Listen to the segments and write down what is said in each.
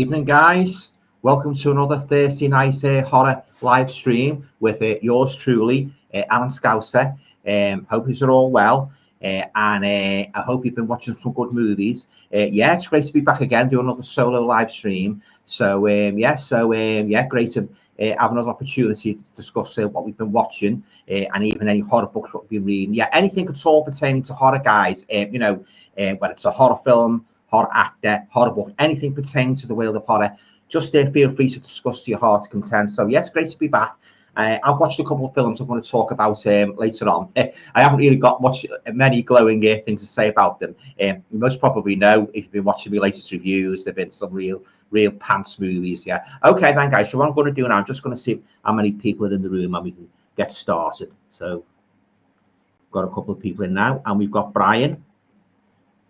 Evening, guys. Welcome to another Thursday night horror live stream with yours truly, Alan Scouser. Hope you're all well, and I hope you've been watching some good movies. Yeah, it's great to be back again, do another solo live stream. So great to have another opportunity to discuss what we've been watching and even any horror books what we've been reading. Yeah, anything at all pertaining to horror, guys. Whether it's a horror film, horror actor, horror book, anything pertaining to the world of horror, just feel free to discuss to your heart's content. So yes, great to be back. I've watched a couple of films I want to talk about later on. I haven't really got many glowing things to say about them. You most probably know, if you've been watching my latest reviews, there have been some real pants movies. Yeah. Okay then, guys, so what I'm going to do now, I'm just going to see how many people are in the room and we can get started. So got a couple of people in now, and we've got Brian.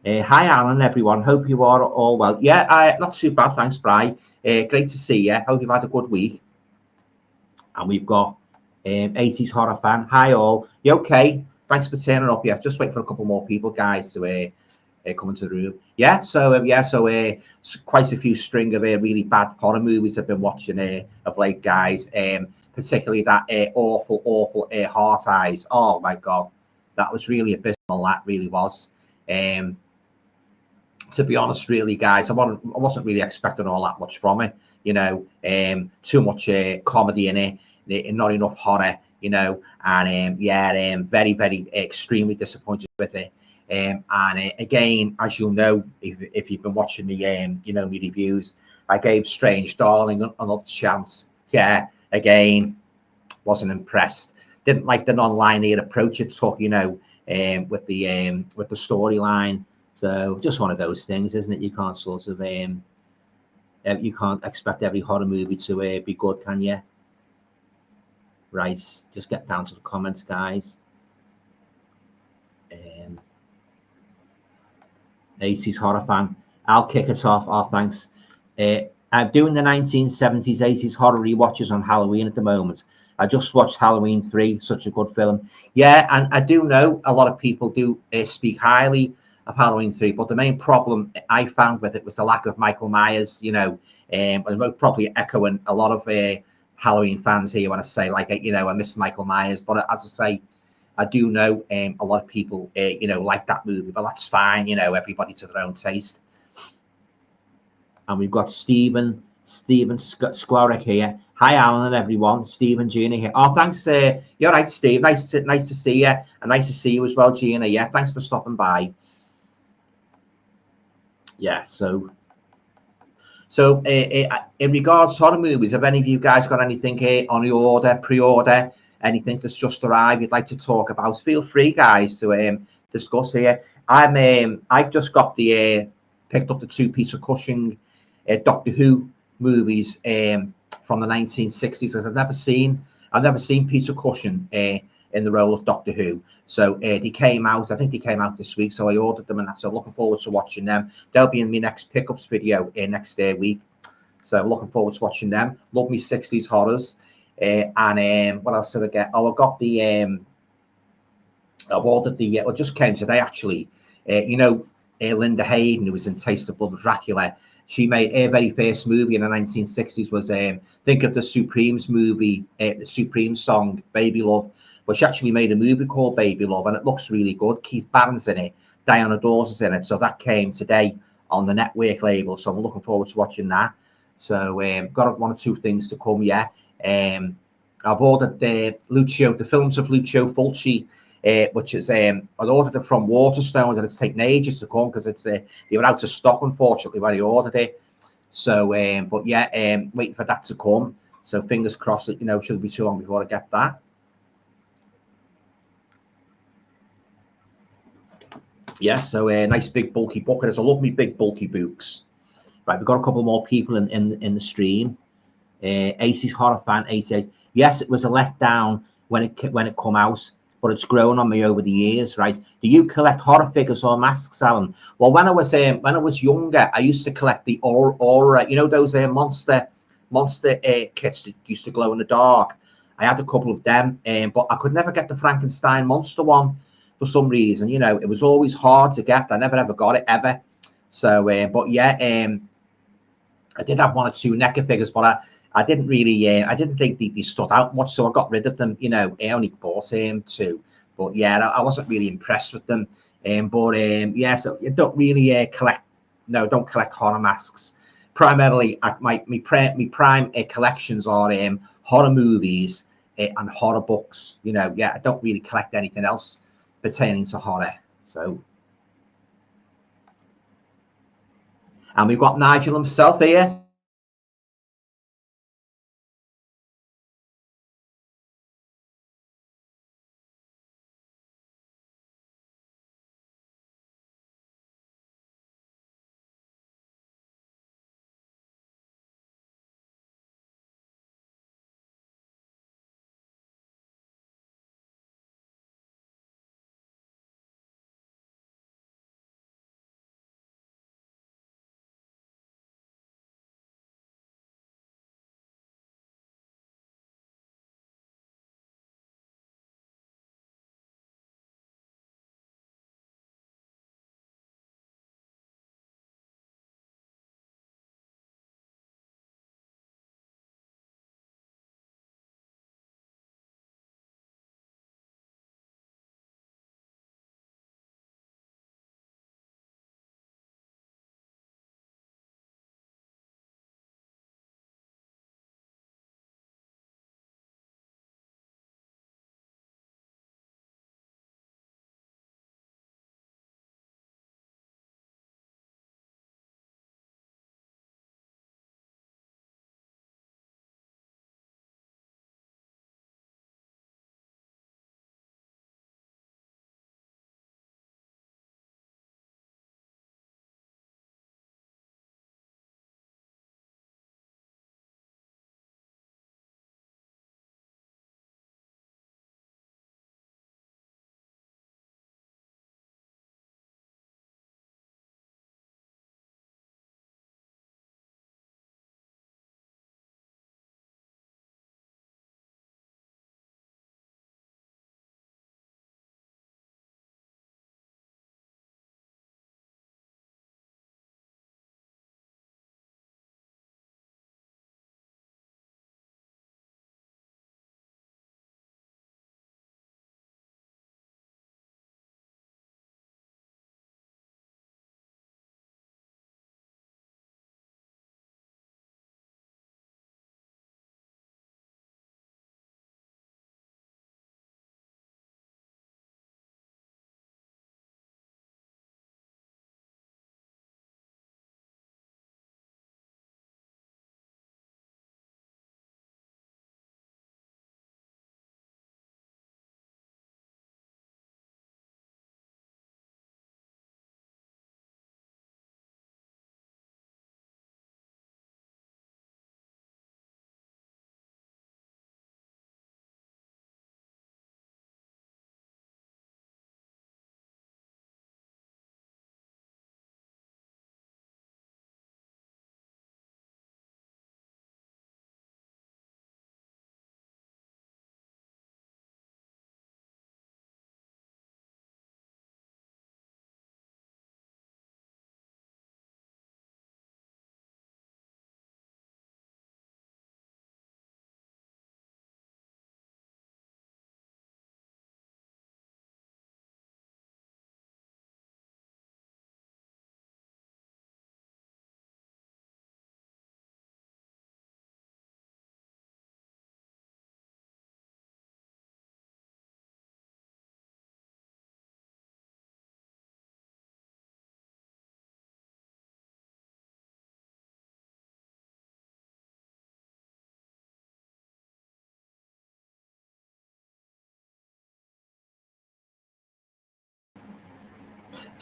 Hi Alan, everyone. Hope you are all well. Yeah, not too bad, thanks, Brian. Great to see you. Hope you've had a good week. And we've got 80s horror fan. Hi all. You okay? Thanks for turning up. Yeah, just wait for a couple more people, guys, to come into the room. Yeah, so quite a few string of really bad horror movies I've been watching of late, guys. Particularly that awful Heart Eyes. Oh my God, that was really abysmal. That really was. To be honest, really, guys, I wasn't really expecting all that much from it. Too much comedy in it, not enough horror. And very, very extremely disappointed with it. And again, as you'll know, if you've been watching me, my reviews, I gave Strange Darling another chance. Yeah, again, wasn't impressed. Didn't like the non-linear approach it took. With the storyline. So just one of those things, isn't it? You can't sort of you can't expect every horror movie to be good, can you? Right, just get down to the comments, guys. 80s horror fan. I'll kick us off. Oh, thanks. I'm doing the 1970s, 80s horror rewatches on Halloween at the moment. I just watched Halloween 3, such a good film. Yeah, and I do know a lot of people do speak highly of Halloween 3, but the main problem I found with it was the lack of Michael Myers. I'm probably echoing a lot of Halloween fans here when I say, like, I miss Michael Myers. But as I say, I do know a lot of people, like that movie, but that's fine. Everybody to their own taste. And we've got Stephen Squarick here. Hi, Alan and everyone. Stephen, Gina here. Oh, thanks. You're right, Steve. Nice to see you, and nice to see you as well, Gina. Yeah, thanks for stopping by. Yeah. So in regards to horror movies, have any of you guys got anything on your order, pre-order, anything that's just arrived you'd like to talk about? Feel free, guys, to discuss here. I've just got picked up the 2 Peter Cushing Doctor Who movies from the 1960s. I've never seen Peter Cushing in the role of Doctor Who. So they came out. I think they came out this week. So I ordered them, and so I'm looking forward to watching them. They'll be in my next pickups video next week. So I'm looking forward to watching them. Love me 60s horrors. And what else did I get? Oh, I got the I've ordered the it just came today actually. Linda Hayden, who was in Taste of Blood, Dracula. She made her very first movie in the 1960s was think of the Supremes movie, the Supremes song Baby Love. But she actually made a movie called Baby Love, and it looks really good. Keith Barron's in it, Diana Dawes is in it. So that came today on the network label. So I'm looking forward to watching that. So got 1 or 2 things to come. Yeah, I've ordered the films of Lucio Fulci. Which is I ordered it from Waterstones, and it's taken ages to come because they were out of stock, unfortunately, when I ordered it. So but yeah, waiting for that to come. So fingers crossed that shouldn't be too long before I get that. Yeah, so nice big bulky book. I love me big bulky books. Right, we've got a couple more people in the stream. 80s horror fan, 88. Yes, it was a letdown when it come out, but it's grown on me over the years, right? Do you collect horror figures or masks, Alan? Well, when I was younger, I used to collect the aura, those monster kits that used to glow in the dark. I had a couple of them, but I could never get the Frankenstein monster one for some reason. It was always hard to get. I never ever got it ever. So, but yeah, I did have one or two NECA figures, but I didn't really, I didn't think they stood out much, so I got rid of them. You know, I only bought two, but yeah, I wasn't really impressed with them. Yeah, so you don't really collect. No, don't collect horror masks. Primarily, my prime collections are horror movies and horror books. You know, yeah, I don't really collect anything else pertaining to horror. So, and we've got Nigel himself here.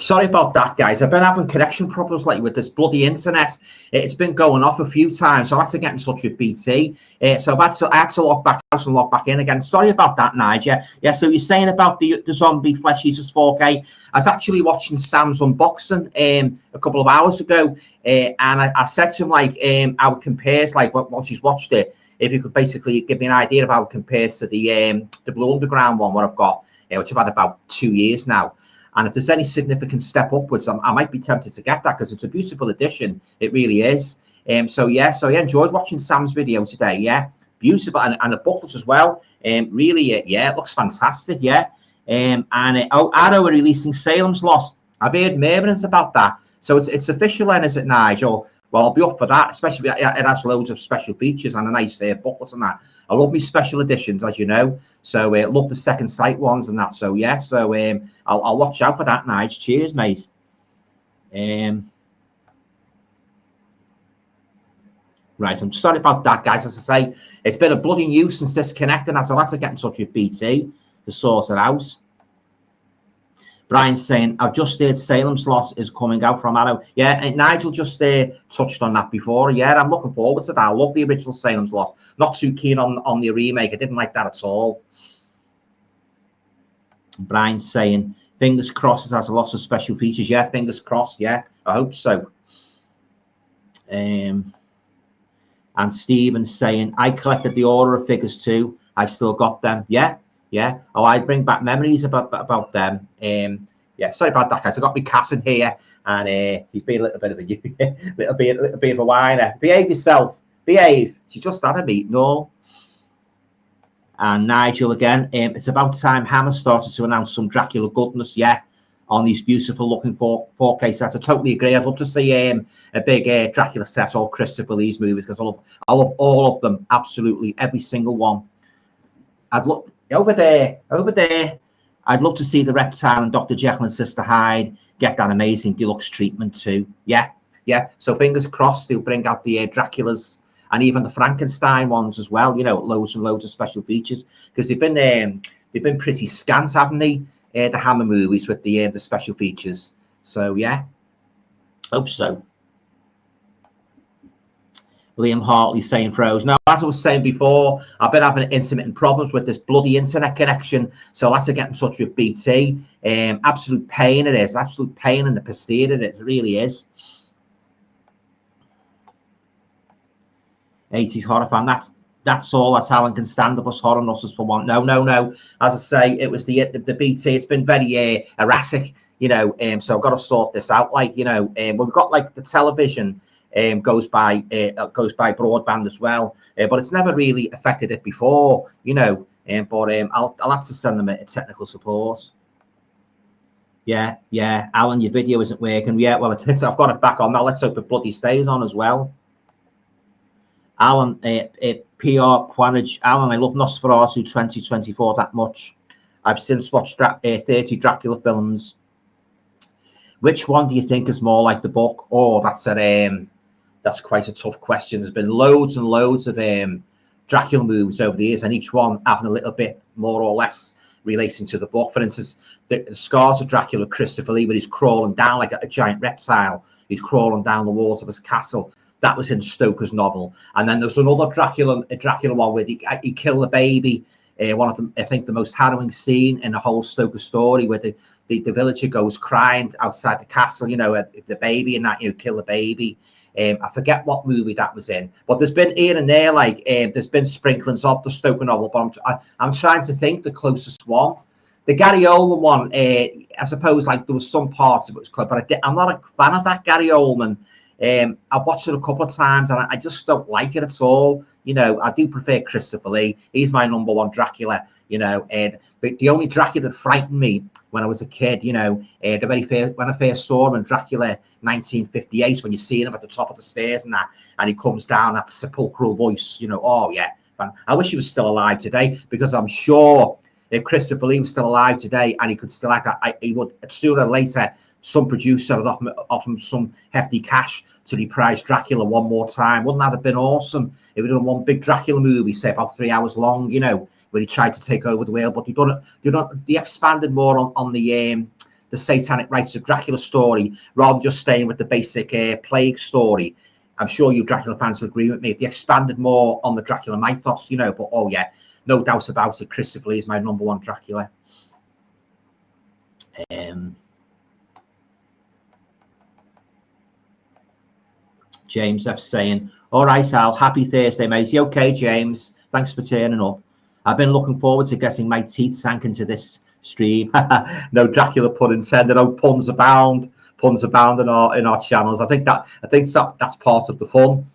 Sorry about that, guys. I've been having connection problems lately with this bloody internet. It's been going off a few times, so I had to get in touch with BT. So I had to log back out and log back in again. Sorry about that, Nigel. Yeah, so you're saying about the zombie flesh eaters 4K. I was actually watching Sam's unboxing a couple of hours ago, and I said to him, like, how it compares, like, once he's watched it, if you could basically give me an idea of how it compares to the Blue Underground one, what I've got, which I've had about 2 years now. And if there's any significant step upwards, I might be tempted to get that because it's a beautiful edition. It really is. So yeah, so I enjoyed watching Sam's video today. Yeah, beautiful, and the booklet as well. Really, yeah, it looks fantastic. Yeah, oh, Arrow are releasing Salem's Lost. I've heard murmurings about that. So it's official then, is it, Nigel? Well, I'll be up for that, especially it has loads of special features and a nice booklet and that. I love me special editions, as you know. So love the second sight ones and that. So yeah, so I'll watch out for that, Nigel. Cheers, mate. Right, I'm sorry about that, guys. As I say, it's been a bloody nuisance disconnecting. I've had to get in touch with BT to sort it out. Brian's saying, I've just heard Salem's Lost is coming out from Arrow. Yeah, and Nigel just touched on that before. Yeah, I'm looking forward to that. I love the original Salem's Lost. Not too keen on the remake. I didn't like that at all. Brian's saying, fingers crossed it has a lot of special features. Yeah, fingers crossed. Yeah, I hope so. And Stephen's saying, I collected the Aura figures too. I've still got them. Yeah. Yeah. Oh, I bring back memories about them. Yeah. Sorry about that, guys. I got my cat in here, and he's been a little bit of a little bit of a whiner. Behave yourself. Behave. She just had a meet. No. And Nigel again. It's about time Hammer started to announce some Dracula goodness. Yeah. On these beautiful looking 4K sets. I totally agree. I'd love to see a big Dracula set or Christopher Lee's movies, because I love all of them. Absolutely every single one. I'd look over there. I'd love to see the Reptile and Dr. Jekyll and Sister Hyde get that amazing deluxe treatment too. Yeah, yeah. So fingers crossed they'll bring out the Draculas and even the Frankenstein ones as well. You know, loads and loads of special features, because they've been pretty scant, haven't they? The Hammer movies with the special features. So yeah, hope so. Liam Hartley saying froze. Now, as I was saying before, I've been having intermittent problems with this bloody internet connection, so I had to get in touch with BT. Absolute pain it is. Absolute pain in the posterior it is. It really is. 80s horror fan. That's all that Alan can stand up us horror nutters for one. No. As I say, it was the BT. It's been very erratic, you know. So I've got to sort this out. Like, you know, we've got like the television goes by broadband as well, but it's never really affected it before, you know. But I'll have to send them a technical support. Yeah, Alan, your video isn't working. Yeah, well, I've got it back on now. Let's hope it bloody stays on as well. Alan, PR Quanage. Alan, I love Nosferatu 2024 that much. I've since watched 30 Dracula films. Which one do you think is more like the book? Oh, that's quite a tough question. There's been loads and loads of Dracula movies over the years, and each one having a little bit more or less relating to the book. For instance, the Scars of Dracula, Christopher Lee, where he's crawling down like a giant reptile. He's crawling down the walls of his castle. That was in Stoker's novel. And then there's another Dracula one where he killed the baby. One of them, I think, the most harrowing scene in the whole Stoker story, where the villager goes crying outside the castle, you know, the baby and that, you know, kill the baby. I forget what movie that was in, but there's been here and there, like there's been sprinklings of the Stoker novel, but I'm trying to think the closest one. The Gary Oldman one, I suppose, like there was some parts of it was close, but I'm not a fan of that Gary Oldman. I've watched it a couple of times and I just don't like it at all. You know, I do prefer Christopher Lee. He's my number one Dracula. You know, and the only Dracula that frightened me when I was a kid, you know, the very first, when I first saw him in Dracula 1958, when you see him at the top of the stairs and that, and he comes down, that sepulchral voice, you know, oh yeah, man, I wish he was still alive today, because I'm sure if Christopher Lee was still alive today and he could still act, he would sooner or later, some producer would offer him some hefty cash to reprise Dracula one more time. Wouldn't that have been awesome if we done one big Dracula movie, say about 3 hours long, you know, where he tried to take over the world? But they expanded more on the satanic rites of Dracula story, rather than just staying with the basic plague story. I'm sure you Dracula fans will agree with me. If they expanded more on the Dracula mythos, you know, but oh yeah, no doubt about it, Christopher Lee is my number one Dracula. James F saying, all right, Al, happy Thursday, mate. You okay, James? Thanks for turning up. I've been looking forward to getting my teeth sank into this stream. No Dracula pun intended. No puns abound. Puns abound in our channels. I think that's part of the fun.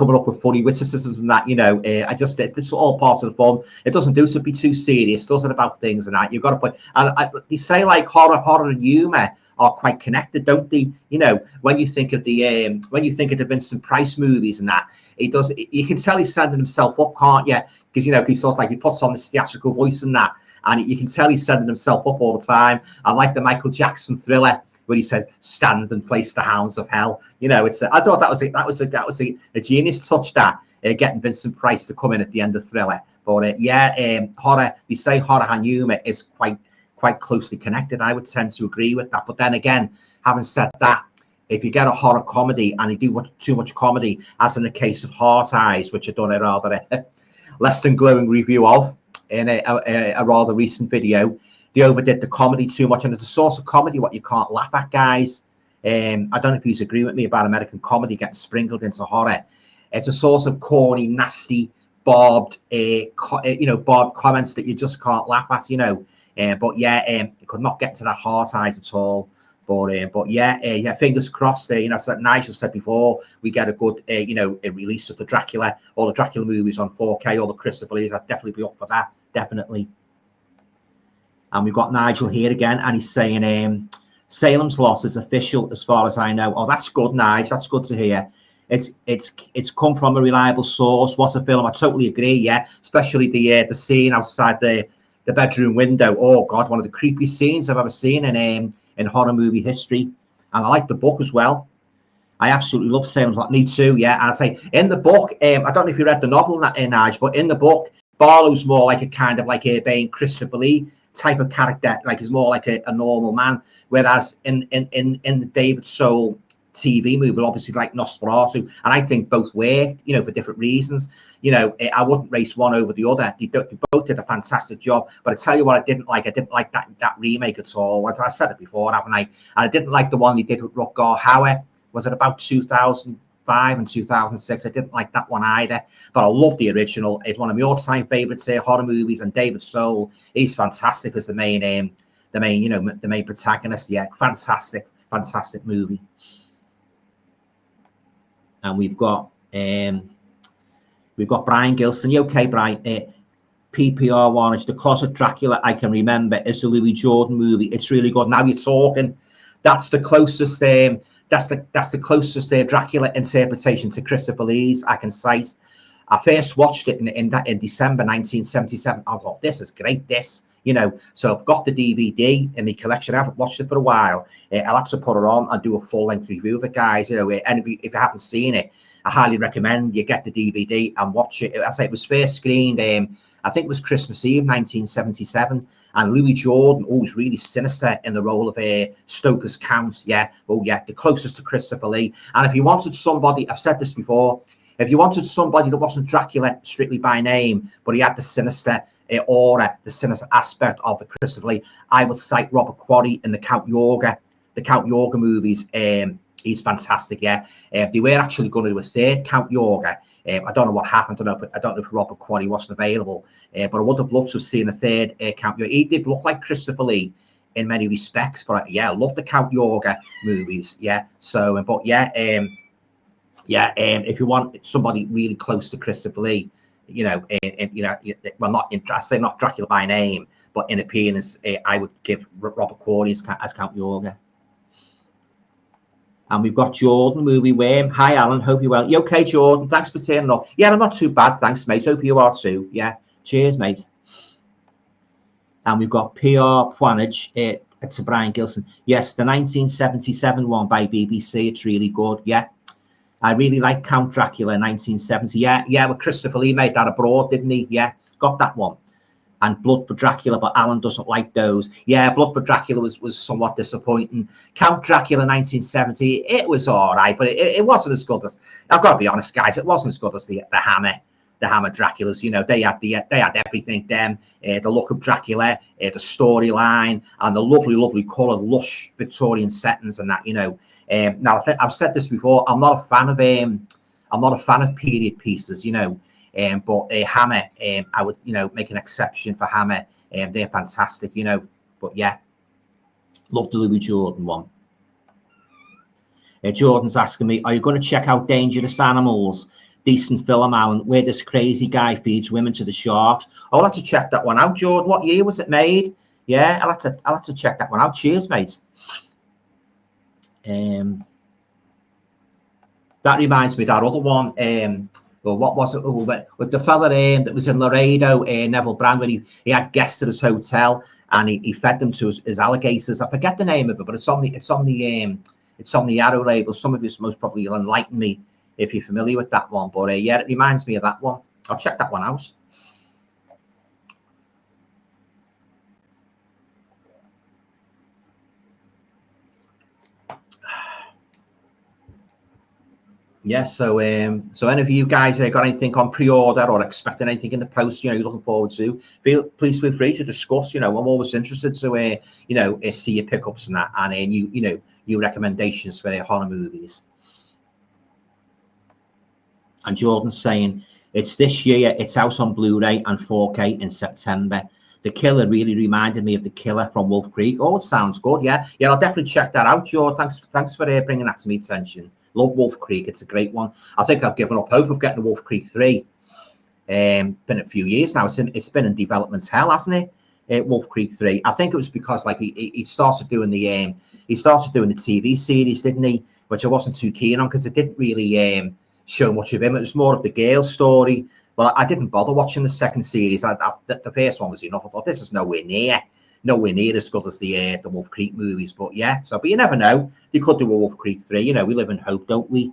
coming up with funny witticisms and that, you know. It's all part of the fun. It doesn't do to be too serious, does it, about things and that. You've got to put, and they say like horror and humour are quite connected, don't they? You know, when you think of the Vincent Price movies and that, you can tell he's sending himself up, can't you? Because, you know, he sort of like, he puts on this theatrical voice and that, and you can tell he's sending himself up all the time. I like the Michael Jackson Thriller where he said, "Stand and face the hounds of hell." You know, I thought that was a genius touch, that getting Vincent Price to come in at the end of Thriller. But horror, they say horror and humour is quite closely connected. I would tend to agree with that. But then again, having said that, if you get a horror comedy and you do too much comedy, as in the case of Heart Eyes, which I've done a rather less than glowing review of in a rather recent video, they overdid the comedy too much, and it's a sort of comedy what you can't laugh at, guys. I don't know if you agree with me about American comedy getting sprinkled into horror. It's a sort of corny, nasty, barbed comments that you just can't laugh at, you know. But yeah, it could not get to that Heart Eyes at all. But yeah, fingers crossed. You know, as Nigel said before, we get a good a release of the Dracula, all the Dracula movies on 4K, all the Christopher Lees. I'd definitely be up for that, definitely. And we've got Nigel here again, and he's saying Salem's loss is official as far as I know. Oh, that's good, Nigel. That's good to hear. It's come from a reliable source. What's a film? I totally agree. Yeah, especially the scene outside the bedroom window. Oh God, one of the creepiest scenes I've ever seen in horror movie history. And I like the book as well. I absolutely love Salem's Lot. Me too. Yeah, and I say in the book, I don't know if you read the novel, Nigel, but in the book, Barlow's more like a kind of like a Bane Christopher Lee type of character, like he's more like a normal man, whereas in the David Soul TV movie, obviously like Nosferatu, and I think both worked, you know, for different reasons. You know, I wouldn't race one over the other. They both did a fantastic job, but I tell you what, I didn't like that remake at all. I said it before, haven't I? And I didn't like the one they did with Rutger Hauer. Was it about 2005 and 2006? I didn't like that one either, but I love the original. It's one of my all-time favorites horror movies, and David Soul, he's fantastic as the main protagonist. Yeah, fantastic movie. And we've got Brian Gilson. You okay, Brian? PPR1, it's the Closet Dracula I can remember. It's the Louis Jordan movie. It's really good. Now you're talking. That's the closest. That's the closest Dracula interpretation to Christopher Lee's I can cite. I first watched it in December 1977. I thought, this is great. This, you know, so I've got the DVD in my collection. I haven't watched it for a while. I'll have to put it on and do a full-length review of it, guys. You know, and if you haven't seen it, I highly recommend you get the DVD and watch it. I say it was first screened. I think it was Christmas Eve, 1977. And Louis Jordan, was really sinister in the role of Stoker's Count. Yeah, the closest to Christopher Lee. And if you wanted somebody, I've said this before, if you wanted somebody that wasn't Dracula strictly by name, but he had the sinister aura, the sinister aspect of the Christopher Lee, I would cite Robert Quarry in the Count Yorga movies. He's fantastic. Yeah, they were actually going to do a third Count Yorga. I don't know what happened. I don't know if Robert Quarry wasn't available, but I would have loved to have seen a third Count Yorga. He did look like Christopher Lee in many respects, but yeah, I love the Count Yorga movies. Yeah, so but if you want somebody really close to Christopher Lee, not Dracula by name, but in appearance, I would give Robert Quarry as Count Yorga. And we've got Jordan, movie Worm. Hi, Alan. Hope you're well. You okay, Jordan? Thanks for turning up. Yeah, I'm not too bad. Thanks, mate. Hope you are too. Yeah. Cheers, mate. And we've got PR Puanage to Brian Gilson. Yes, the 1977 one by BBC. It's really good. Yeah. I really like Count Dracula 1970. Yeah, well, Christopher Lee made that abroad, didn't he? Yeah, got that one. And Blood for Dracula, but Alan doesn't like those. Yeah, Blood for Dracula was somewhat disappointing. Count Dracula 1970, it was all right, but it wasn't as good as, I've got to be honest, guys, it wasn't as good as the Hammer Draculas. You know, they had everything. The look of Dracula, the storyline, and the lovely coloured, lush Victorian settings and that. You know, now I've said this before. I'm not a fan of period pieces. You know. But Hammer, I would, make an exception for Hammer. They're fantastic, But yeah, love the Louis Jordan one. Jordan's asking me, are you going to check out Dangerous Animals? decent film out where this crazy guy feeds women to the sharks. I'll have to check that one out, Jordan. What year was it made? Yeah, I'll have to check that one out. Cheers, mate. That reminds me of that other one. Well, what was it? With the fella that was in Laredo, Neville Brand, when he had guests at his hotel and he fed them to his alligators. I forget the name of it, but it's on the Arrow label. Some of you most probably will enlighten me if you're familiar with that one. But yeah, it reminds me of that one. I'll check that one out. Yeah, so any of you guys got anything on pre-order or expecting anything in the post, you're looking forward to, please feel free to discuss. I'm always interested to see your pickups and that, and new recommendations for horror movies. And Jordan's saying it's this year, it's out on Blu-ray and 4K in September. The Killer really reminded me of The Killer from Wolf Creek. Oh, it sounds good. Yeah, I'll definitely check that out, Jordan. Thanks for bringing that to my attention. Love Wolf Creek. It's a great one. I think I've given up hope of getting Wolf Creek 3. Been a few years now. It's been in development hell, hasn't it? Wolf Creek 3. I think it was because like he started doing the TV series, didn't he? Which I wasn't too keen on because it didn't really show much of him. It was more of the girl story. But I didn't bother watching the second series. The first one was enough. I thought this is nowhere near as good as the Wolf Creek movies. But yeah, but you never know. They could do a Wolf Creek 3. We live in hope, don't we?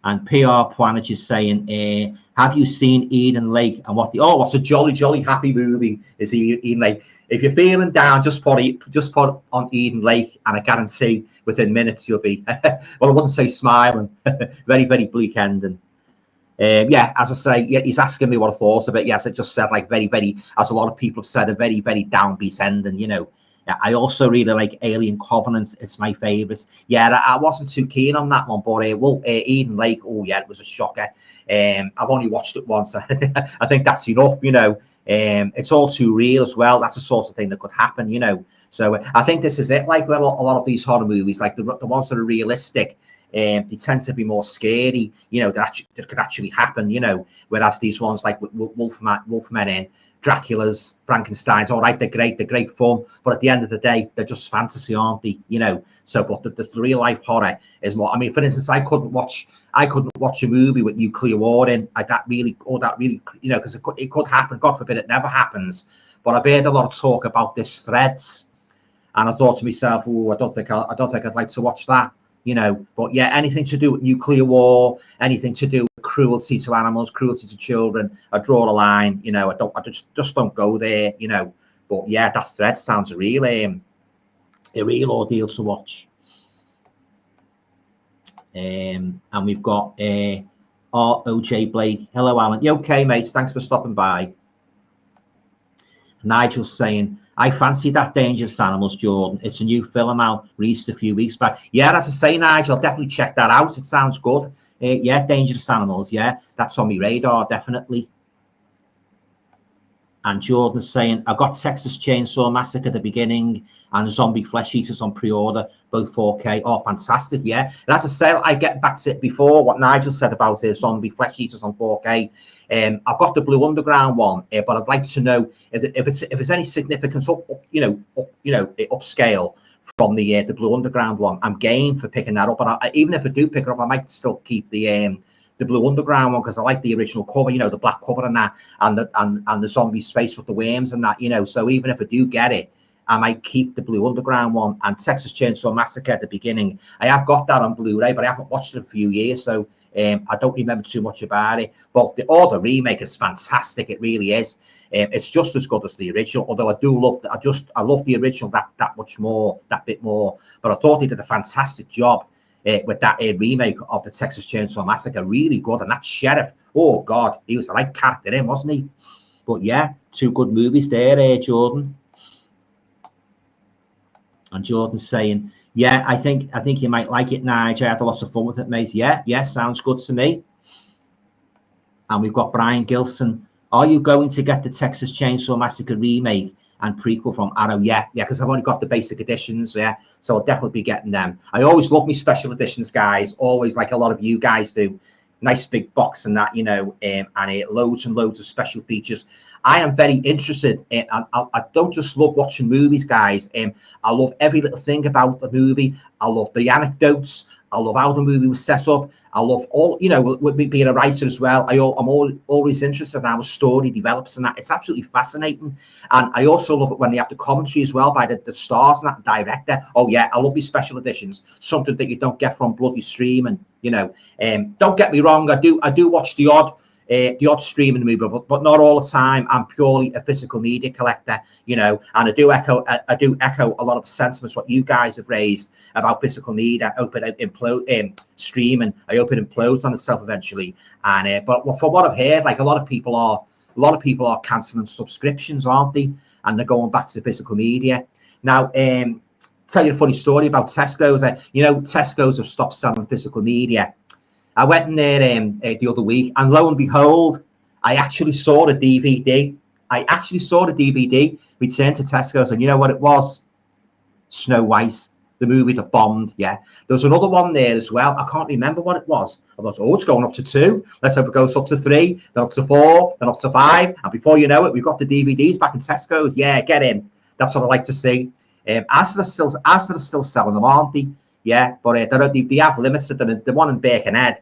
And PR Puanage is saying, have you seen Eden Lake? And what's a jolly happy movie is Eden Lake. If you're feeling down, just put on Eden Lake, and I guarantee within minutes you'll be well, I wouldn't say smiling. Very, very bleak ending. Yeah, as I say, yeah, he's asking me what I thought of it. Yes, it just said like very, very, as a lot of people have said, a very, very downbeat ending. Yeah, I also really like Alien Covenant. It's my favourite. Yeah, I wasn't too keen on that one, but Eden Lake. Oh yeah, it was a shocker. I've only watched it once. I think that's enough. It's all too real as well. That's the sort of thing that could happen. So I think this is it. Like a lot of these horror movies, like the ones that are realistic. They tend to be more scary, that could actually happen, whereas these ones like Wolfmen in Dracula's, Frankenstein's, all right, they're great fun, but at the end of the day, they're just fantasy, aren't they? So but the real life horror is more. I mean, for instance, I couldn't watch a movie with nuclear war in, because it could happen. God forbid it never happens, but I've heard a lot of talk about this Threads, and I thought to myself, I don't think I'd like to watch that. But yeah, anything to do with nuclear war, anything to do with cruelty to animals, cruelty to children, I draw a line. I just don't go there. But yeah, that Thread sounds a real ordeal to watch. And we've got ROJ Blake. Hello, Alan. You okay, mates? Thanks for stopping by. Nigel's saying, I fancy that Dangerous Animals, Jordan. It's a new film out, released a few weeks back. Yeah, as I say, Nigel, I'll definitely check that out. It sounds good. Yeah, Dangerous Animals. Yeah, that's on my radar, definitely. And Jordan's saying, I got Texas Chainsaw Massacre at the beginning and Zombie Flesh Eaters on pre-order, both 4K. Oh, fantastic, yeah. And as I said, I get back to it before, what Nigel said about Zombie Flesh Eaters on 4K. I've got the Blue Underground one, but I'd like to know if it's any significance upscale from the Blue Underground one. I'm game for picking that up, and even if I do pick it up, I might still keep the Blue Underground one because I like the original cover, the black cover and that, and the zombie space with the worms and that, So even if I do get it, I might keep the Blue Underground one. And Texas Chainsaw Massacre at the beginning, I have got that on Blu-ray, but I haven't watched it in a few years, so I don't remember too much about it. But the remake is fantastic. It really is. It's just as good as the original, although I love the original that bit more. But I thought they did a fantastic job with that remake of the Texas Chainsaw Massacre. Really good. And that sheriff, oh God, he was the right character in, wasn't he? But yeah, two good movies there, Jordan. And Jordan's saying, yeah, I think you might like it, Nigel. I had lots of fun with it, mate. Yeah, sounds good to me. And we've got Brian Gilson. Are you going to get the Texas Chainsaw Massacre remake and prequel from Arrow? Yeah, because I've only got the basic editions, so I'll definitely be getting them. I always love my special editions, guys, always, like a lot of you guys do. nice big box and that, you know, and loads and loads of special features. I am very interested in, I don't just love watching movies, guys. I love every little thing about the movie. I love the anecdotes. I love how the movie was set up. I love all, you know, with me being a writer as well, I'm always interested in how a story develops and that. It's absolutely fascinating. And I also love it when they have the commentary as well by the stars and that director. Oh yeah, I love these special editions, something that you don't get from bloody streaming, you know. Don't get me wrong, I do watch the odd streaming movie, but not all the time. I'm purely a physical media collector, you know, and I do echo a lot of sentiments what you guys have raised about physical media. Streaming. I hope it implodes on itself eventually. And but for what I've heard, like a lot of people are cancelling subscriptions, aren't they? And they're going back to physical media now. Tell you a funny story about Tesco's. You know, Tesco's have stopped selling physical media. I went in there the other week, and lo and behold, I actually saw the DVD. Returned to Tesco's, and you know what it was? Snow White, the movie that bombed. Yeah, there was another one there as well. I can't remember what it was. I thought, oh, it's going up to 2. Let's hope it goes up to 3, then up to 4, then up to 5. And before you know it, we've got the DVDs back in Tesco's. Yeah, get in. That's what I like to see. As they're still selling them, aren't they? Yeah, but they have limited them. The one in Birkenhead,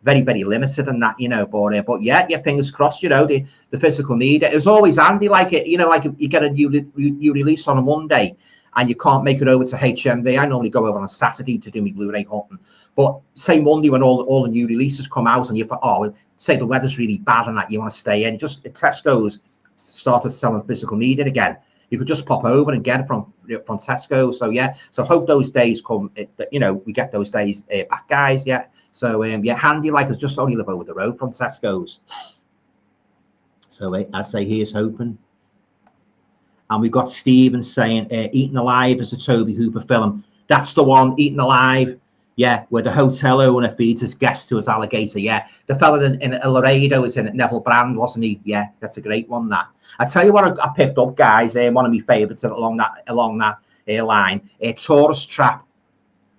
very, very limited in that, you know, but yeah, fingers crossed, you know, the physical media. It was always handy, like it, you know, like if you get a new release on a Monday and you can't make it over to HMV. I normally go over on a Saturday to do my Blu-ray hunting, but say Monday when all the new releases come out and say the weather's really bad and that you want to stay in, just Tesco's started selling physical media again. You could just pop over and get it from Tesco. So yeah, so hope those days come. You know, we get those days back, guys. Yeah. So yeah, handy, like it's just only live over the road from Tesco's. So I say here's hoping. And we've got Stephen saying Eaten Alive is a Toby Hooper film. That's the one, Eaten Alive. Yeah, where the hotel owner feeds his guest to his alligator. Yeah, the fella in Laredo is in it, Neville Brand, wasn't he? Yeah, that's a great one. That I tell you what, I picked up, guys. One of my favourites along that line. Tourist Trap.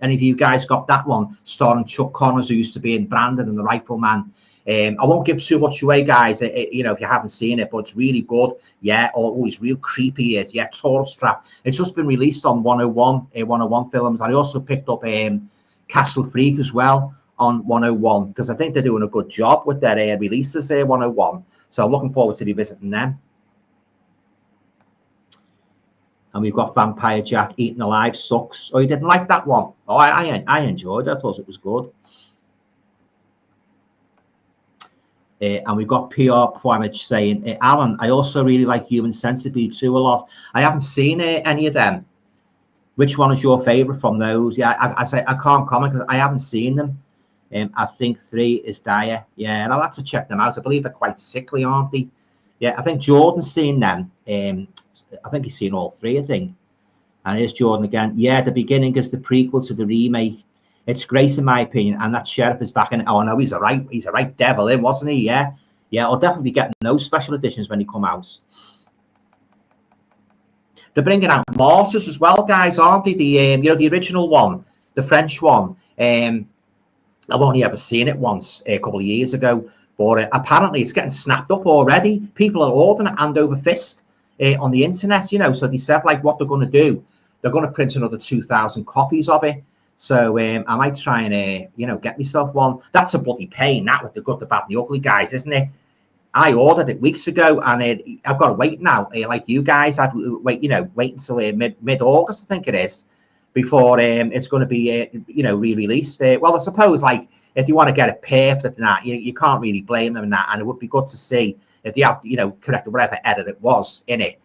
Any of you guys got that one? Starring Chuck Connors, who used to be in Brandon and the Rifleman. I won't give too much away, guys. You know, if you haven't seen it, but it's really good. Yeah, always real creepy. Is yeah, Tourist Trap. It's just been released on 101 Films. I also picked up Castle Freak as well on 101 because I think they're doing a good job with their releases there. 101. So I'm looking forward to revisiting them. And we've got Vampire Jack, Eaten Alive sucks. Oh, you didn't like that one? Oh, I enjoyed it. I thought it was good. And we've got PR Poimage saying, Alan, I also really like Human Centipede 2 a lot. I haven't seen any of them. Which one is your favourite from those? Yeah, I say I can't comment because I haven't seen them. I think 3 is dire. Yeah, and I'll have to check them out. I believe they're quite sickly, aren't they? Yeah, I think Jordan's seen them. I think he's seen all 3, I think. And here's Jordan again. Yeah, the beginning is the prequel to the remake. It's great in my opinion, and that sheriff is back in. Oh no, he's a right devil in, wasn't he? Yeah, I'll definitely be getting those special editions when they come out. They're bringing out Martyrs as well, guys, aren't they? The you know, the original one, the French one. I've only ever seen it once a couple of years ago, but apparently it's getting snapped up already. People are ordering it hand over fist on the internet, you know. So they said like what they're going to do. They're going to print another 2,000 copies of it. So I might try and you know, get myself one. That's a bloody pain, that, with the good, the bad, and the ugly, guys, isn't it? I ordered it weeks ago, and I've got to wait now. Like you guys, I've wait until mid-August, I think it is, before it's going to be you know, re-released. Well, I suppose like if you want to get it perfect and that, you can't really blame them in that, and it would be good to see if they have, you know, corrected whatever edit it was in it.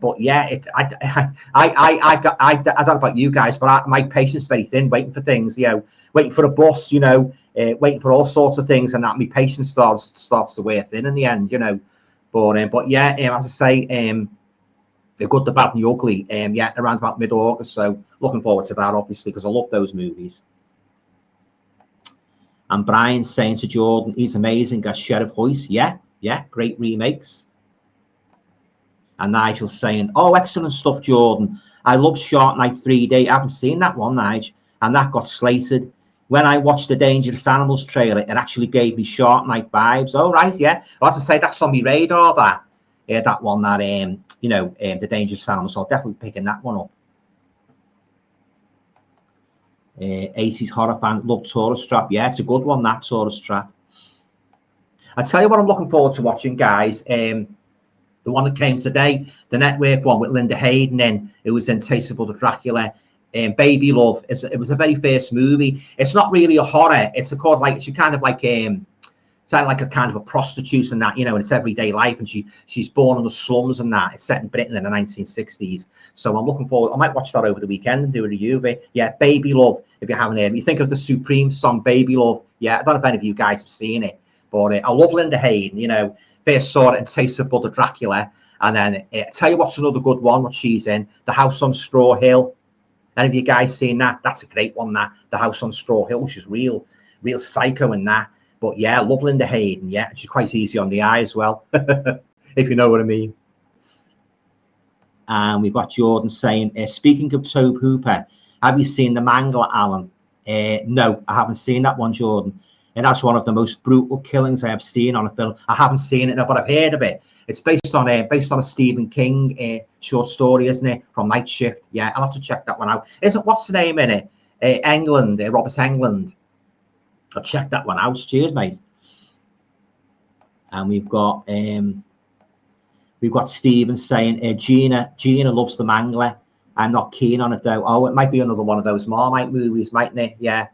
But yeah, I don't know about you guys, but my patience is very thin, waiting for things, you know, waiting for a bus, you know, waiting for all sorts of things, and that my patience starts to wear thin in the end, you know. But yeah, as I say, the good, the bad, and the ugly, yeah, around about mid-August. So looking forward to that, obviously, because I love those movies. And Brian's saying to Jordan, he's amazing as Sheriff Hoyce. Yeah, great remakes. And Nigel's saying, oh, excellent stuff, Jordan. I love Shark Night 3D. I haven't seen that one, Nigel. And that got slated. when I watched the Dangerous Animals trailer, it actually gave me Shark Night vibes. Oh, right, yeah. Well, as I say, that's on my radar, that. Yeah, that one, that, you know, the Dangerous Animals. So I'll definitely be picking that one up. 80s horror fan, love Tourist Trap. Yeah, it's a good one, that Tourist Trap. I tell you what I'm looking forward to watching, guys. The one that came today, the network one with Linda Hayden in. It was in Taste of Blood of Dracula. Baby Love. It was a very first movie. It's not really a horror. It's of course like it's kind of like it's like a kind of a prostitute and that, you know, in its everyday life, and she's born in the slums and that. It's set in Britain in the 1960s. So I'm looking forward. I might watch that over the weekend and do a review of it. Yeah, Baby Love. If you haven't heard, you think of the Supreme song Baby Love. Yeah, I don't know if any of you guys have seen it, but I love Linda Hayden. You know, first saw it in Taste of Blood of Dracula, and then tell you what's another good one. What she's in, The House on Straw Hill. Any of you guys seen that? That's a great one. That The House on Straw Hill, which is real psycho in that. But yeah, love Linda Hayden. Yeah, she's quite easy on the eye as well, if you know what I mean. And we've got Jordan saying, speaking of Tobe Hooper, have you seen The Mangler, Alan? No, I haven't seen that one, Jordan. And that's one of the most brutal killings I have seen on a film. I haven't seen it, but I've heard of it. It's based on a Stephen King short story, isn't it? From Night Shift. Yeah, I'll have to check that one out. What's the name in it? Englund, Robert Englund. I'll check that one out. Cheers, mate. And we've got Stephen saying, Gina loves The Mangler. I'm not keen on it though. Oh, it might be another one of those Marmite movies, mightn't it? Yeah.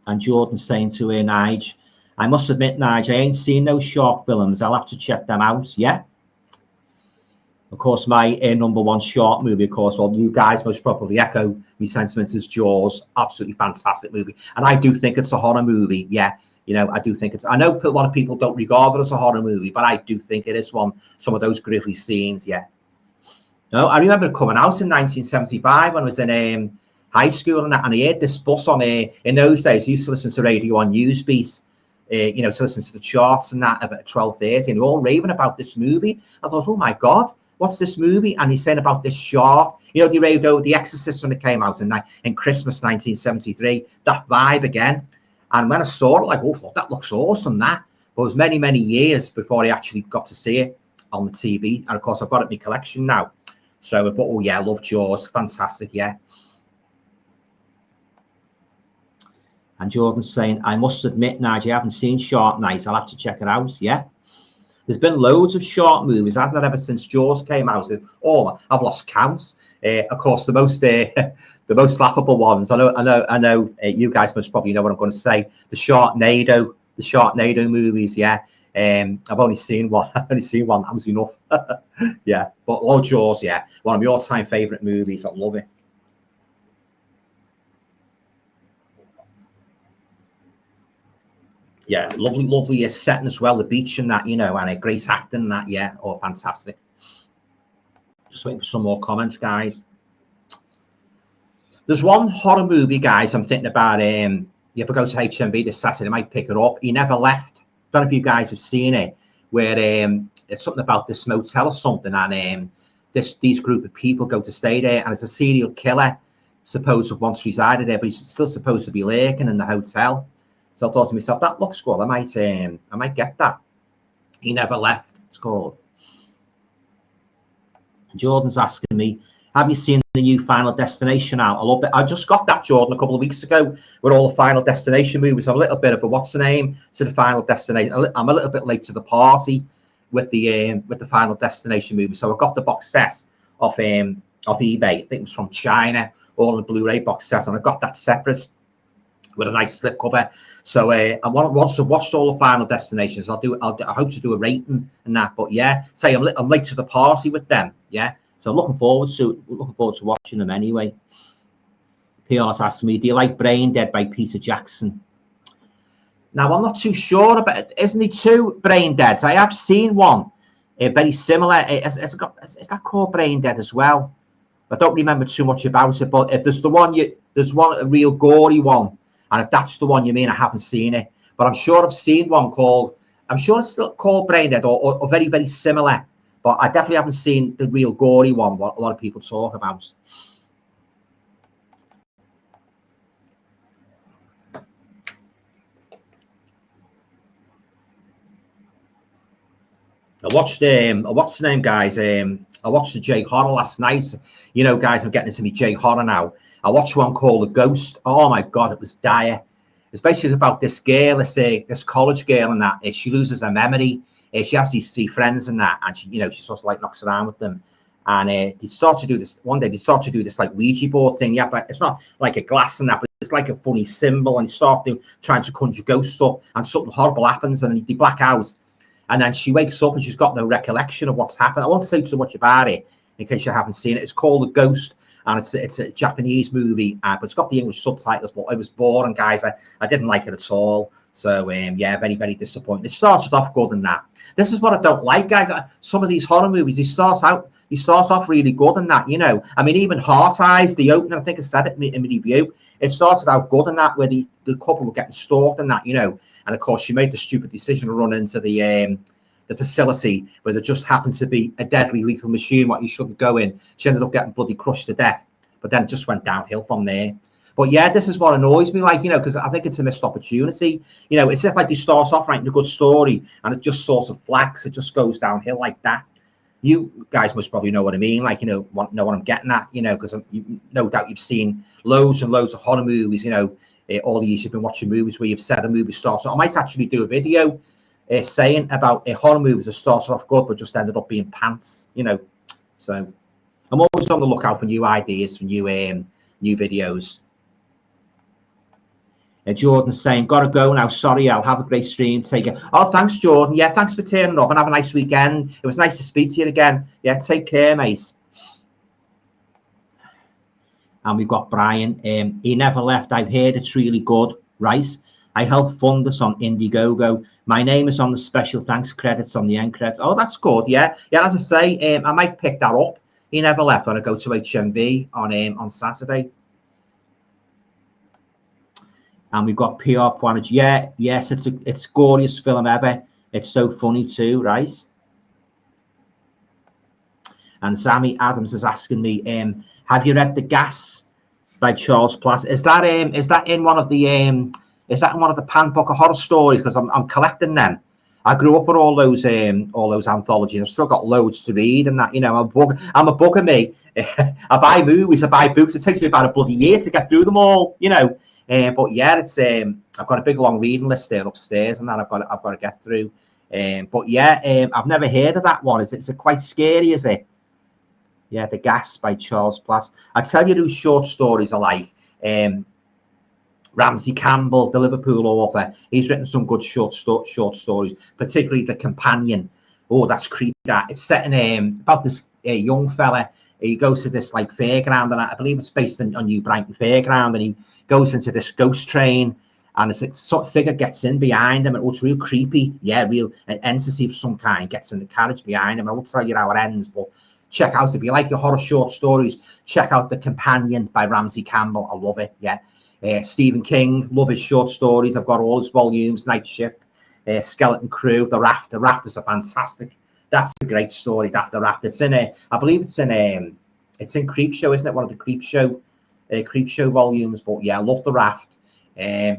And Jordan saying to Nige, I must admit, Nige, I ain't seen those shark films. I'll have to check them out. Yeah. Of course, my number one shark movie, of course, well, you guys most probably echo me sentiments, is Jaws. Absolutely fantastic movie. And I do think it's a horror movie. Yeah. You know, I do think I know a lot of people don't regard it as a horror movie, but I do think it is one. Some of those grisly scenes. Yeah. No, I remember coming out in 1975 when I was in high school, and I heard this bus on in those days. I used to listen to radio on Newsbeat, you know, to listen to the charts and that about 12:30, and they're all raving about this movie. I thought, oh my God, what's this movie? And he's saying about this shark. You know, they raved over The Exorcist when it came out in Christmas 1973. That vibe again. And when I saw it, like, oh, that looks awesome, that. But it was many, many years before I actually got to see it on the TV. And of course, I've got it in my collection now. So, but oh yeah, I love Jaws. Fantastic, yeah. And Jordan's saying, I must admit, Nigel, I haven't seen Shark Night. I'll have to check it out. Yeah. There's been loads of shark movies, hasn't there, ever since Jaws came out? Oh, I've lost count. Of course, the most the most laughable ones. I know. You guys must probably know what I'm going to say. The Sharknado movies. Yeah. I've only seen one. That was enough. Yeah. But Lord Jaws, yeah, one of my all-time favorite movies. I love it. Yeah, lovely setting as well, the beach and that, you know, and a great acting and that, yeah, oh, fantastic. Just waiting for some more comments, guys. There's one horror movie, guys, I'm thinking about. You ever go to HMV this Saturday, I might pick it up. He Never Left. Don't know if you guys have seen it, where it's something about this motel or something, and these group of people go to stay there, and it's a serial killer supposed to have once resided there, but he's still supposed to be lurking in the hotel. So I thought to myself, that looks good. I might get that. He Never Left, it's called. Jordan's asking me, have you seen the new Final Destination out? I love it. I just got that, Jordan, a couple of weeks ago with all the Final Destination movies. I'm a little bit of a what's the name to the Final Destination. I'm a little bit late to the party with the Final Destination movie. So I got the box set off eBay. I think it was from China, all the Blu-ray box set, and I got that separate with a nice slipcover. So once I've watched all the Final Destinations, I hope to do a rating and that. But yeah, say I'm late to the party with them. Yeah, so I'm looking forward to watching them anyway. PR's asking me, do you like Brain Dead by Peter Jackson? Now I'm not too sure about it. Isn't he two Brain Deads? I have seen one very similar. Is that called Brain Dead as well? I don't remember too much about it. But if there's a real gory one. And if that's the one you mean, I haven't seen it. But I'm sure I've seen one called, I'm sure it's still called Brain Dead or very, very similar. But I definitely haven't seen the real gory one, what a lot of people talk about. I watched what's the name, guys? I watched the J horror last night. You know, guys, I'm getting into me J horror now. I watched one called The Ghost. Oh my god, it was dire. It's basically about this girl, this college girl, and that she loses her memory. She has these three friends and that, and she sort of like knocks around with them. And they start to do this one day. They start to do this like Ouija board thing. Yeah, but it's not like a glass and that, but it's like a funny symbol. And they start trying to conjure ghosts up, and something horrible happens, and they black out. And then she wakes up and she's got no recollection of what's happened. I won't say too much about it in case you haven't seen it. It's called The Ghost, and it's a Japanese movie, but it's got the English subtitles. But it was boring, guys. I didn't like it at all. So yeah, very, very disappointing. It started off good and that. This is what I don't like, guys. Some of these horror movies, he starts off really good and that, I mean, even Heart Eyes, the opener, I think I said it in my review, it started out good and that, where the couple were getting stalked and that, and of course she made the stupid decision to run into the facility where there just happens to be a deadly lethal machine what you shouldn't go in. She ended up getting bloody crushed to death, but then it just went downhill from there. But yeah, this is what annoys me, because I think it's a missed opportunity. It's if like you start off writing a good story and it just sort of flags, it just goes downhill like that. You guys must probably know what I mean, know what I'm getting at, because no doubt you've seen loads and loads of horror movies, all the years you've been watching movies where you've said a movie starts. I might actually do a video saying about a horror movie that started off good but just ended up being pants, So I'm always on the lookout for new ideas, for new videos. Jordan's saying, gotta go now. Sorry, I'll have a great stream. Take it. Oh, thanks, Jordan. Yeah, thanks for turning up and have a nice weekend. It was nice to speak to you again. Yeah, take care, mate. And we've got Brian. He never left. I've heard it's really good. Right. I help fund this on Indiegogo. My name is on the special thanks credits on the end credits. Oh, that's good. Yeah. Yeah, as I say, I might pick that up. He never left when I go to HMV on Saturday. And we've got PR Planet. Yeah, yes, it's glorious film ever. It's so funny too, right? And Sammy Adams is asking me, have you read The Gas by Charles Platt? Is that in one of the Pan Book of Horror stories? Because I'm collecting them. I grew up with all those anthologies. I've still got loads to read, and that I'm a booker, me. I buy movies, I buy books. It takes me about a bloody year to get through them all, But yeah, it's I've got a big long reading list there upstairs, and that I've got to get through. But yeah, I've never heard of that one. Is it quite scary? Is it? Yeah, The Gas by Charles Platt. I tell you whose short stories I like. Ramsey Campbell, the Liverpool author. He's written some good short stories, particularly The Companion. Oh, that's creepy. That it's set in about this young fella. He goes to this like fairground, and I believe it's based on New Brighton Fairground, and he goes into this ghost train, and this sort of figure gets in behind him, and it's real creepy. Yeah, an entity of some kind gets in the carriage behind him. I won't tell you how it ends, but check out, if you like your horror short stories, check out The Companion by Ramsey Campbell. I love it. Yeah. Stephen King, love his short stories. I've got all his volumes. Night Shift, Skeleton Crew, The Raft. The Raft is a fantastic. That's a great story. That's The Raft. It's in I believe it's in Creepshow, isn't it? One of the Creepshow volumes. But yeah, I love The Raft. I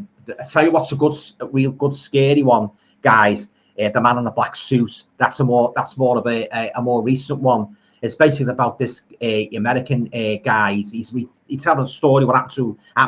tell you what's a real good scary one, guys. The Man in the Black Suit. That's more of a more recent one. It's basically about this American guy. He's telling a story what happened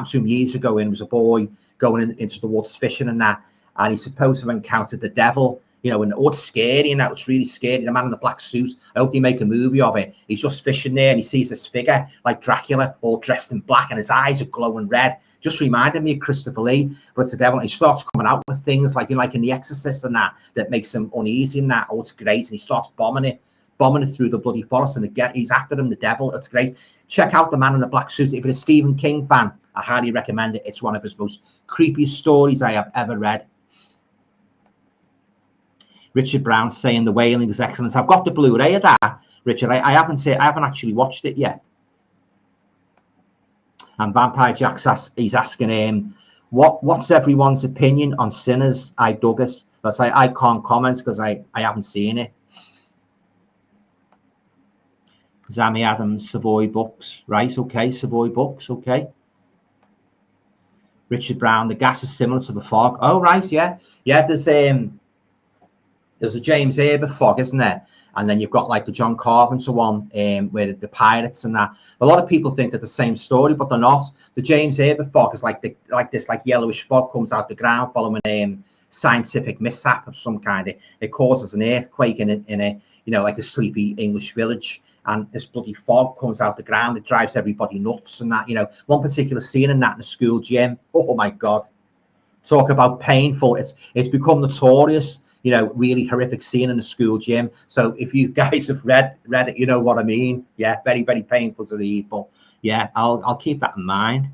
to him years ago. And he was a boy going into the woods fishing and that, and he's supposed to have encountered the devil. And it's scary, and that it's really scary. The Man in the Black Suit. I hope they make a movie of it. He's just fishing there, and he sees this figure like Dracula, all dressed in black, and his eyes are glowing red. Just reminded me of Christopher Lee, but it's the devil. And he starts coming out with things like in The Exorcist and that makes him uneasy and that. Oh, it's great, and he starts bombing it through the bloody forest, and again he's after him, the devil. It's great. Check out The Man in the Black Suit. If you're a Stephen King fan, I highly recommend it. It's one of his most creepiest stories I have ever read. Richard Brown saying The Wailing is excellent. I've got the Blu-ray of that, Richard. I haven't actually watched it yet. And Vampire Jack's he's asking what's everyone's opinion on Sinners? I dug it, but I can't comment because I haven't seen it. Sammy Adams, Savoy Books. Right, okay, Savoy Books, okay. Richard Brown, The Gas is similar to The Fog. Oh, right, yeah. Yeah, there's There's a James Herbert fog, isn't there? And then you've got like the John Carpenter one, where the pirates and that. A lot of people think they're the same story, but they're not. The James Herbert fog is like this yellowish fog comes out the ground following scientific mishap of some kind. It causes an earthquake in a like a sleepy English village, and this bloody fog comes out the ground. It drives everybody nuts and that. One particular scene in that in the school gym. Oh my God. Talk about painful. It's become notorious, really horrific scene in the school gym. So if you guys have read it, you know what I mean. Yeah, very, very painful to read. But yeah, I'll keep that in mind.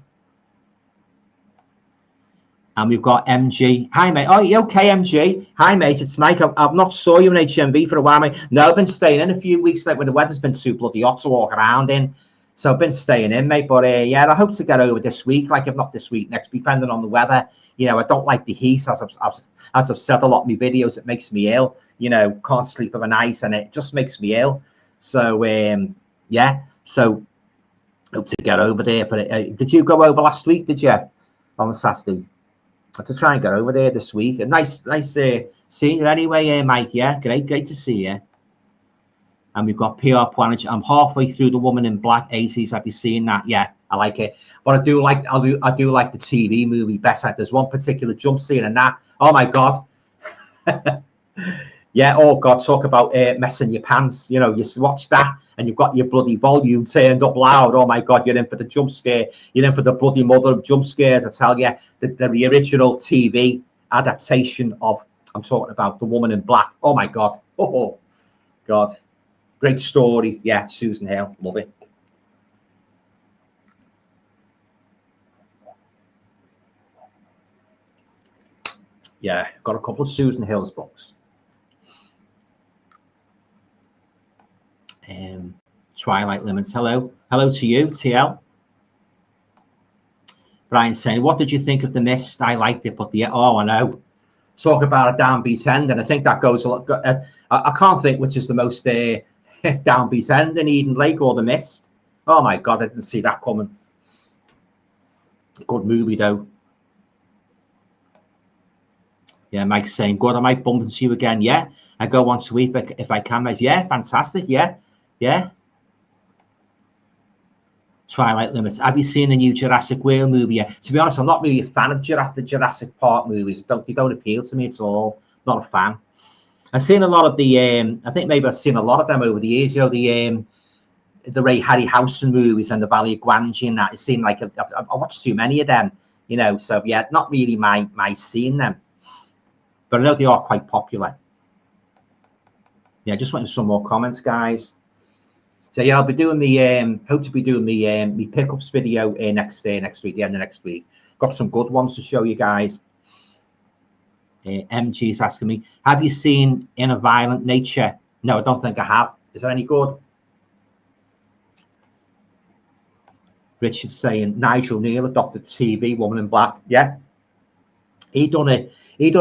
And we've got MG. Hi, mate. Oh, you okay, MG? Hi, mate. It's Mike. I've not saw you in HMV for a while, mate. No, I've been staying in a few weeks, like when the weather's been too bloody hot to walk around in. So I've been staying in, mate. But yeah, I hope to get over this week. Like if not this week, next week, depending on the weather. I don't like the heat, as I've said a lot in my videos. It makes me ill. Can't sleep of a night, and it just makes me ill. So yeah. So hope to get over there. But did you go over last week? Did you on Saturday? To try and get over there this week. And nice seeing you anyway, Mike. Yeah, great to see you. And we've got PR Planet. I'm halfway through The Woman in Black 80s. Have you seen that? Yeah, I like it. But I do like the TV movie better. There's one particular jump scene in that. Oh my God. Yeah, oh God, talk about messing your pants. You watch that and you've got your bloody volume turned up loud. Oh my God, you're in for the jump scare. You're in for the bloody mother of jump scares. I tell you, the original TV adaptation of, I'm talking about The Woman in Black. Oh my God. Oh God. Great story. Yeah, Susan Hill. Love it. Yeah, got a couple of Susan Hill's books. Twilight Limits. Hello to you, TL. Brian saying, what did you think of The Mist? I liked it, but I know. Talk about a downbeat end, and I think that goes a lot. I can't think which is the most downbeat end in Eden Lake or The Mist. Oh my God, I didn't see that coming. Good movie though. Yeah, Mike's saying, good, I might bump into you again. Yeah, I go once a week if I can, mate. Yeah, fantastic. Yeah. Twilight Limits. Have you seen the new Jurassic World movie yet? To be honest, I'm not really a fan of the Jurassic Park movies. They don't appeal to me at all. Not a fan. I've seen a lot of the. I think maybe I've seen a lot of them over the years. The Ray Harryhausen movies and the Valley of Gwangi and that. It seemed like I watched too many of them. So yeah, not really my seeing them. But I know they are quite popular. Yeah, just wanting some more comments, guys. So yeah, I'll be doing hope to be doing me pickups video next week, the end of next week. Got some good ones to show you guys. MG is asking me, have you seen In a Violent Nature? No, I don't think I have. Is that any good? Richard's saying Nigel Neal adopted TV Woman in Black. Yeah, he done a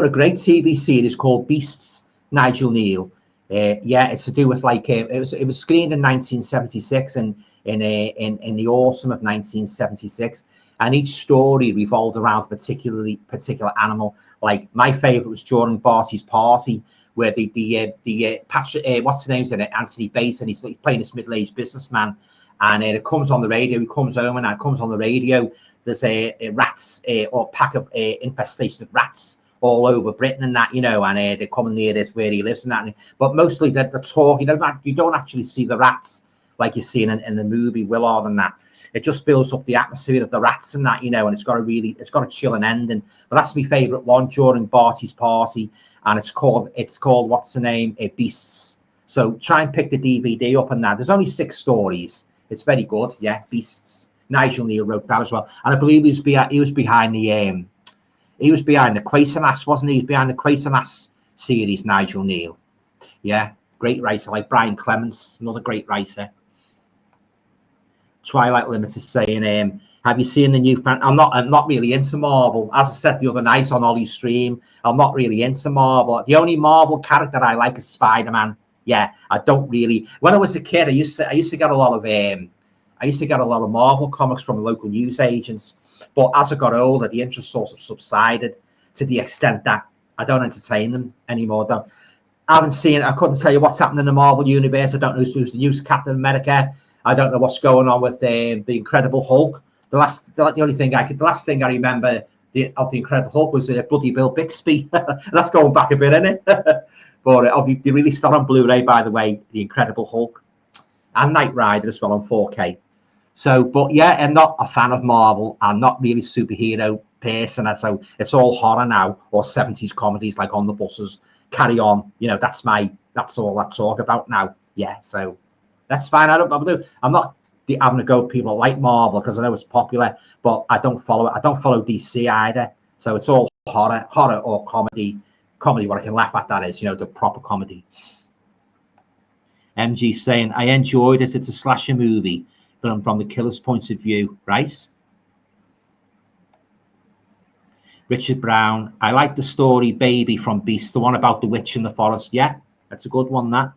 great TV series called Beasts. Nigel Neal. Yeah, it's to do with like it was screened in 1976 and in the autumn of 1976, and each story revolved around a particular animal. Like my favorite was during Barty's Party, where the Patrick what's the name's in it, Anthony Bates, and he's playing this middle-aged businessman, and it comes on the radio. He comes home and it comes on the radio. There's a rats or pack of infestation of rats all over Britain and that, and they're coming near this where he lives and that. But mostly the talk, you don't actually see the rats like you're seeing in the movie Willard and that. It just builds up the atmosphere of the rats and that, and it's got a chilling ending. But that's my favourite one during Barty's Party, and it's called what's the name? Beasts. So try and pick the DVD up and that. There's only 6 stories. It's very good. Yeah, Beasts. Nigel Neal wrote that as well, and I believe he was behind the Quatermass, wasn't he? He was behind the Quatermass series, Nigel Neal. Yeah, great writer, like Brian Clements, another great writer. Twilight Limits is saying, have you seen the new fan? I'm not really into Marvel. As I said the other night on Ollie's stream, I'm not really into Marvel. The only Marvel character I like is Spider-Man. Yeah, I don't really. When I was a kid, I used to get a lot of Marvel comics from local news agents. But as I got older, the interest sort of subsided to the extent that I don't entertain them anymore. I haven't seen. I couldn't tell you what's happening in the Marvel universe. I don't know who's the new Captain America. I don't know what's going on with the Incredible Hulk. The last thing I remember of the Incredible Hulk was bloody Bill Bixby. That's going back a bit, isn't it? But they released that on Blu-ray, by the way, the Incredible Hulk and Knight Rider as well on 4K. So, but yeah, I'm not a fan of Marvel. I'm not really a superhero person. So it's all horror now, or 70s comedies like On the Buses, Carry On. You know, that's all I talk about now. Yeah, so that's fine. I'm not having to go people like Marvel because I know it's popular, but I don't follow it. I don't follow DC either. So it's all horror or comedy. Comedy, what I can laugh at, that is, you know, the proper comedy. MG saying, I enjoyed it. It's a slasher movie, but from the killer's point of view, right? Richard Brown, I like the story Baby from Beast, the one about the witch in the forest. Yeah, that's a good one, that.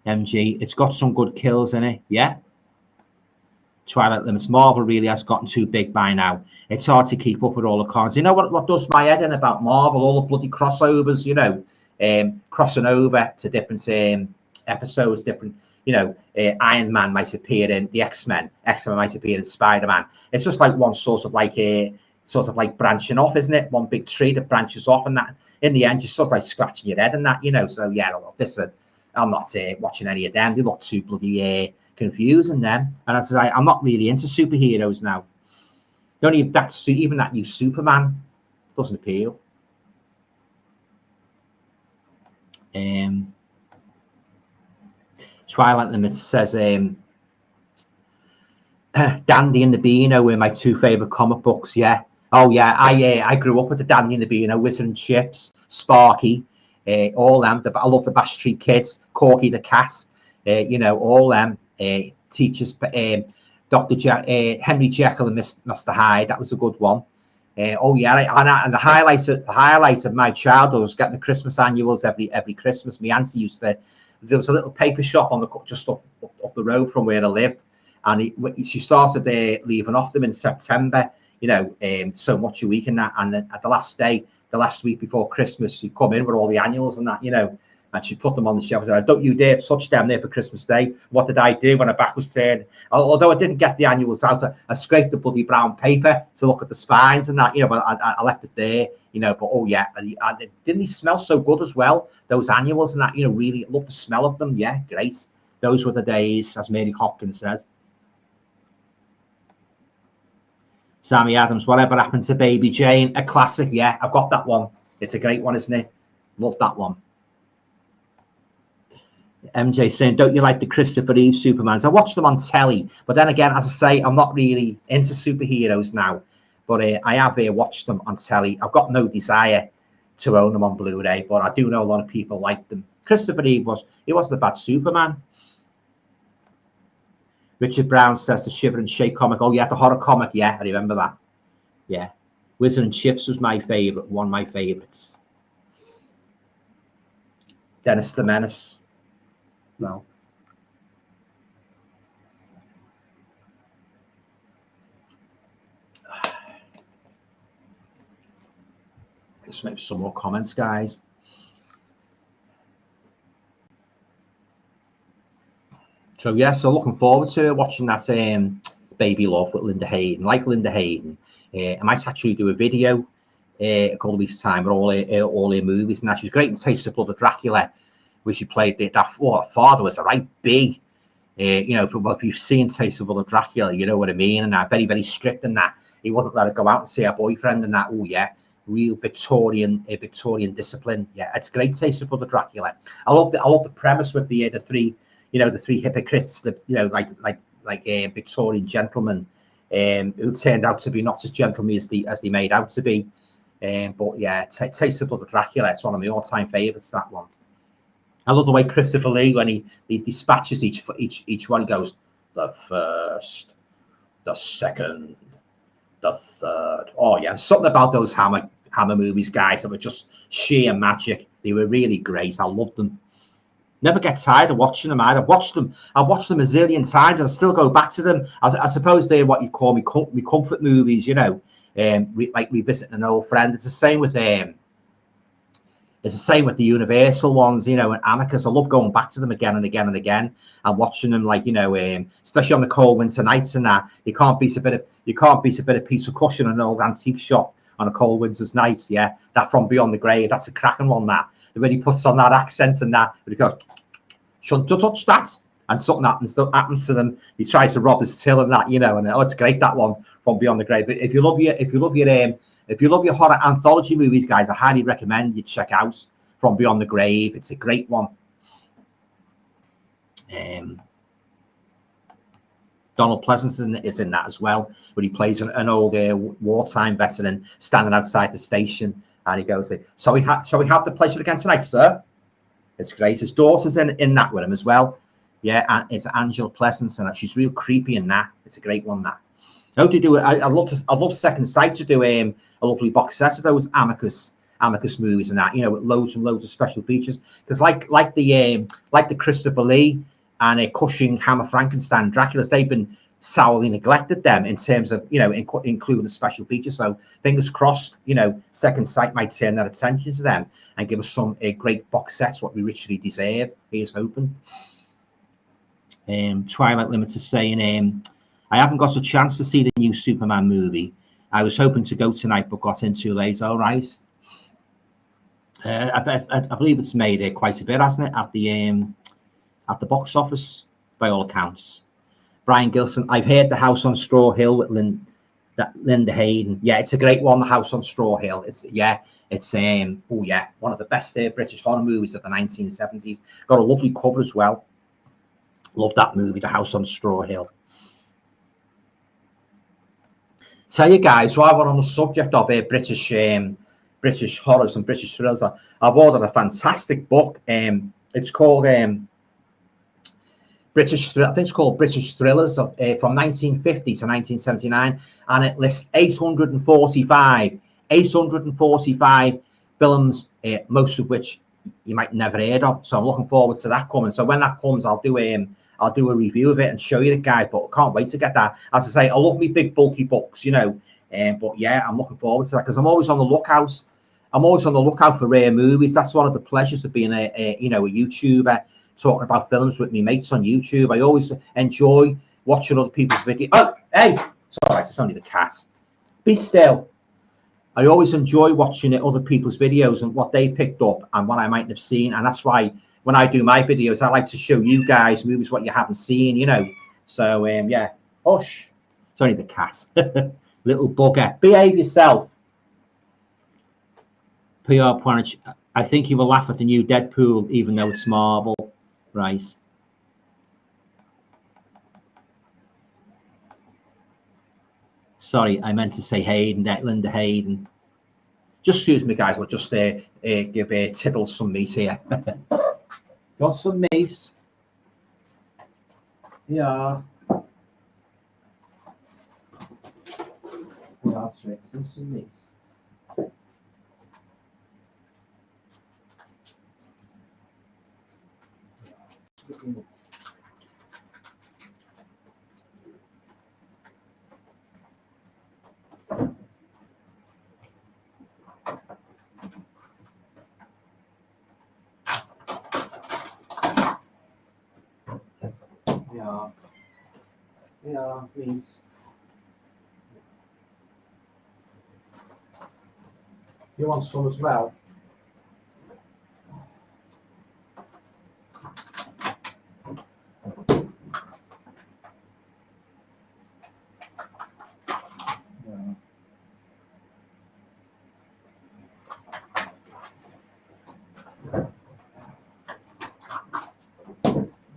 MG, it's got some good kills in it. Yeah. Twilight Limits. Marvel really has gotten too big by now. It's hard to keep up with all the cons. You know what does my head in about Marvel? All the bloody crossovers, you know, crossing over to different episodes, different, you know, Iron Man might appear in the X-Men might appear in Spider-Man. It's just like one sort of like branching off, isn't it? One big tree that branches off, and that in the end, you're sort of like scratching your head and that, you know. So yeah, I'm not watching any of them. They look too bloody confusing them. And as I say, I'm not really into superheroes now. Even that new Superman doesn't appeal. Twilight Limits says Dandy and the Beano were my two favorite comic books. Yeah. Oh yeah, I grew up with the Dandy and the Beano, Wizard and Chips, Sparky, all them. I love the Bash Street Kids, Corky the Cat, you know, all them. Teachers, Dr. Henry Jekyll and Mr. Hyde. That was a good one. Oh yeah, and the highlight of my childhood was getting the Christmas annuals every Christmas. My auntie there was a little paper shop on just up the road from where I lived, and she started leaving off them in September. You know, so much a week and that, and then at the last week before Christmas, she'd come in with all the annuals and that, you know. And she put them on the shelf and said, don't you dare touch them there for Christmas Day. What did I do when her back was turned? Although I didn't get the annuals out, I scraped the bloody brown paper to look at the spines and that, you know, but I left it there, you know. But oh yeah, and didn't they smell so good as well? Those annuals and that, you know, really love the smell of them. Yeah, great. Those were the days, as Mary Hopkins said. Sammy Adams, whatever happened to Baby Jane? A classic, yeah. I've got that one. It's a great one, isn't it? Love that one. MJ saying, don't you like the Christopher Reeve Supermans? I watched them on telly, but then again, as I say, I'm not really into superheroes now, but I have watched them on telly. I've got no desire to own them on Blu-ray, but I do know a lot of people like them. Christopher Reeve wasn't a bad Superman. Richard Brown says the Shiver and Shake comic. Oh yeah, the horror comic. Yeah, I remember that. Yeah. Wizard and Chips was my favorite, one of my favorites. Dennis the Menace. No. Let's make some more comments, guys. So yeah, so looking forward to watching that Baby Love with Linda Hayden. Like Linda Hayden, I might actually do a video a couple of weeks' time with all her movies. And she's great in Taste of Blood of Dracula, where she played that father was a right big. You know, if you've seen Taste of Blood of Dracula, you know what I mean. And that very, very strict in that. He wouldn't let her go out and see her boyfriend and that. Oh yeah, real Victorian discipline. Yeah, it's great. Taste of Blood of Dracula. I love the premise with the three, you know, the three hypocrites, you know, like Victorian gentlemen, who turned out to be not as gentlemen as they made out to be. But yeah, Taste of Blood of Dracula. It's one of my all-time favorites. That one. I love the way Christopher Lee, when he dispatches each one, he goes, the first, the second, the third. Oh yeah, something about those Hammer movies, guys, that were just sheer magic. They were really great. I loved them. Never get tired of watching them. I've watched them a zillion times, and I still go back to them. I suppose they're what you call me comfort movies, you know, like revisiting an old friend. It's the same with It's the same with the Universal ones, you know, and Amicus. I love going back to them again and again and again, and watching them, like, you know, especially on the cold winter nights and that. You can't beat a bit of piece of cushion in an old antique shop on a cold winter's night. Yeah, that From Beyond the Grave. That's a cracking one. That when he puts on that accent and that, he goes, "Shouldn't touch that," and something happens to them. He tries to rob his till and that, you know, and it's great, that one, From Beyond the Grave. But if you love your horror anthology movies, guys, I highly recommend you check out From Beyond the Grave. It's a great one. Donald Pleasence is in that as well, where he plays an old wartime veteran standing outside the station, and he goes, shall we have the pleasure again tonight, sir? It's great. His daughter's in that with him as well. Yeah, and it's Angela Pleasence, and she's real creepy in that. It's a great one, that. How do you do it? I love Second Sight to do a lovely box set of those Amicus movies and that, you know, with loads and loads of special features. Because like the Christopher Lee and Cushing, Hammer Frankenstein, Dracula's, they've been sourly neglected them in terms of, you know, including the special features. So fingers crossed, you know, Second Sight might turn their attention to them and give us some great box sets, what we richly deserve. Here's hoping. Twilight Limits is saying, I haven't got a chance to see the new Superman movie. I was hoping to go tonight, but got in too late. All right. I believe it's made quite a bit, hasn't it, at the box office, by all accounts. Brian Gilson, I've heard The House on Straw Hill with Linda Hayden. Yeah, it's a great one, The House on Straw Hill. It's one of the best British horror movies of the 1970s. Got a lovely cover as well. Love that movie, The House on Straw Hill. Tell you guys, while we're on the subject of British horrors and British thrillers, I've ordered a fantastic book. It's called British Thrillers from 1950 to 1979, and it lists 845 films, most of which you might never heard of. So I'm looking forward to that coming. So when that comes, I'll do a review of it and show you the guide. But I can't wait to get that. As I say, I love me big bulky books, you know. But yeah, I'm looking forward to that, because I'm always on the lookout. I'm always on the lookout for rare movies. That's one of the pleasures of being a YouTuber, talking about films with me mates on YouTube. I always enjoy watching other people's videos. Oh, hey, sorry, it's only the cat. Be still. I always enjoy watching other people's videos and what they picked up and what I might have seen, and that's why when I do my videos, I like to show you guys movies what you haven't seen, you know. So yeah, hush. It's only the cat. Little bugger. Behave yourself. PR Planet. I think you will laugh at the new Deadpool, even though it's Marvel. Right. Sorry, I meant to say Hayden, Linda Hayden. Just excuse me, guys. We'll just give Tiddles some meat here. Got some meat? Yeah. Yeah, that's right. Got some meat. Yeah, please. You want some as well?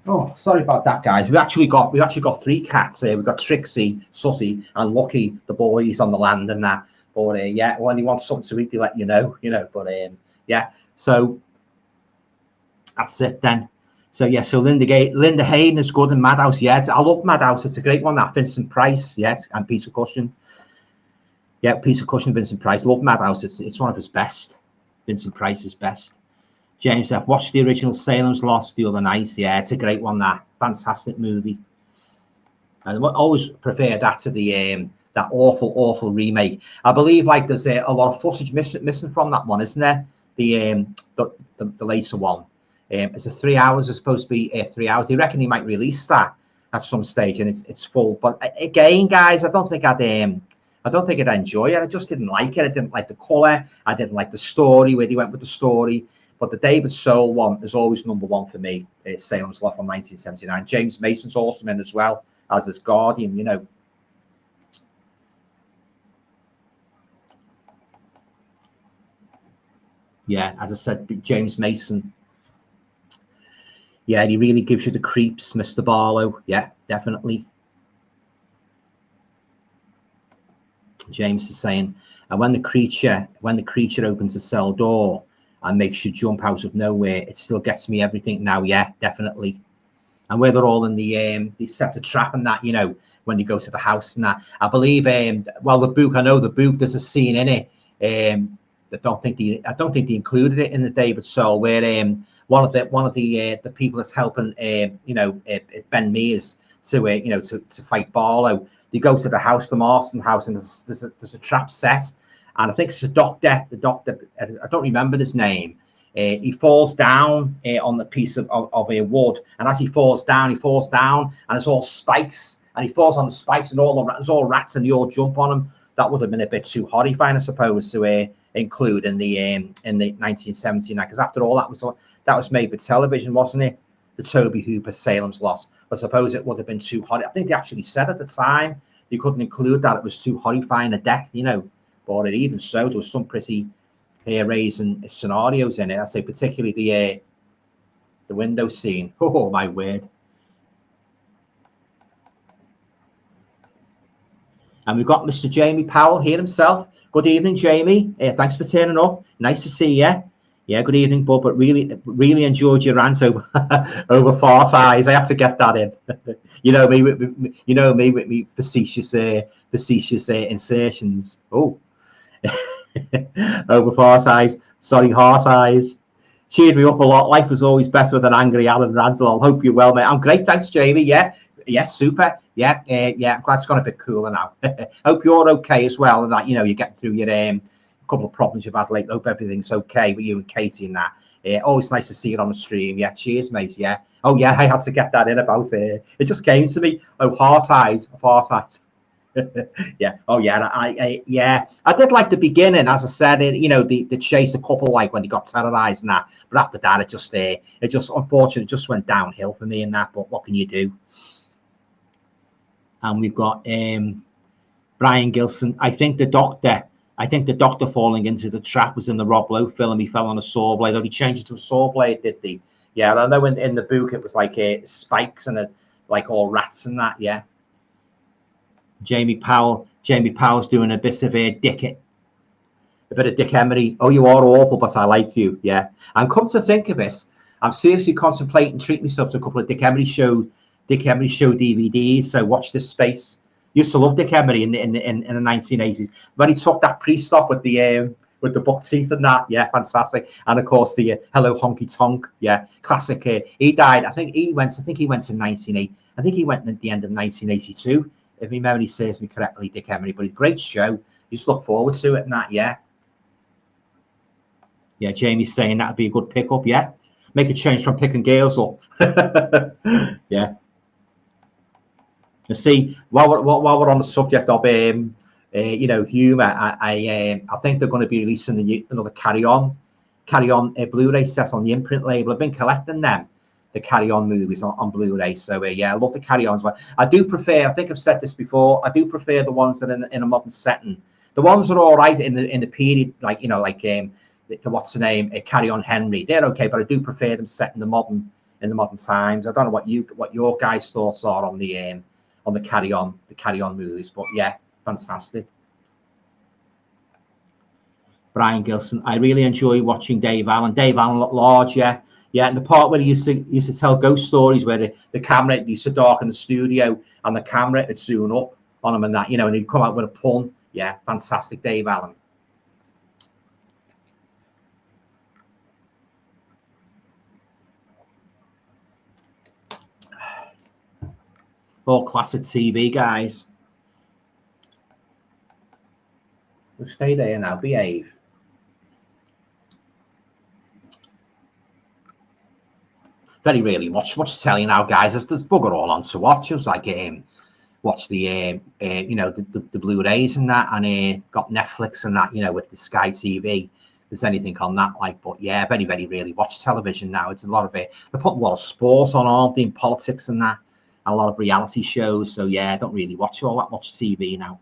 Oh, sorry about that, guys. We've actually got three cats here. We've got Trixie, Sussy, and Lucky, the boys on the land and that. But yeah, when you want something to eat, they let you know, But yeah, so that's it then. So yeah, so Linda Hayden is good in Madhouse. Yeah, I love Madhouse. It's a great one. That Vincent Price, yes, and Peter Cushing. Yeah, Peter Cushing, Vincent Price. Love Madhouse. It's one of his best. Vincent Price's best. James, I've watched the original Salem's Lot the other night. Yeah, it's a great one. That fantastic movie. And I always prefer that to the that awful remake. I believe like there's a lot of footage missing from that one, isn't there? the later one. It's a 3 hours. It's supposed to be 3 hours. They reckon he might release that at some stage, and it's full. But again, guys, I don't think I'd enjoy it. I just didn't like it. I didn't like the color. I didn't like the story, where they went with the story. But the David Soul one is always number one for me. It's Salem's Lot from 1979. James Mason's awesome in as well as his guardian, you know. Yeah, as I said, James Mason. Yeah, he really gives you the creeps, Mr. Barlow. Yeah, definitely. James is saying, and when the creature opens the cell door and makes you jump out of nowhere, it still gets me everything now. Yeah, definitely. And where they're all in they set the trap and that, you know, when you go to the house and that. I believe well, the book, I know the book, there's a scene in it. I don't think they included it in the David Soul, where one of the people that's helping you know, Ben Mears to you know, to fight Barlow. They go to the house, the Marston house, and there's a trap set, and I think it's the doctor. I don't remember his name. He falls down on the piece of wood, and as he falls down, and it's all spikes, and he falls on the spikes, and there's all rats, and they all jump on him. That would have been a bit too horrifying, I suppose, to include in the 1979, because after all, that was made for television, wasn't it? The Toby Hooper Salem's Lot. I suppose it would have been too hot. I think they actually said at the time they couldn't include that. It was too horrifying a death, you know. But even so, there was some pretty hair-raising scenarios in it. I say particularly the window scene. Oh my word! And we've got Mr. Jamie Powell here himself. Good evening, Jamie. Thanks for turning up. Nice to see you. Yeah, good evening, Bob. But really enjoyed your rant over over Far Size. I had to get that in. You know me with me facetious insertions. Oh, over Far Size. Sorry, Heart Eyes. Cheered me up a lot. Life was always best with an angry Alan Randall. I hope you're well, mate. I'm great, thanks, Jamie. Yeah, super. Yeah. I'm glad it's gone a bit cooler now. Hope you're okay as well, and that, you know, you get through your couple of problems you've had lately. Hope everything's okay with you and Katie and that. Always nice to see you on the stream. Yeah, cheers, mate. Yeah. Oh yeah, I had to get that in about it. It just came to me. Oh, Heart Eyes. Yeah. Oh yeah. I did like the beginning, as I said. You know, the chase, the couple, like when they got terrorized and that. But after that, it just unfortunately just went downhill for me and that. But what can you do? And we've got Brian Gilson. I think the doctor falling into the trap was in the Rob Lowe film. He fell on a saw blade. Or he changed it to a saw blade, did they? Yeah, I know in the book it was like spikes and like all rats and that. Yeah. Jamie Powell's doing a bit of Dick Emery. Oh, you are awful, but I like you. Yeah. And come to think of it, I'm seriously contemplating treating myself to a couple of Dick Emery show DVDs. So watch this space. Used to love Dick Emery in the 1980s. When he took that priest off with the buck teeth and that, yeah, fantastic. And of course the Hello Honky Tonk, yeah, classic. He died. I think he went in 1980. I think he went at the end of 1982, if my memory serves me correctly, Dick Emery. But it's a great show. You just look forward to it and that, yeah. Yeah, Jamie's saying that'd be a good pickup, yeah. Make a change from picking girls up. Yeah. You see, while we're on the subject of you know, humor, I think they're going to be releasing another Carry On Blu-ray set on the imprint label. I've been collecting them, the Carry On movies on Blu-ray. So yeah, I love the Carry Ons. I do prefer. I think I've said this before. I do prefer the ones that are in a modern setting. The ones that are all right in the period, like, you know, like the what's the name, Carry On Henry. They're okay, but I do prefer them set in the modern times. I don't know what your guys' thoughts are on the Carry On movies, but yeah, fantastic. Brian Gilson, I really enjoy watching Dave Allen at large, yeah, and the part where he used to tell ghost stories, where the camera used to darken the studio and the camera would zoom up on him and that, you know, and he'd come out with a pun. Yeah, fantastic, Dave Allen. All classic TV, guys. We'll stay there now. Behave. very rarely watch telly now, guys. There's bugger all on to watch. It was like watch the you know, the Blu-rays and that, and got Netflix and that, you know, with the Sky TV. There's anything on that, like, but yeah, very rarely watch television now. It's a lot of it. They're putting a lot of sports on, aren't they, in politics and that, a lot of reality shows. So yeah, I don't really watch all that much TV now.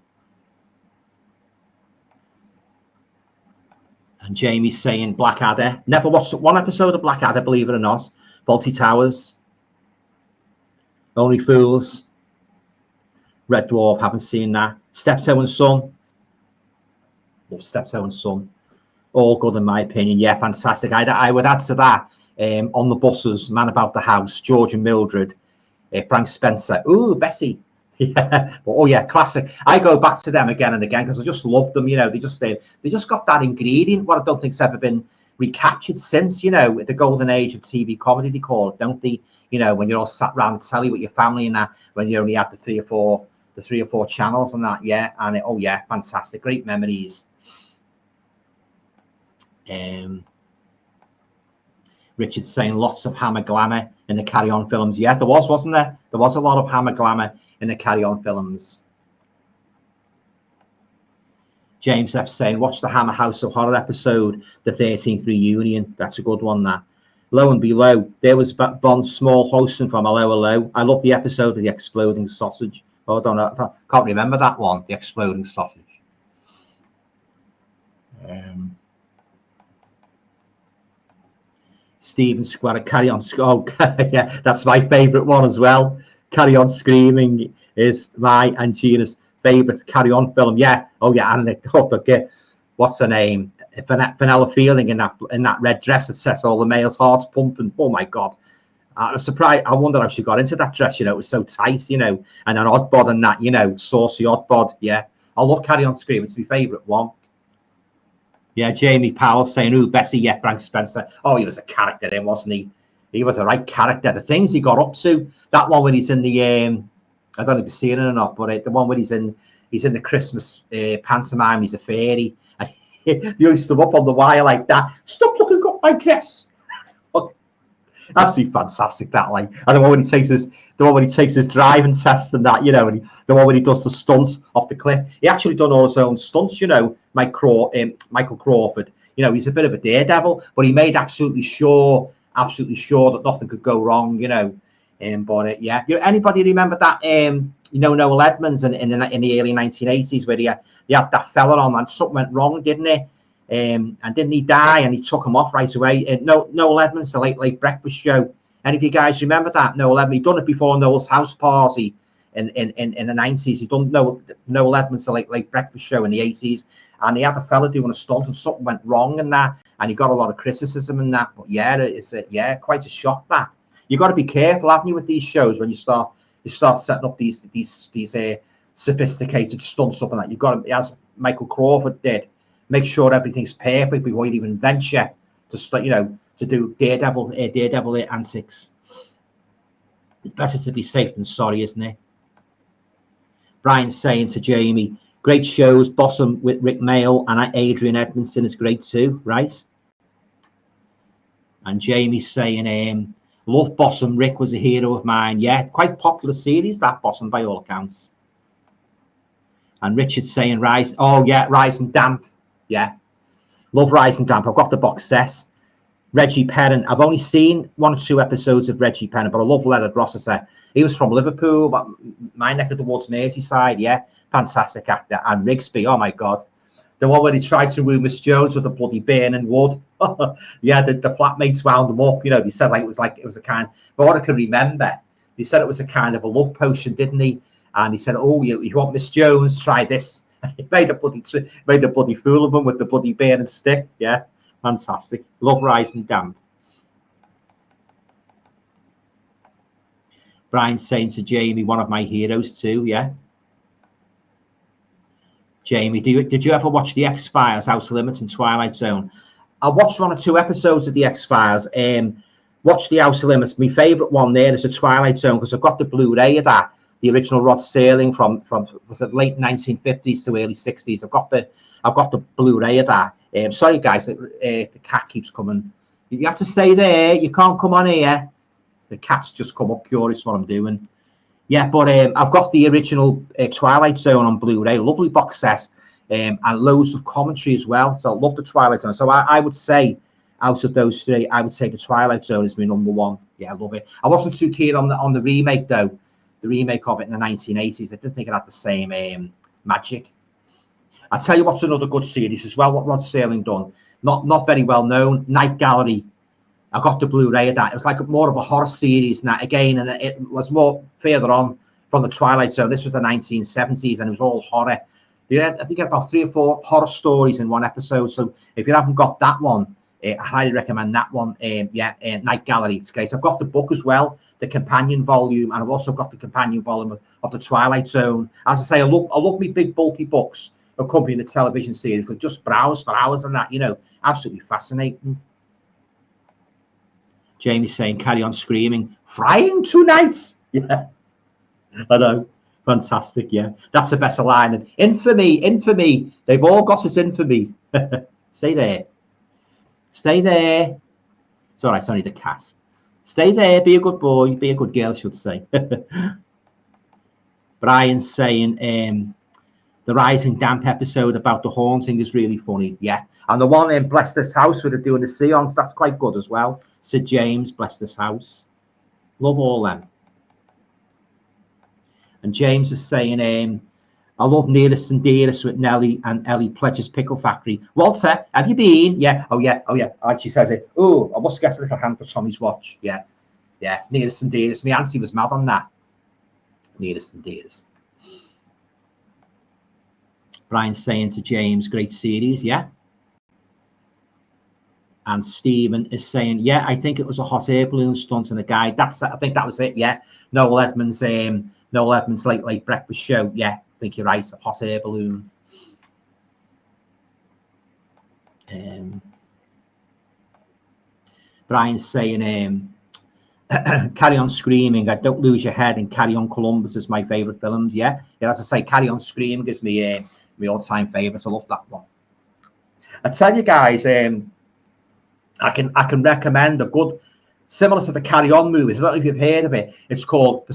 And Jamie's saying Blackadder. Never watched one episode of Blackadder, believe it or not. Fawlty Towers, Only Fools, Red Dwarf, haven't seen that. Steptoe and Son. Love Steptoe and Son. All good in my opinion. Yeah, fantastic. I would add to that, On the Buses, Man About the House, George and Mildred, Frank Spencer. Ooh, Bessie. Yeah. Oh yeah, classic. I go back to them again and again because I just love them. You know, they just got that ingredient. What I don't think's ever been recaptured since. You know, the golden age of TV comedy, they call it, don't they? You know, when you're all sat around the telly with your family and that, when you only had the three or four channels and that. Yeah, and oh yeah, fantastic, great memories. Richard's saying lots of Hammer glamour in the Carry On films. Yeah, there was, wasn't there? There was a lot of Hammer glamour in the Carry On films. James F saying, watch the Hammer House of Horror episode, the 13th reunion. That's a good one, that. Low and Below. There was Bond Small hosting from Hello Hello. I love the episode of the exploding sausage. Oh, I don't know. Can't remember that one, the exploding sausage. Stephen Square, Carry On. Oh, yeah, that's my favourite one as well. Carry On Screaming is my and Gina's favourite Carry On film. Yeah, oh yeah, and what's her name? Vanilla Fielding in that red dress that sets all the males' hearts pumping. Oh my God, I was surprised. I wonder how she got into that dress. You know, it was so tight. You know, and an odd bod and that. You know, saucy odd bod. Yeah, I love Carry On Screaming. It's my favourite one. Yeah, Jamie Powell saying, ooh, Bessie, yeah, Frank Spencer. Oh, he was a character then, wasn't he? He was a right character. The things he got up to, that one when he's in the, I don't know if you've seen it or not, but the one when he's in the Christmas pantomime, he's a fairy. And he used to up on the wire like that. Stop looking up my dress. Absolutely fantastic, that, like. And the one when he takes his driving test and that, you know, and the one when he does the stunts off the cliff. He actually done all his own stunts, you know, Michael Crawford. You know, he's a bit of a daredevil, but he made absolutely sure that nothing could go wrong, you know. But yeah, anybody remember that? You know, Noel Edmonds in the early 1980s, where he had that fella on and something went wrong, didn't it? And didn't he die? And he took him off right away. Noel Edmonds, the late breakfast show. Any of you guys remember that? Noel Edmonds, he'd done it before Noel's house party in the 90s. He'd done Noel Edmonds, the late breakfast show in the 80s. And he had a fella doing a stunt and something went wrong in that. And he got a lot of criticism in that. But yeah, it's quite a shock, that. You got to be careful, haven't you, with these shows when you start setting up these sophisticated stunts up and that. You've got to, as Michael Crawford did, make sure everything's perfect before you even venture to start, you know, to do daredevil antics. It's better to be safe than sorry, isn't it? Brian's saying to Jamie, great shows. Bossum with Rick Mail and Adrian Edmondson is great too, right? And Jamie's saying, love Bossum. Rick was a hero of mine. Yeah, quite popular series, that, Bossum, by all accounts. And Richard's saying Rise. Oh yeah, Rise and Damp. Yeah, love Rise and Damp. I've got the box set. Reggie Perrin. I've only seen 1 or 2 episodes of Reggie Perrin, but I love Leonard Rossiter. He was from Liverpool, but my neck of the woods, Merseyside. Yeah, fantastic actor. And Rigsby. Oh my God, the one where he tried to woo Miss Jones with the bloody burning wood. Yeah, the flatmates wound them up. You know, they said it was a kind. But what I can remember, they said it was a kind of a love potion, didn't he? And he said, "Oh, you want Miss Jones? Try this." He made a bloody fool of him with the bloody burning stick. Yeah, fantastic. Love Rise and Damp. Brian saying to Jamie, one of my heroes too. Yeah. Jamie, did you ever watch the X-Files, Outer Limits and Twilight Zone? I watched 1 or 2 episodes of the X-Files. Watched the Outer Limits. My favourite one there is the Twilight Zone because I've got the Blu-ray of that. The original Rod Serling from was it late 1950s to early 60s. I've got the Blu-ray of that. Sorry guys, the cat keeps coming. You have to stay there. You can't come on here. the cat's just come up, curious what I'm doing. Yeah, but I've got the original Twilight Zone on Blu-ray, lovely box set, and loads of commentary as well. So I love the Twilight Zone. So I would say, out of those three, I would say the Twilight Zone is my #1. Yeah, I love it. I wasn't too keen on the remake though. The remake of it in the 1980s. I didn't think it had the same magic. I'll tell you what's another good series as well, what Rod Serling done. Not very well known, Night Gallery. I got the Blu-ray of that. It was like more of a horror series, and that again, and it was more further on from the Twilight Zone. This was the 1970s, and it was all horror. I think about 3 or 4 horror stories in one episode. So if you haven't got that one, I highly recommend that one. Night Gallery. It's great. I've got the book as well, the companion volume, and I've also got the companion volume of the Twilight Zone. As I say, I love me big bulky books accompanying the television series. Like just browse for hours and that, absolutely fascinating. Jamie's saying, carry on screaming, frying tonight. Yeah, I know. Fantastic, yeah. That's the best line. And infamy. They've all got us infamy. Stay there. Stay there. It's all right, it's only the cat. Stay there, be a good boy, be a good girl, I should say. Brian's saying, the Rising Damp episode about the haunting is really funny. Yeah. And the one in Bless This House where they're doing the seance, that's quite good as well. Sid James, Bless This House. Love all them. And James is saying, I love Nearest and Dearest with Nellie and Ellie Pledge's Pickle Factory. Walter, have you been? Yeah. Oh, yeah. And she says it. Oh, I must get a little hand for Tommy's watch. Yeah. Nearest and Dearest. My auntie was mad on that. Nearest and Dearest. Brian's saying to James, great series. Yeah. And Stephen is saying, yeah, I think it was a hot air balloon stunt and a guy. I think that was it. Yeah. Noel Edmonds' late breakfast show. Yeah, I think you're right. A hot air balloon. Brian's saying, Carry On Screaming. I Don't Lose Your Head and Carry On Columbus is my favorite films. Yeah. As I say, Carry On Screaming is my all-time favorites. I love that one. I tell you guys, I can recommend a good, similar to the Carry On movies. I don't know if you've heard of it. It's called The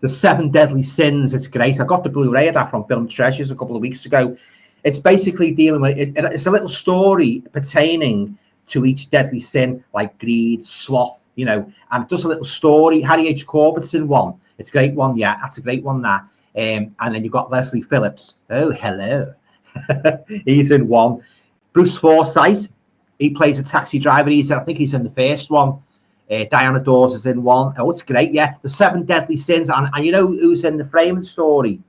Seven Deadly Sins. It's great. I got the Blu-ray of that from Film Treasures a couple of weeks ago. It's basically dealing with it. It's a little story pertaining to each deadly sin, like greed, sloth, and it does a little story. Harry H. Corbett's in one. It's a great one. Yeah, that's a great one. That. And then you've got Leslie Phillips. Oh, hello. He's in one. Bruce Forsyth, he plays a taxi driver. I think he's in the first one. Diana Dawes is in one. Oh, it's great. Yeah, The Seven Deadly Sins. And you know who's in the framing story?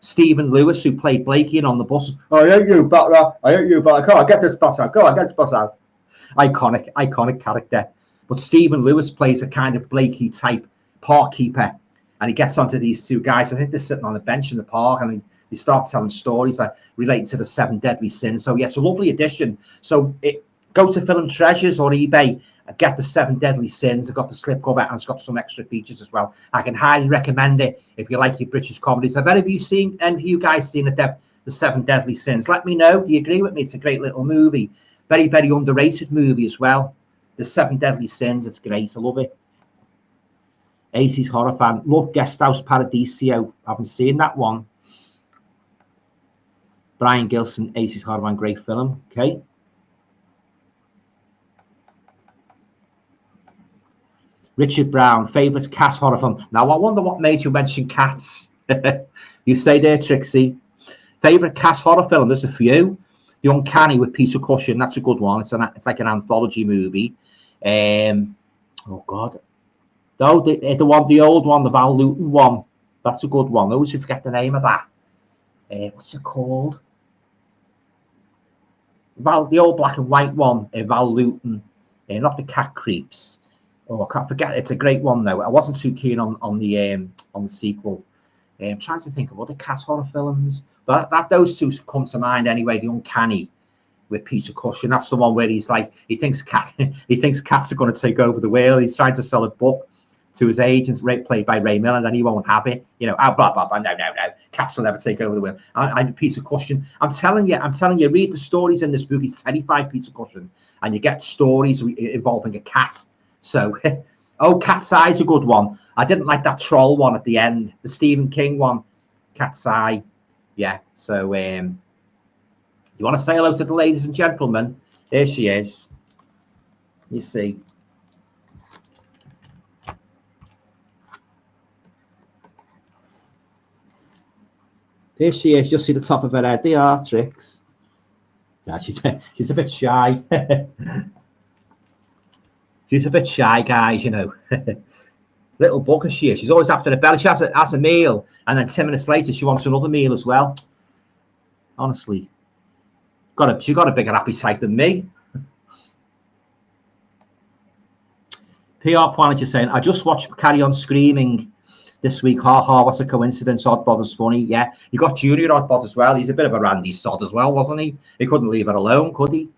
Stephen Lewis, who played Blakey and on the bus. I hate you, Butler. I hate you, Butler. Go on, get this bus out. Go on, get this bus out. Iconic character. But Stephen Lewis plays a kind of Blakey type park keeper. And he gets onto these two guys. I think they're sitting on a bench in the park, and they start telling stories relating to the Seven Deadly Sins. So yeah, it's a lovely addition. So go to Film Treasures or eBay and get the Seven Deadly Sins. I've got the slipcover and it's got some extra features as well. I can highly recommend it if you like your British comedies. Have any of you guys seen the Seven Deadly Sins? Let me know. Do you agree with me? It's a great little movie. Very, very underrated movie as well. The Seven Deadly Sins. It's great. I love it. 80s horror fan. Love Guest House Paradiso. I haven't seen that one. Brian Gilson, 80s horror fan, great film. Okay. Richard Brown, favourite cat horror film. Now, I wonder what made you mention cats. You stay there, Trixie. Favourite cat horror film, there's a few. The Uncanny with Peter Cushing, that's a good one. It's like an anthology movie. Oh, God. No, the old one, the Val Lewton one. That's a good one. I always forget the name of that. What's it called? The old black and white one, Val Lewton, not the Cat Creeps. Oh, I can't forget. It's a great one though. I wasn't too keen on the sequel. I'm trying to think of other cat horror films, but those two come to mind anyway. The Uncanny with Peter Cushing. That's the one where he's like he thinks cats are going to take over the world. He's trying to sell a book to his agent, played by Ray Milland, and he won't have it. No, cats will never take over the world. And Peter Cushing, I'm telling you, read the stories in this book. He's terrified, Peter Cushing, and you get stories involving a cat So, oh, Cat's Eye's a good one. I didn't like that troll one at the end, the Stephen King one, Cat's Eye. Yeah, so you want to say hello to the ladies and gentlemen? There she is. You see. There she is. You'll see the top of her head. They are tricks. Yeah, she's a bit shy. She's a bit shy, guys, you know. Little bugger she is. She's always after the belly. She has a meal, and then 10 minutes later, she wants another meal as well. Honestly. She got a bigger appetite than me. PR Manager saying, I just watched Carry On Screaming this week. Ha ha, what's a coincidence? Oddbod is funny. Yeah, you got Junior Oddbod as well. He's a bit of a randy sod as well, wasn't he? He couldn't leave her alone, could he?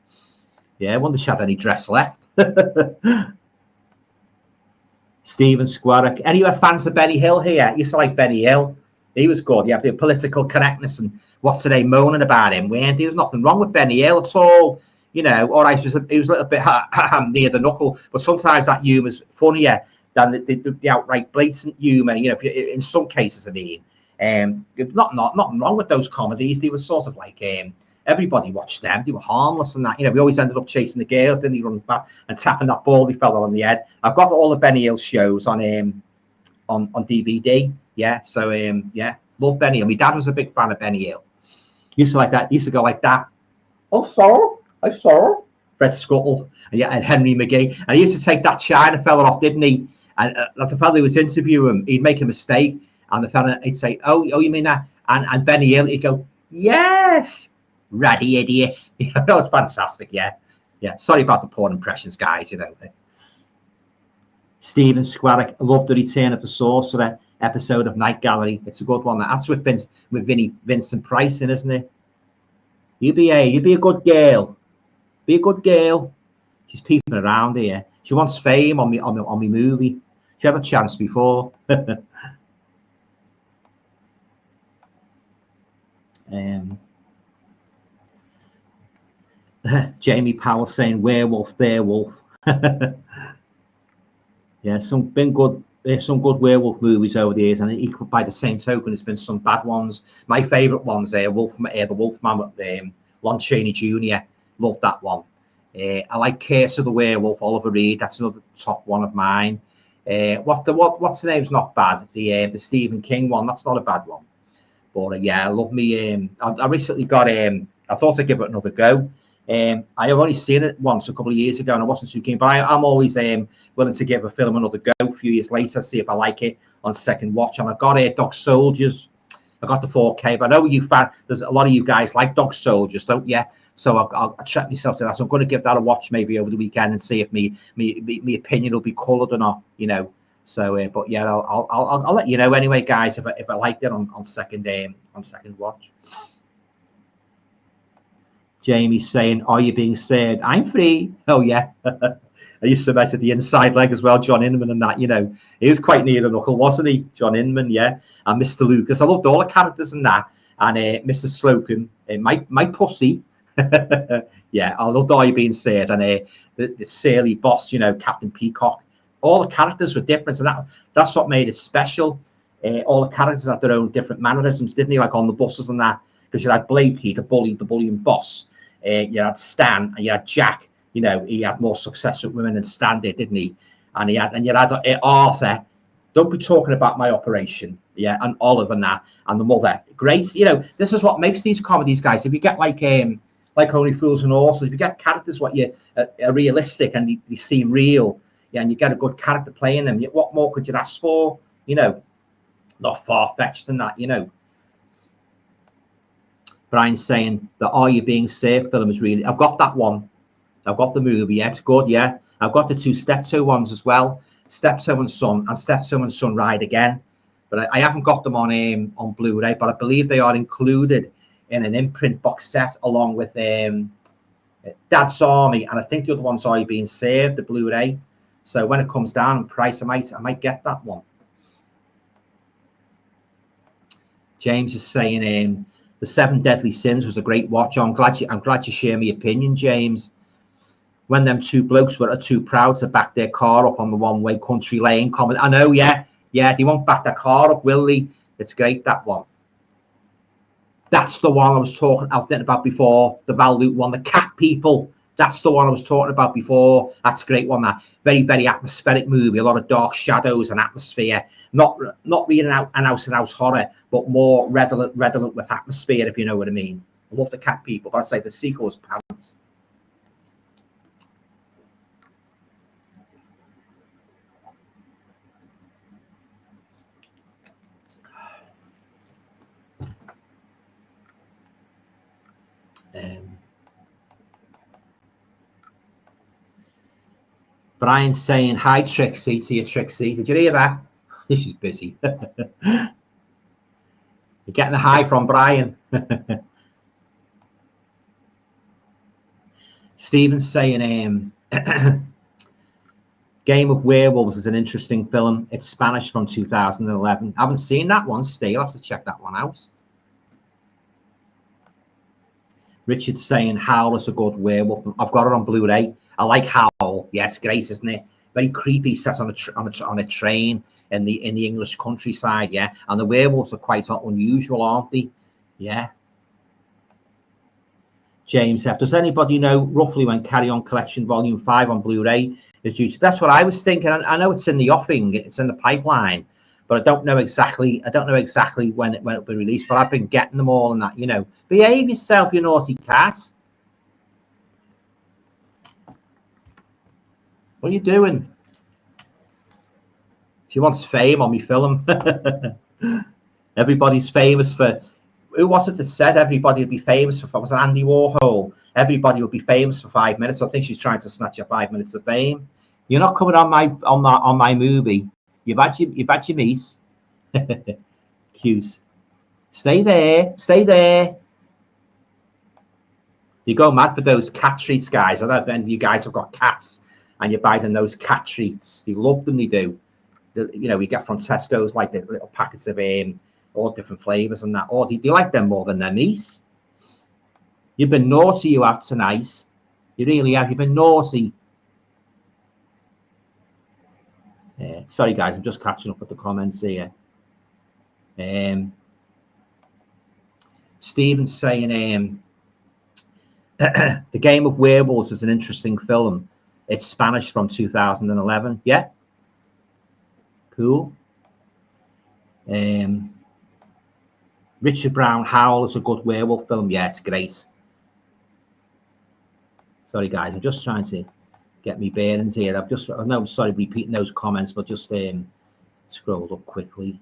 Yeah, I wonder if she had any dress left. Stephen Squarrick. Any fans of Benny Hill here? Used to like Benny Hill. He was good. You have the political correctness and what's today moaning about him. Weren't there was nothing wrong with Benny Hill at all. You know, all right, he was a little bit near the knuckle, but sometimes that humour's funnier than the outright blatant humour. You know, in some cases, I mean, nothing wrong with those comedies. They were sort of like everybody watched them. They were harmless and that. You know, we always ended up chasing the girls. Then he run back and tapping that baldy fella on the head. I've got all the Benny Hill shows on DVD. Yeah, so yeah, love Benny Hill. My dad was a big fan of Benny Hill. Used to like that. Used to go like that. Oh, sorry. I saw Fred Scuttle and Henry McGee. And he used to take that China fella off, didn't he? And the fella who was interviewing him, he'd make a mistake, and the fella he'd say, "Oh, you mean that?" And Benny Hill, he'd go, "Yes, ratty idiot." That was fantastic. Yeah. Sorry about the poor impressions, guys. You know. Stephen Squarrick, I love the Return of the Sorcerer episode of Night Gallery. It's a good one. That's with Vincent Price in, isn't it? You be a good girl. Be a good girl. She's peeping around here. She wants fame on me movie. She had a chance before. Jamie Powell saying werewolf, there wolf. Yeah, there's some good werewolf movies over the years, and equal by the same token, there's been some bad ones. My favourite ones are the Wolfman with Lon Chaney Jr. Love that one. I like Curse of the Werewolf, Oliver Reed. That's another top one of mine. What's the name's not bad. The Stephen King one. That's not a bad one. But yeah, I love me. I recently got. I thought I'd give it another go. I have only seen it once a couple of years ago, and I wasn't too keen. But I'm always willing to give a film another go. A few years later, see if I like it on second watch. And I got Dog Soldiers. I got the 4K. But I know there's a lot of you guys like Dog Soldiers, don't you? So I'll treat myself to that. So I'm going to give that a watch maybe over the weekend and see if my opinion will be coloured or not. You know. So, but yeah, I'll let you know anyway, guys, if I liked it on second watch. Jamie's saying, "Are you being served?" I'm free. Oh yeah. I used to mess with the inside leg as well, John Inman and that. You know, he was quite near the knuckle, wasn't he, John Inman? Yeah, and Mr. Lucas. I loved all the characters in that, and Mrs. Slocum, my pussy. Yeah, I loved Are You Being Served, and the surly boss, you know, Captain Peacock. All the characters were different, and that's what made it special. All the characters had their own different mannerisms, didn't they? Like on the buses and that, because you had Blakey, the bullying boss. You had Stan, and you had Jack. You know, he had more success with women than Stan did, didn't he? And you had Arthur. Don't be talking about my operation. Yeah, and Olive and that, and the mother. Grace. You know, this is what makes these comedies, guys. If you get like Only Fools and Horses, if you get characters what are realistic and they seem real, yeah, and you get a good character playing them, what more could you ask for? You know, not far-fetched than that, you know. Brian's saying the Are You Being Served film is really... I've got that one. I've got the movie. Yeah, it's good, yeah. I've got the two Steptoe ones as well. Steptoe and Son and Steptoe and Son Ride Again. But I haven't got them on Blu-ray, but I believe they are included in an imprint box set along with Dad's Army, and I think the other ones Are You Being Served, the Blu-ray. So when it comes down in price, I might get that one. James is saying the Seven Deadly Sins was a great watch. I'm glad you share my opinion, James. when them two blokes were too proud to back their car up on the one-way country lane. Comment. I know, yeah, they won't back their car up, will they? It's great, that one. That's the one I was talking about before, the Valute one, the cat people. That's the one I was talking about before. That's a great one. That very, very atmospheric movie. A lot of dark shadows and atmosphere. Not really an out-and-out horror, but more redolent with atmosphere, if you know what I mean. I love the cat people, but I'd say the sequel's pants. Brian's saying, hi, Trixie, to you, Trixie. Did you hear that? She's busy. You're getting a hi from Brian. Stephen's saying, Game of Werewolves is an interesting film. It's Spanish from 2011. I haven't seen that one still. I'll have to check that one out. Richard's saying Howl is a good werewolf. I've got it on Blu-ray. I like Howl. Yeah, it's great, isn't it? Very creepy. Set on a train in the English countryside. Yeah, and the werewolves are quite unusual, aren't they? Yeah. James F. Does anybody know roughly when Carry On Collection Volume 5 on Blu-ray is due to? That's what I was thinking. I know it's in the offing. It's in the pipeline, but I don't know exactly. When it'll be released. But I've been getting them all and that. You know, behave yourself, you naughty cat. What are you doing? She wants fame on me film. Everybody's famous for. Who was it that said everybody would be famous for? Was it Andy Warhol? Everybody would be famous for 5 minutes. So I think she's trying to snatch your 5 minutes of fame. You're not coming on my movie. You've had your meet. Cute. Stay there. Stay there. You go mad for those cat treats, guys. I don't know if any of you guys have got cats and you're buying those cat treats. They love them. They do. You know, we get from Tesco's like the little packets of all different flavors and that. Or do you like them more than their meat? You've been naughty, you have, tonight. You really have. You've been naughty. Sorry, guys. I'm just catching up with the comments here. Stephen's saying The Game of Werewolves is an interesting film. It's Spanish from 2011. Yeah. Cool. Richard Brown, Howl is a good werewolf film. Yeah, it's great. Sorry, guys. I'm just trying to get me bearings here. I'm sorry repeating those comments, but just scrolled up quickly.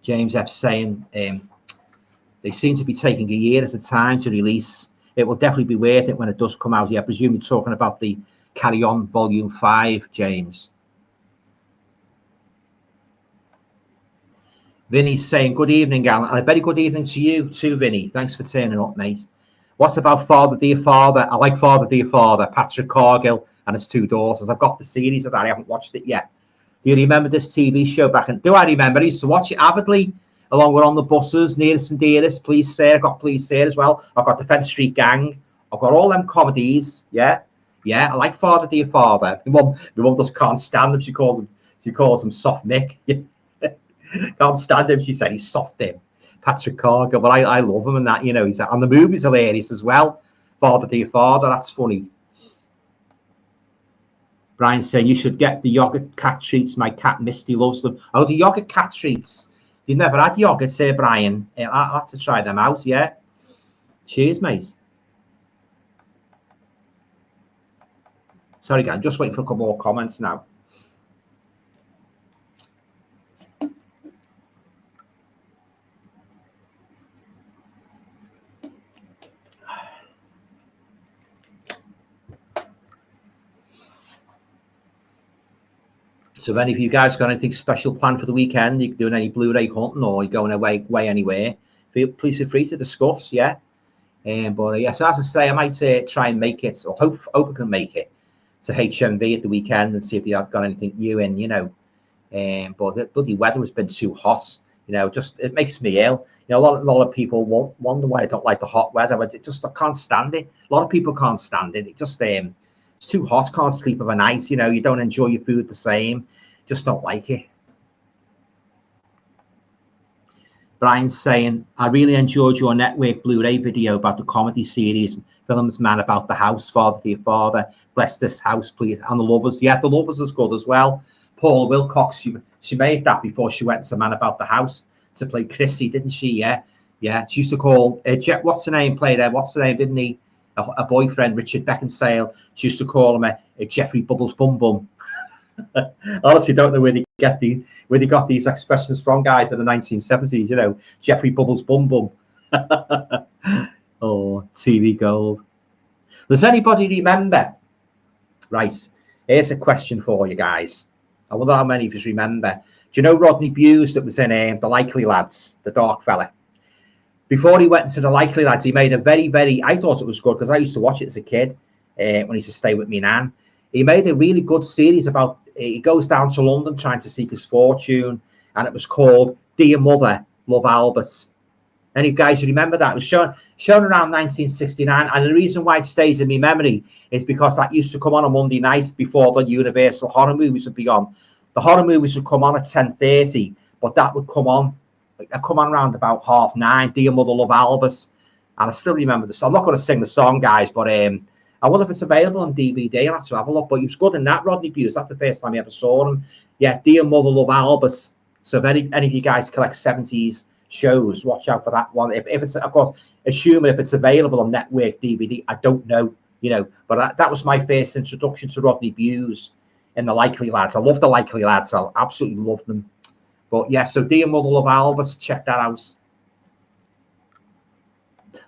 James F saying they seem to be taking a year at a time to release. It will definitely be worth it when it does come out. Yeah, I presume you're talking about the Carry On Volume 5, James. Vinny's saying, good evening, Alan. And a very good evening to you too, Vinny. Thanks for turning up, mate. What's about Father Dear Father? I like Father Dear Father, Patrick Cargill and his two daughters. I've got the series of that. I haven't watched it yet. Do you remember this TV show back in? Do I remember? I used to watch it avidly along with On the Buses, Nearest and Dearest, Please Sir. I've got Please Sir as well. I've got Defence Street Gang. I've got all them comedies. Yeah. Yeah, I like Father Dear Father. My mum just can't stand him. She calls him Soft Nick. Can't stand him. She said he's soft him. Patrick Cargill, but I love him and that, you know, and the movie's hilarious as well. Father Dear Father, that's funny. Brian saying you should get the yogurt cat treats. My cat Misty loves them. Oh, the yogurt cat treats. You've never had yogurt, say Brian. I'll have to try them out, yeah. Cheers, mate. Sorry, guys, I'm just waiting for a couple more comments now. So if any of you guys got anything special planned for the weekend, you're doing any Blu-ray hunting or you're going away anywhere, please feel free to discuss, yeah. But yeah, so as I say, I might try and make it, or hope I can make it to HMV at the weekend and see if they have got anything new in, you know. But the bloody weather has been too hot. You know, just it makes me ill. You know, a lot of people wonder why I don't like the hot weather, but I can't stand it. A lot of people can't stand it. It just it's too hot. Can't sleep of a night. You know, you don't enjoy your food the same. Just don't like it. Brian's saying, I really enjoyed your network Blu-ray video about the comedy series films, Man About the House, Father Dear Father, Bless This House, Please, and The Lovers. Yeah, The Lovers is good as well. Paul Wilcox, she made that before she went to Man About the House to play Chrissy, didn't she? Yeah, yeah. She used to call, what's her name, played there? What's her name, didn't he? A boyfriend, Richard Beckinsale. She used to call him a Jeffrey Bubbles Bum Bum. Honestly, don't know where they got these expressions from, guys, in the 1970s. You know, Jeffrey Bubbles Bum Bum. Oh, TV gold. Does anybody remember? Right, here's a question for you guys. I wonder how many of you remember. Do you know Rodney Bewes that was in The Likely Lads, the dark fella? Before he went into The Likely Lads, he made a very, I thought it was good because I used to watch it as a kid when he used to stay with me nan. He made a really good series about, he goes down to London trying to seek his fortune, and it was called Dear Mother, Love Albert. Any guys remember that? It was shown around 1969, and the reason why it stays in my memory is because that used to come on a Monday night before the Universal horror movies would be on. The horror movies would come on at 10:30, but that would come on around about 9:30, Dear Mother, Love Albert. And I still remember this. I'm not going to sing the song, guys, but I wonder if it's available on DVD. I'll have to have a look. But he was good in that, Rodney Bewes. That's the first time I ever saw him. Yeah, Dear Mother, Love Albert. So if any of you guys collect 70s shows, watch out for that one. If it's, of course, assuming if it's available on network DVD, I don't know, you know. But that was my first introduction to Rodney Bewes in The Likely Lads. I love The Likely Lads. I absolutely love them. But yeah, so Dear Mother, Love Albert, check that out.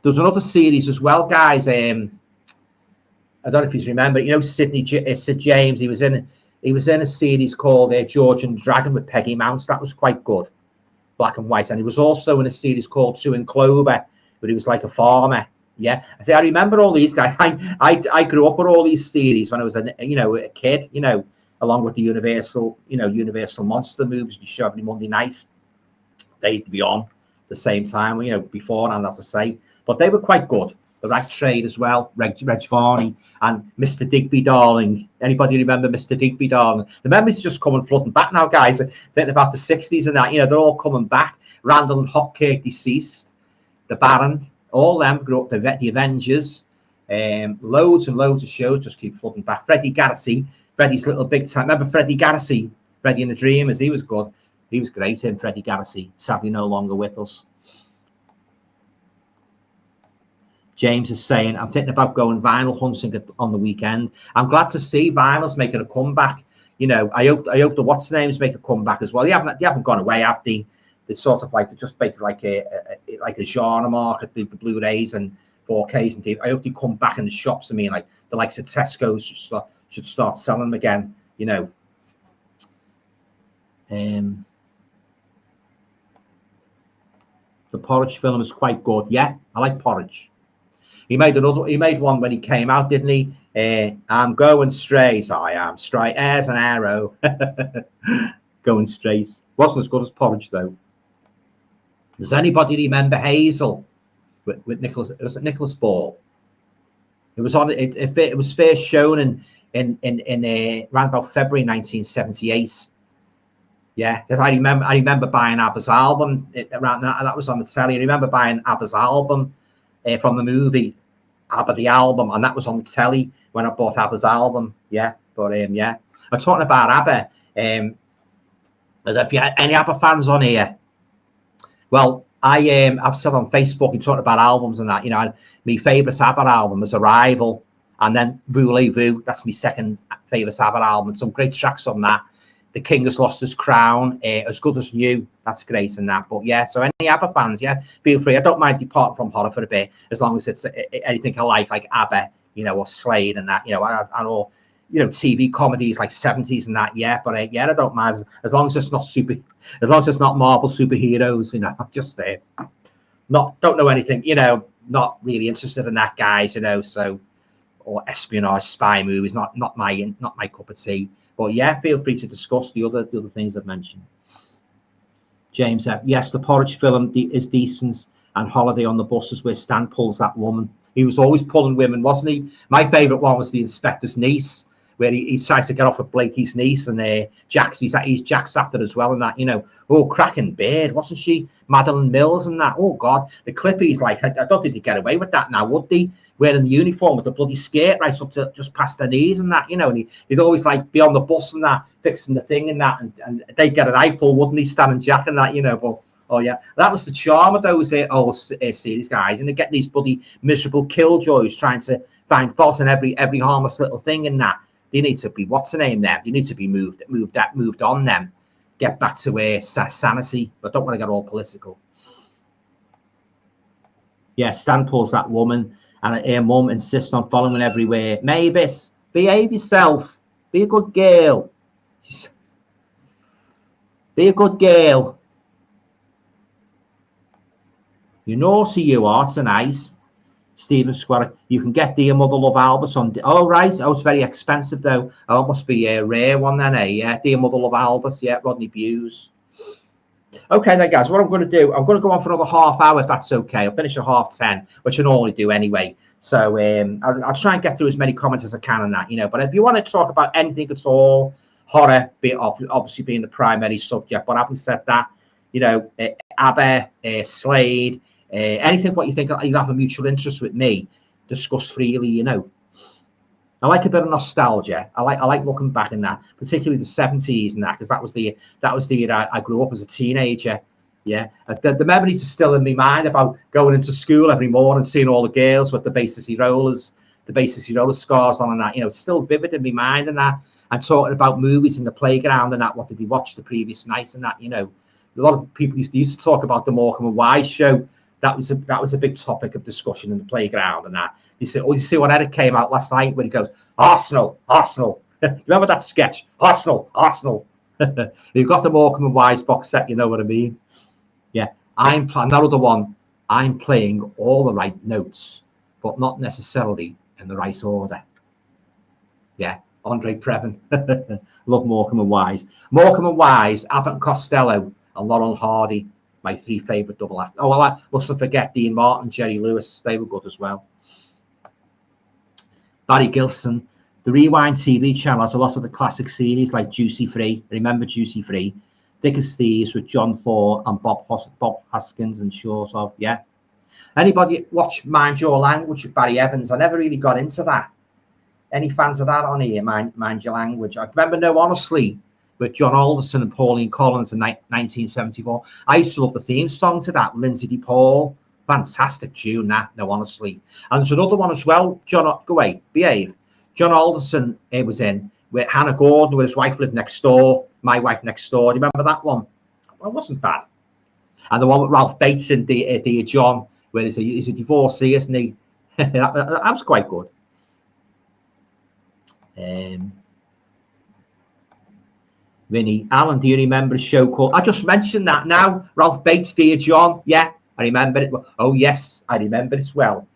There's another series as well, guys. I don't know if you remember. You know, Sid James. He was in a series called George and the Dragon with Peggy Mounts. That was quite good, black and white. And he was also in a series called Sue and Clover, where he was like a farmer. Yeah, I remember all these guys. I grew up with all these series when I was a kid. You know, along with the Universal monster movies we show every Monday night. They'd be on the same time, you know, beforehand, as I say. But they were quite good. The Rag Trade as well, Reg Varney and Mr. Digby Darling. Anybody remember Mr. Digby Darling? The memories are just coming flooding back now, guys. Thinking about the 60s and that, you know, they're all coming back. Randall and Hopkirk deceased. The Baron, all them grew up. The Avengers. Loads and loads of shows just keep flooding back. Freddie Garrissey, Freddie's Little Big Time. Remember Freddie Garrissey? Freddie and the Dreamers. He was good. He was great in Freddie Garrissey. Sadly, no longer with us. James is saying, I'm thinking about going vinyl hunting on the weekend. I'm glad to see vinyl's making a comeback. You know, I hope the what's names make a comeback as well. They haven't gone away, have they? They sort of like they just make like a genre market, the Blu-rays and 4Ks and I hope they come back in the shops. I mean, like the likes of Tesco's should start selling them again. You know. The Porridge film is quite good. Yeah, I like Porridge. He made one when he came out, didn't he? I'm going straight. I am straight as an arrow. Going straight. Wasn't as good as Porridge though. Does anybody remember Hazel with Nicholas? Was it Nicholas Ball? It was on. It was first shown in around about February 1978. Yeah, because I remember buying ABBA's album around that was on the telly. I remember buying ABBA's album from the movie ABBA the album, and that was on the telly when I bought ABBA's album. Yeah, but yeah, I'm talking about ABBA. If you had any ABBA fans on here, well, I've said on Facebook and talked about albums and that. You know, my favourite ABBA album is Arrival, and then Voulez-Vous. That's my second favourite ABBA album. Some great tracks on that. The King Has Lost His Crown, As Good As New. That's great in that. But yeah, so any ABBA fans, yeah, feel free. I don't mind departing from horror for a bit, as long as it's anything I like ABBA, you know, or Slade and that, you know, and all, you know, TV comedies like 70s and that. Yeah, but yeah, I don't mind as long as it's not Marvel superheroes. You know, I'm just don't know anything. You know, not really interested in that, guys. You know, so or espionage spy movies, not my cup of tea. But yeah, feel free to discuss the other things I've mentioned. James, yes, the Porridge film is decent, and Holiday on the Bus is where Stan pulls that woman. He was always pulling women, wasn't he? My favourite one was The Inspector's Niece, where he tries to get off with Blakey's niece, and he's Jack's after as well, and that, you know, oh, cracking beard, wasn't she? Madeline Mills and that. Oh God, the Clippies, like, I don't think they'd get away with that now, would they? Wearing the uniform with the bloody skirt right up to just past their knees and that, you know, and he'd always like be on the bus and that, fixing the thing and that, and they'd get an eyeful, wouldn't he, Stan and Jack and that, you know, but oh yeah, that was the charm of those old series, guys, and they're getting these bloody miserable killjoys trying to find fault in every harmless little thing and that. They need to be, what's the name there? They need to be moved on them. Get back to sanity, but don't want to get all political. Yeah, Stan pulls that woman, and her mum insists on following everywhere. Mavis, behave yourself. Be a good girl. Be a good girl. You naughty you are tonight. Stephen Square, you can get Dear Mother Love Albus on. Oh, right. Oh, it's very expensive, though. Oh, it must be a rare one then, eh? Yeah, Dear Mother Love Albus. Yeah, Rodney Bewes. Okay, then, guys, what I'm going to do, I'm going to go on for another half hour, if that's okay. I'll finish at 10:30, which I normally do anyway. So I'll try and get through as many comments as I can on that, you know. But if you want to talk about anything at all, horror, obviously being the primary subject, but having said that, you know, ABBA, Slade, anything what you think you have a mutual interest with me, discuss freely, you know. I like a bit of nostalgia. I like looking back in that, particularly the 70s and that, because that was the year I grew up as a teenager. Yeah, the memories are still in my mind about going into school every morning, seeing all the girls with the Bay Rollers scarves on and that. You know, it's still vivid in my mind and that. And talking about movies in the playground and that. What did they watch the previous night and that? You know, a lot of people used to talk about the Morecambe and Wise show. That was a big topic of discussion in the playground and that. He said, "Oh, you see what Eric came out last night when he goes, Arsenal, Arsenal." Remember that sketch? Arsenal, Arsenal. You've got the Morecambe and Wise box set, you know what I mean? Yeah, another one. I'm playing all the right notes, but not necessarily in the right order. Yeah, Andre Previn. Love Morecambe and Wise. Morecambe and Wise, Abbott and Costello, and Laurel Hardy. My three favourite double acts. Oh, well, I mustn't forget Dean Martin, Jerry Lewis. They were good as well. Barry Gilson. The Rewind TV channel has a lot of the classic series like Juicy Free. Remember Juicy Free? Thick as Thieves with John Thor and Bob Hoskins and Short of. Yeah. Anybody watch Mind Your Language with Barry Evans? I never really got into that. Any fans of that on here? Mind Your Language. I remember No Honestly with John Alderson and Pauline Collins in 1974. I used to love the theme song to that, Lindsay DePaul. Fantastic tune, that, No Honestly. And there's another one as well, Go away, behave. John Alderson was in, with Hannah Gordon, with his wife lived next door, My Wife Next Door. Do you remember that one? Well, it wasn't bad. And the one with Ralph Bates in Dear John, where he's a divorcee, isn't he? that was quite good. Vinny, Alan, do you remember a show called, I just mentioned that now, Ralph Bates, Dear John? Yeah, I remember it. Oh, yes, I remember it well.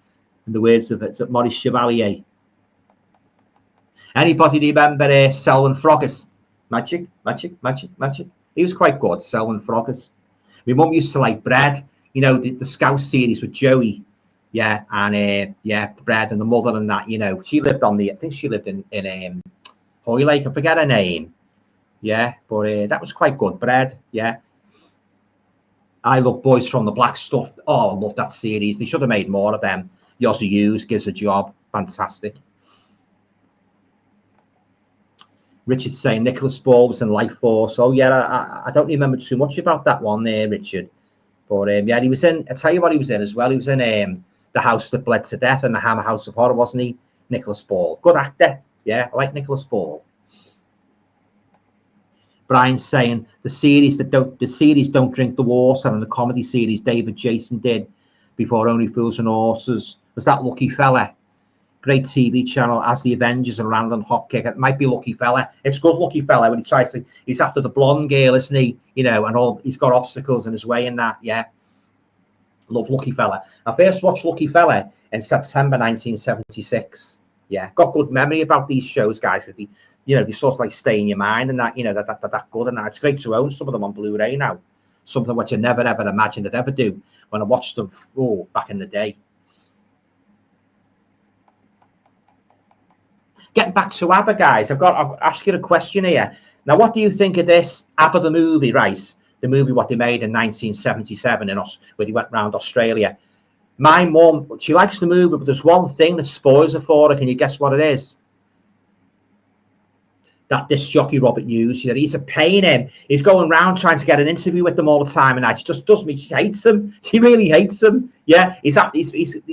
In the words of Maurice Chevalier. Anybody remember Selwyn Froggatt? Magic. He was quite good, Selwyn Froggatt. My mum used to like Bread, you know, the Scouse series with Joey. Yeah, and Bread and the mother and that, you know. She lived I think she lived in Hoylake, I forget her name. Yeah, but that was quite good. Bread, yeah. I love Boys from the Black Stuff. Oh, I love that series. They should have made more of them. Yossi Hughes gives a job. Fantastic. Richard's saying Nicholas Ball was in Life Force. Oh, yeah, I don't remember too much about that one there, Richard. But, yeah, he was in, I'll tell you what he was in as well. He was in The House That Bled to Death and The Hammer House of Horror, wasn't he? Nicholas Ball. Good actor. Yeah, I like Nicholas Ball. Brian's saying the series don't drink the water, and the comedy series David Jason did before Only Fools and Horses was that Lucky Fella. Great TV channel as the Avengers and Random Hotkick. It might be Lucky Fella. It's good Lucky Fella when he tries to. He's after the blonde girl, isn't he? You know, and all he's got obstacles in his way and that. Yeah, love Lucky Fella. I first watched Lucky Fella in September 1976. Yeah, got good memory about these shows, guys, because they sort of like stay in your mind and that, you know, that good and that. It's great to own some of them on Blu-ray now. something which I never ever imagined I'd ever do when I watched them back in the day. Getting back to ABBA, guys, I'll ask you a question here. Now, what do you think of this ABBA the movie, right? The movie what they made in 1977 where they went around Australia. My mum, she likes the movie, but there's one thing that spoils it for her. Can you guess what it is? That disc jockey Robert Hughes, he's a pain in him. He's going around trying to get an interview with them all the time, and she just does me. She hates him. She really hates him. Yeah, he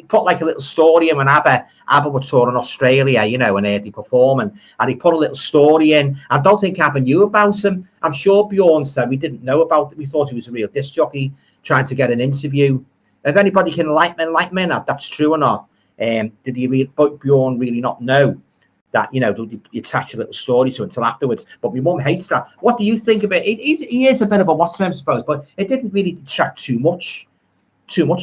put like a little story in when ABBA were touring Australia, and they performing, and he put a little story in. I don't think ABBA knew about him. I'm sure Bjorn said we didn't know about it. We thought he was a real disc jockey trying to get an interview. If anybody can enlighten me, if that's true or not, did Bjorn really not know that, you attach a little story to it until afterwards? But my mum hates that. What do you think of it? He is a bit of a what's name, I suppose, but it didn't really detract too much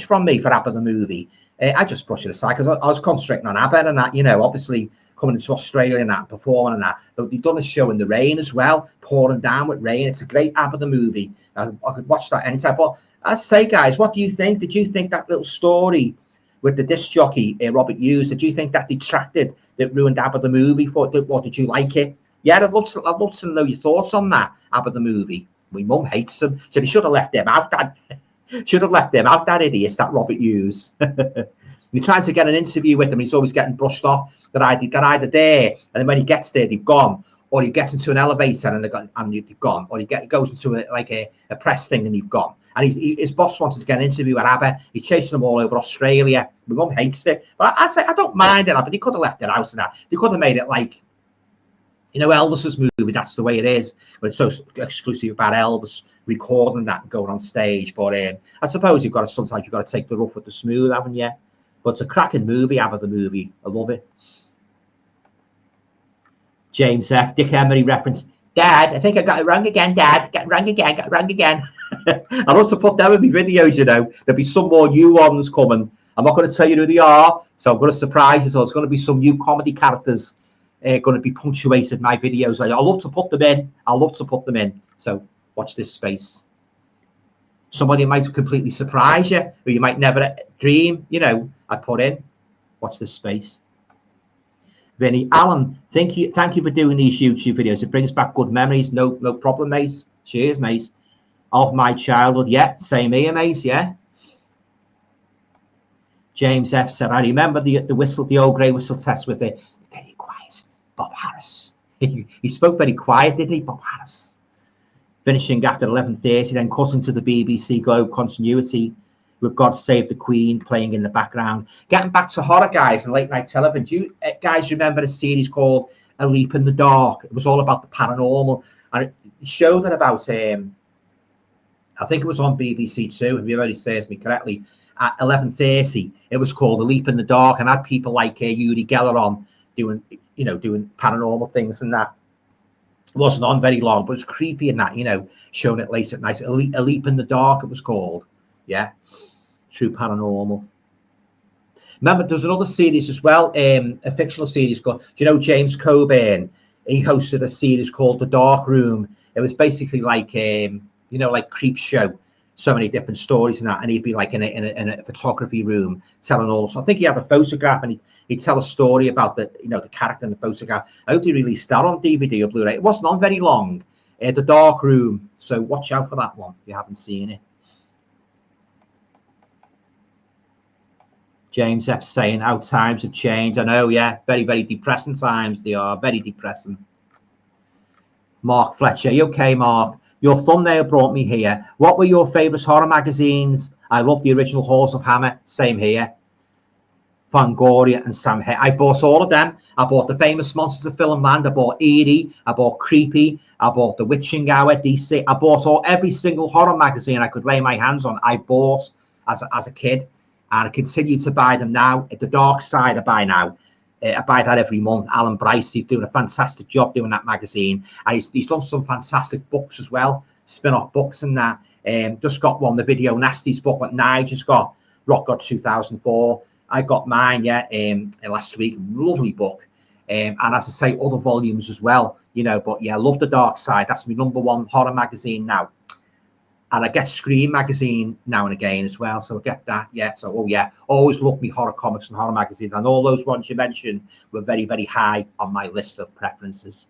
from me for ABBA the movie. I just brushed it aside because I was concentrating on ABBA and that, obviously coming into Australia and that, performing and that. But they've done a show in the rain as well, pouring down with rain. It's a great ABBA the movie. I could watch that anytime. But I say, guys, what do you think? Did you think that little story with the disc jockey, Robert Hughes, did you think that detracted, that ruined ABBA the movie? Or did you like it? Yeah, I'd love to know your thoughts on that, ABBA the movie. My mum hates him, so they should have left him out. That idiot, that Robert Hughes. You're trying to get an interview with him, he's always getting brushed off. They're either there, and then when he gets there, they've gone, or he gets into an elevator and they've gone, or he goes into a press thing and they've gone. And his boss wanted to get an interview at ABBA. He's chasing them all over Australia. My mum hates it. But I say I don't mind it, but they could have left it out of that. They could have made it like, Elvis's movie. That's the way it is. But it's so exclusive about Elvis recording that and going on stage. But I suppose sometimes you've got to take the rough with the smooth, haven't you? But it's a cracking movie, ABBA the movie. I love it. James F. Dick Emery reference. Dad, I think I got it wrong again, Dad. Got it wrong again. I'll also put them in my videos, There'll be some more new ones coming. I'm not going to tell you who they are, so I'm going to surprise you. So there's going to be some new comedy characters going to be punctuated my videos. I love to put them in. So watch this space. Somebody might completely surprise you, or you might never dream, I put in. Watch this space. Vinny, Alan, thank you for doing these YouTube videos. It brings back good memories. No problem, mate. Cheers, mate. Of my childhood, yeah. Same here, mate, yeah. James F said, I remember the whistle, the old grey whistle test with the very quiet Bob Harris. He spoke very quiet, didn't he, Bob Harris? Finishing after 11:30, then cutting to the BBC Globe continuity with God Save the Queen playing in the background. Getting back to horror, guys, and late night television. Do you guys remember a series called A Leap in the Dark? It was all about the paranormal, and it showed it about I think it was on BBC Two, if memory serves me correctly, at 11:30. It was called A Leap in the Dark, and had people like Uri Geller on doing paranormal things and that. It wasn't on very long, but it was creepy and that, showing it late at night. A Leap in the Dark, it was called. Yeah, true paranormal. Remember, there's another series as well, a fictional series called, do you know James Coburn? He hosted a series called The Dark Room. It was basically like, like Creep Show. So many different stories and that, and he'd be like in a photography room telling all. So I think he had a photograph, and he'd tell a story about the character in the photograph. I hope they released that on DVD or Blu-ray. It wasn't on very long. The Dark Room. So watch out for that one if you haven't seen it. James F saying how times have changed. I know, yeah, very, very depressing times. They are very depressing. Mark Fletcher, you okay, Mark? Your thumbnail brought me here. What were your favourite horror magazines? I love the original Halls of Hammer. Same here. Fangoria and Sam Hay. I bought all of them. I bought the Famous Monsters of Filmland. I bought Eerie. I bought Creepy. I bought The Witching Hour, DC. I bought every single horror magazine I could lay my hands on. I bought as a kid. And I continue to buy them now. At The Dark Side, I buy now. I buy that every month. Alan Bryce, he's doing a fantastic job doing that magazine. And he's done some fantastic books as well, spin-off books and that. Just got one, the Video Nasties book, what Nigel's got, Rock God 2004. I got mine, last week. Lovely book. And as I say, other volumes as well, But yeah, I love The Dark Side. That's my #1 horror magazine now. And I get Scream magazine now and again as well, so I get that. Yeah, so oh yeah, always love me horror comics and horror magazines, and all those ones you mentioned were very, very high on my list of preferences.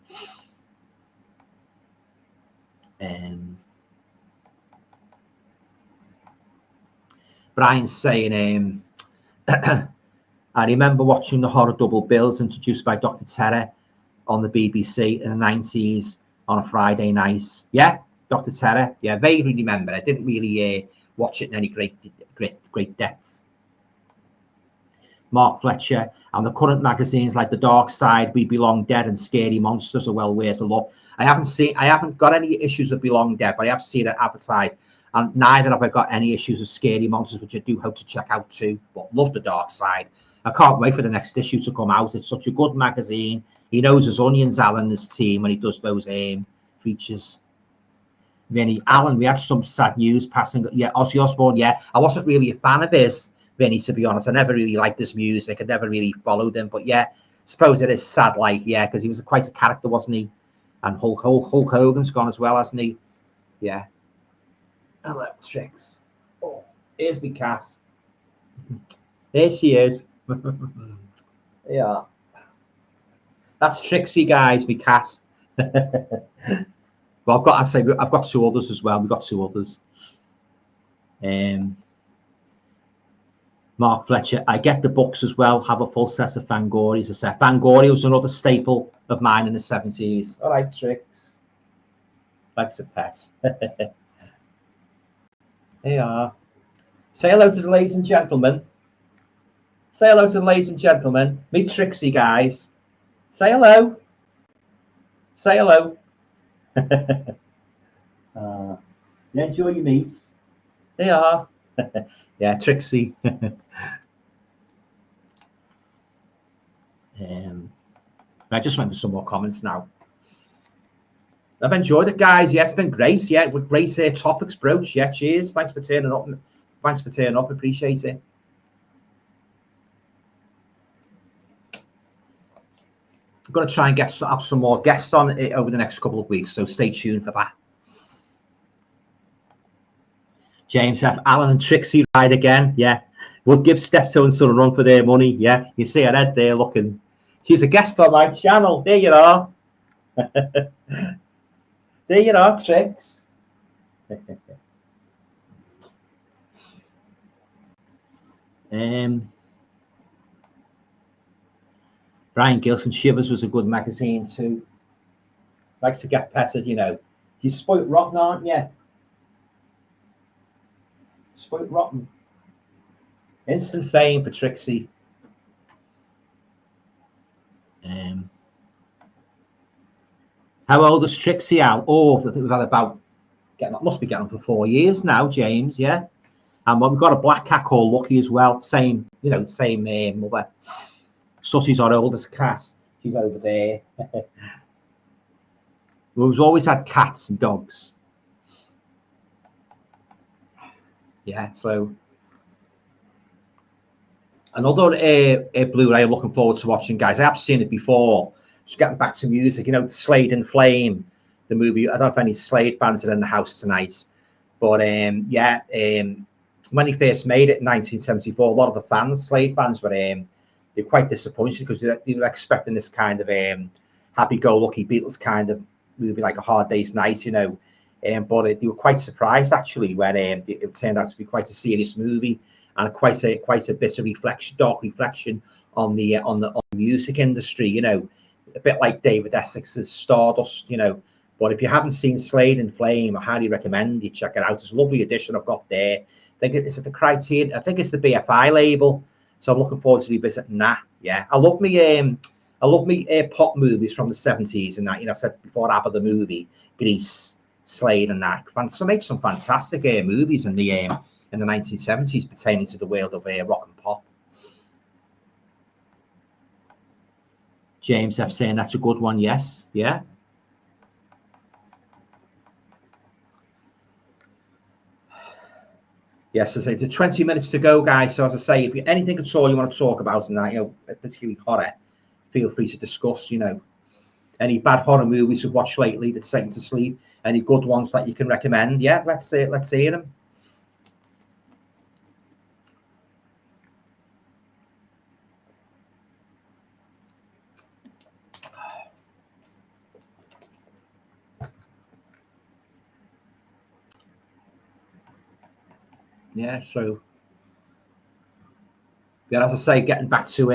Brian's saying, I remember watching the horror double bills introduced by Dr. Terror on the BBC in the 90s on a Friday night. Yeah, Dr. Terror. Yeah, vaguely remember. I didn't really watch it in any great depth. Mark Fletcher, and the current magazines like The Dark Side, We Belong Dead, and Scary Monsters are well worth a look. I haven't got any issues of Belong Dead, but I have seen it advertised, and neither have I got any issues of Scary Monsters, which I do hope to check out too. But love The Dark Side. I can't wait for the next issue to come out. It's such a good magazine. He knows his onions, Alan, his team, when he does those features. Vinny, Alan, we had some sad news passing. Yeah, Ozzy Osbourne. Yeah, I wasn't really a fan of his, Vinny, to be honest. I never really liked his music. I never really followed him. But yeah, I suppose it is sad, like, yeah, because he was quite a character, wasn't he? And Hulk Hogan's gone as well, hasn't he? Yeah. Electrics. Oh, here's me cat. There she is. Yeah. That's Trixie, guys, me cat. Well, I've got two others as well. We've got two others. Mark Fletcher, I get the books as well. Have a full set of Fangorias. I said Fangoria was another staple of mine in the 70s. All right, Trix. Likes a pet. They are. Say hello to the ladies and gentlemen. Say hello to the ladies and gentlemen. Meet Trixie, guys. Say hello. Say hello. You enjoy your meets. They are. Yeah, Trixie. I just went for some more comments now. I've enjoyed it, guys. Yeah, it's been great. Yeah, with great topics broached. Yeah, cheers. Thanks for turning up. Thanks for turning up. Appreciate it. I'm going to try and get some more guests on it over the next couple of weeks, so stay tuned for that. James F. Alan and Trixie ride again. Yeah, we'll give Steptoe and Son a run for their money. Yeah, you see her head there looking. She's a guest on my channel. There you are. There you are, Trix. Brian Gilson, Shivers was a good magazine too. Likes to get petted, you know. You spoilt rotten, aren't you? Spoilt rotten. Instant fame for Trixie. How old is Trixie out? Oh, I think we've had about must be getting for 4 years now, James. Yeah, and we've got a black cat called Lucky as well. Same, you know, same mother. Sussie's our oldest cat. She's over there. We've always had cats and dogs. Yeah, so another Blu-ray I'm looking forward to watching, guys. I have seen it before. Just getting back to music, you know, Slade and Flame, the movie. I don't know if any Slade fans are in the house tonight, but yeah, when he first made it in 1974, a lot of the fans, Slade fans, were they're quite disappointed because they were expecting this kind of happy-go-lucky Beatles kind of movie, like A Hard Day's Night, you know. But they were quite surprised actually when it turned out to be quite a serious movie and quite a bit of reflection, dark reflection on the music industry, you know, a bit like David Essex's Stardust, you know. But if you haven't seen Slade and Flame, I highly recommend you check it out. It's a lovely edition I've got there. I think it's at the Criterion. I think it's the BFI label. So I'm looking forward to revisiting that. Yeah, I love me pop movies from the 70s and that. You know, I said before, ABBA the movie, Grease, Slade, and that. So make some fantastic movies in the 1970s pertaining to the world of rock and pop. James F saying that's a good one. Yes, yeah. Yes, as I say, 20 minutes to go, guys. So as I say, if you anything at all you want to talk about tonight, you know, particularly horror, feel free to discuss. You know, Any bad horror movies you've watched lately that's sent you to sleep? Any good ones that you can recommend? Yeah, let's hear them. Yeah, so yeah, as I say, getting back to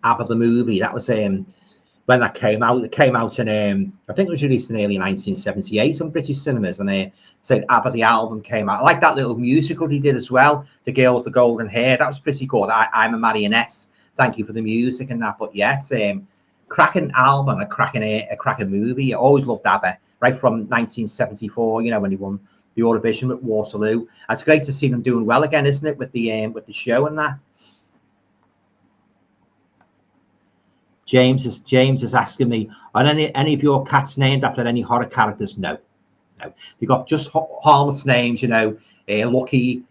ABBA the movie, that was when that came out. It came out in I think it was released in early 1978 on British cinemas, and said ABBA the album came out. I like that little musical he did as well, The Girl with the Golden Hair. That was pretty good. I'm a Marionette. Thank you for the music and that. But yeah, it's cracking album, a cracking movie. I always loved ABBA, right from 1974. You know, when he won the Eurovision with Waterloo. And it's great to see them doing well again, isn't it, with the show and that. James is asking me, are any of your cats named after any horror characters? No. They got just harmless names, you know, Lucky,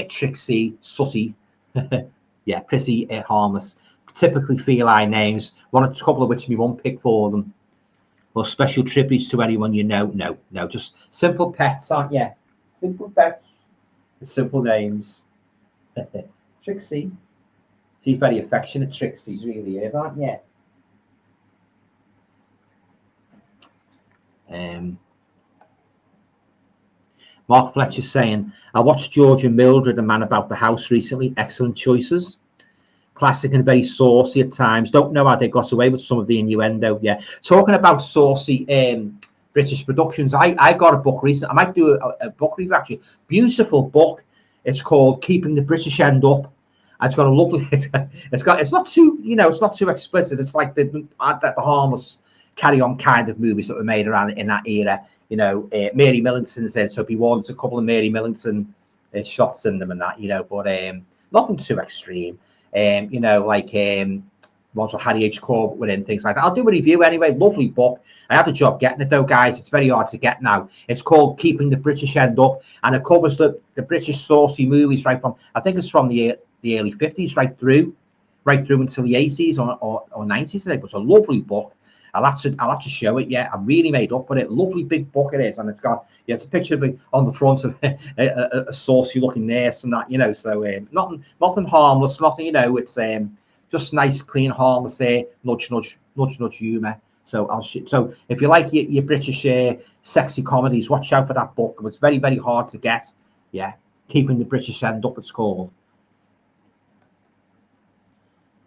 Trixie, Sussy. Yeah, pretty harmless. Typically feline names. One or a couple of which we won't pick for them. Or special tributes to anyone you know. No. Just simple pets, aren't you? Simple pets. Simple names. Trixie. She's very affectionate, Trixie really is, aren't you? Mark Fletcher saying, I watched George and Mildred, The Man About the House recently. Excellent choices. Classic and very saucy at times. Don't know how they got away with some of the innuendo. Yeah. Talking about saucy British productions, I got a book recently. I might do a book review actually. Beautiful book. It's called Keeping the British End Up. It's got a lovely. It's not too, you know, it's not too explicit. It's like the harmless carry-on kind of movies that were made around in that era. You know, Mary Millington's in, so if you want a couple of Mary Millington shots in them and that, you know, but nothing too extreme. You know, like ones with Harry H. Corbett within, things like that. I'll do a review anyway. Lovely book. I had a job getting it though, guys. It's very hard to get now. It's called Keeping the British End Up, and it covers the British saucy movies right from, I think it's from the early 50s right through until the 80s or 90s. I think it's a lovely book. I'll have to show it. Yeah, I'm really made up with it. Lovely big book it is, and it's got it's a picture of it on the front of a saucy looking nurse and that, you know. So nothing harmless, nothing, you know. It's just nice, clean, harmless, nudge humour. So so if you like your British sexy comedies, watch out for that book. It's very, very hard to get. Yeah, Keeping the British End Up, it's called.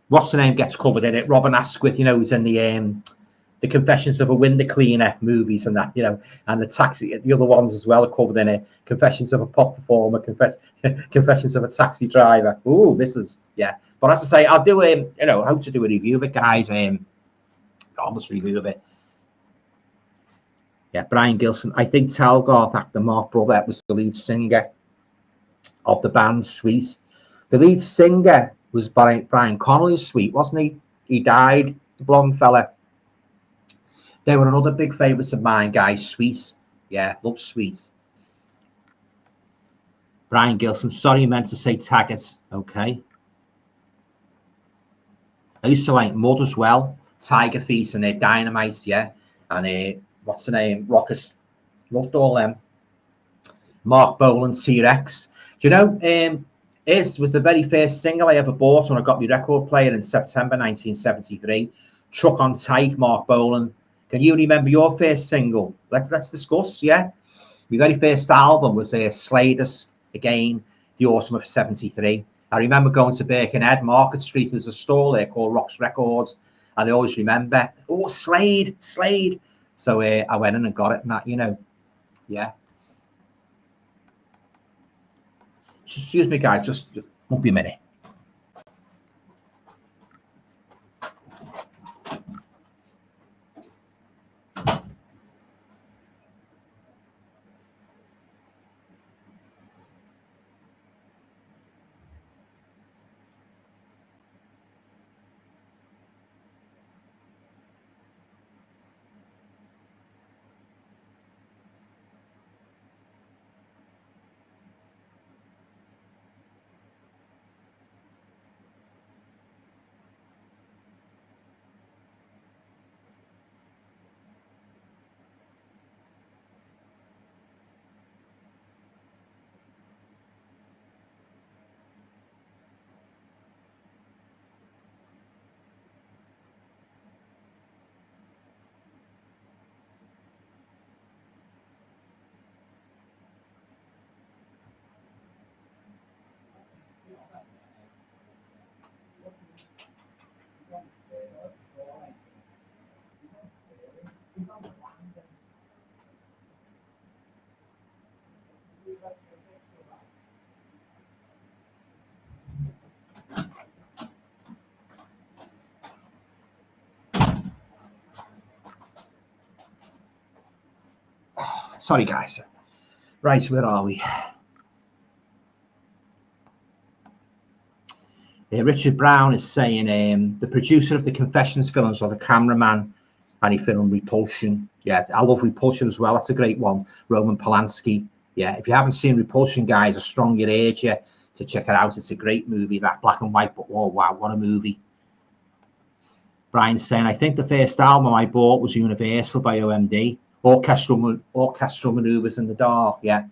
What's the name gets covered in it? Robin Asquith, you know, who's in the Confessions of a Window Cleaner movies and that, you know, and the taxi, the other ones as well are covered in it. Confessions of a Pop Performer, Confessions of a Taxi Driver. Ooh, this is, yeah. But as I say, I'll do you know, I hope to do a review of it, guys. Honest review of it. Yeah, Brian Gilson. I think Talgarth actor Mark Brothers was the lead singer of the band Sweet. The lead singer was Brian Connolly's Sweet, wasn't he? He died, the blonde fella. They were another big favourites of mine, guys. Sweet. Yeah, love Sweet. Brian Gilson. Sorry, you meant to say Taggart. Okay. I used to like Mud as well. Tiger Feet and Dynamite, yeah. And what's the name? Rockers. Loved all them. Mark Bolan, T-Rex. Do you know, was the very first single I ever bought when I got my record player in September 1973. Truck on Tight, Mark Bolan. Can you remember your first single? Let's discuss, yeah. My very first album was Slader's, again, the autumn of 73. I remember going to Birkenhead Market Street. There's a store there called Rocks Records, and I always remember, oh, Slade. So I went in and got it and that, you know, yeah. Excuse me, guys, just won't be a minute. Sorry, guys. Right, where are we? Richard Brown is saying the producer of the Confessions films or the cameraman, and he filmed Repulsion. Yeah, I love Repulsion as well. That's a great one. Roman Polanski. Yeah, if you haven't seen Repulsion, guys, I strongly urge you to check it out. It's a great movie, that black and white, but oh wow, what a movie. Brian's saying, I think the first album I bought was Universal by OMD. Orchestral Maneuvers in the Dark. Yeah.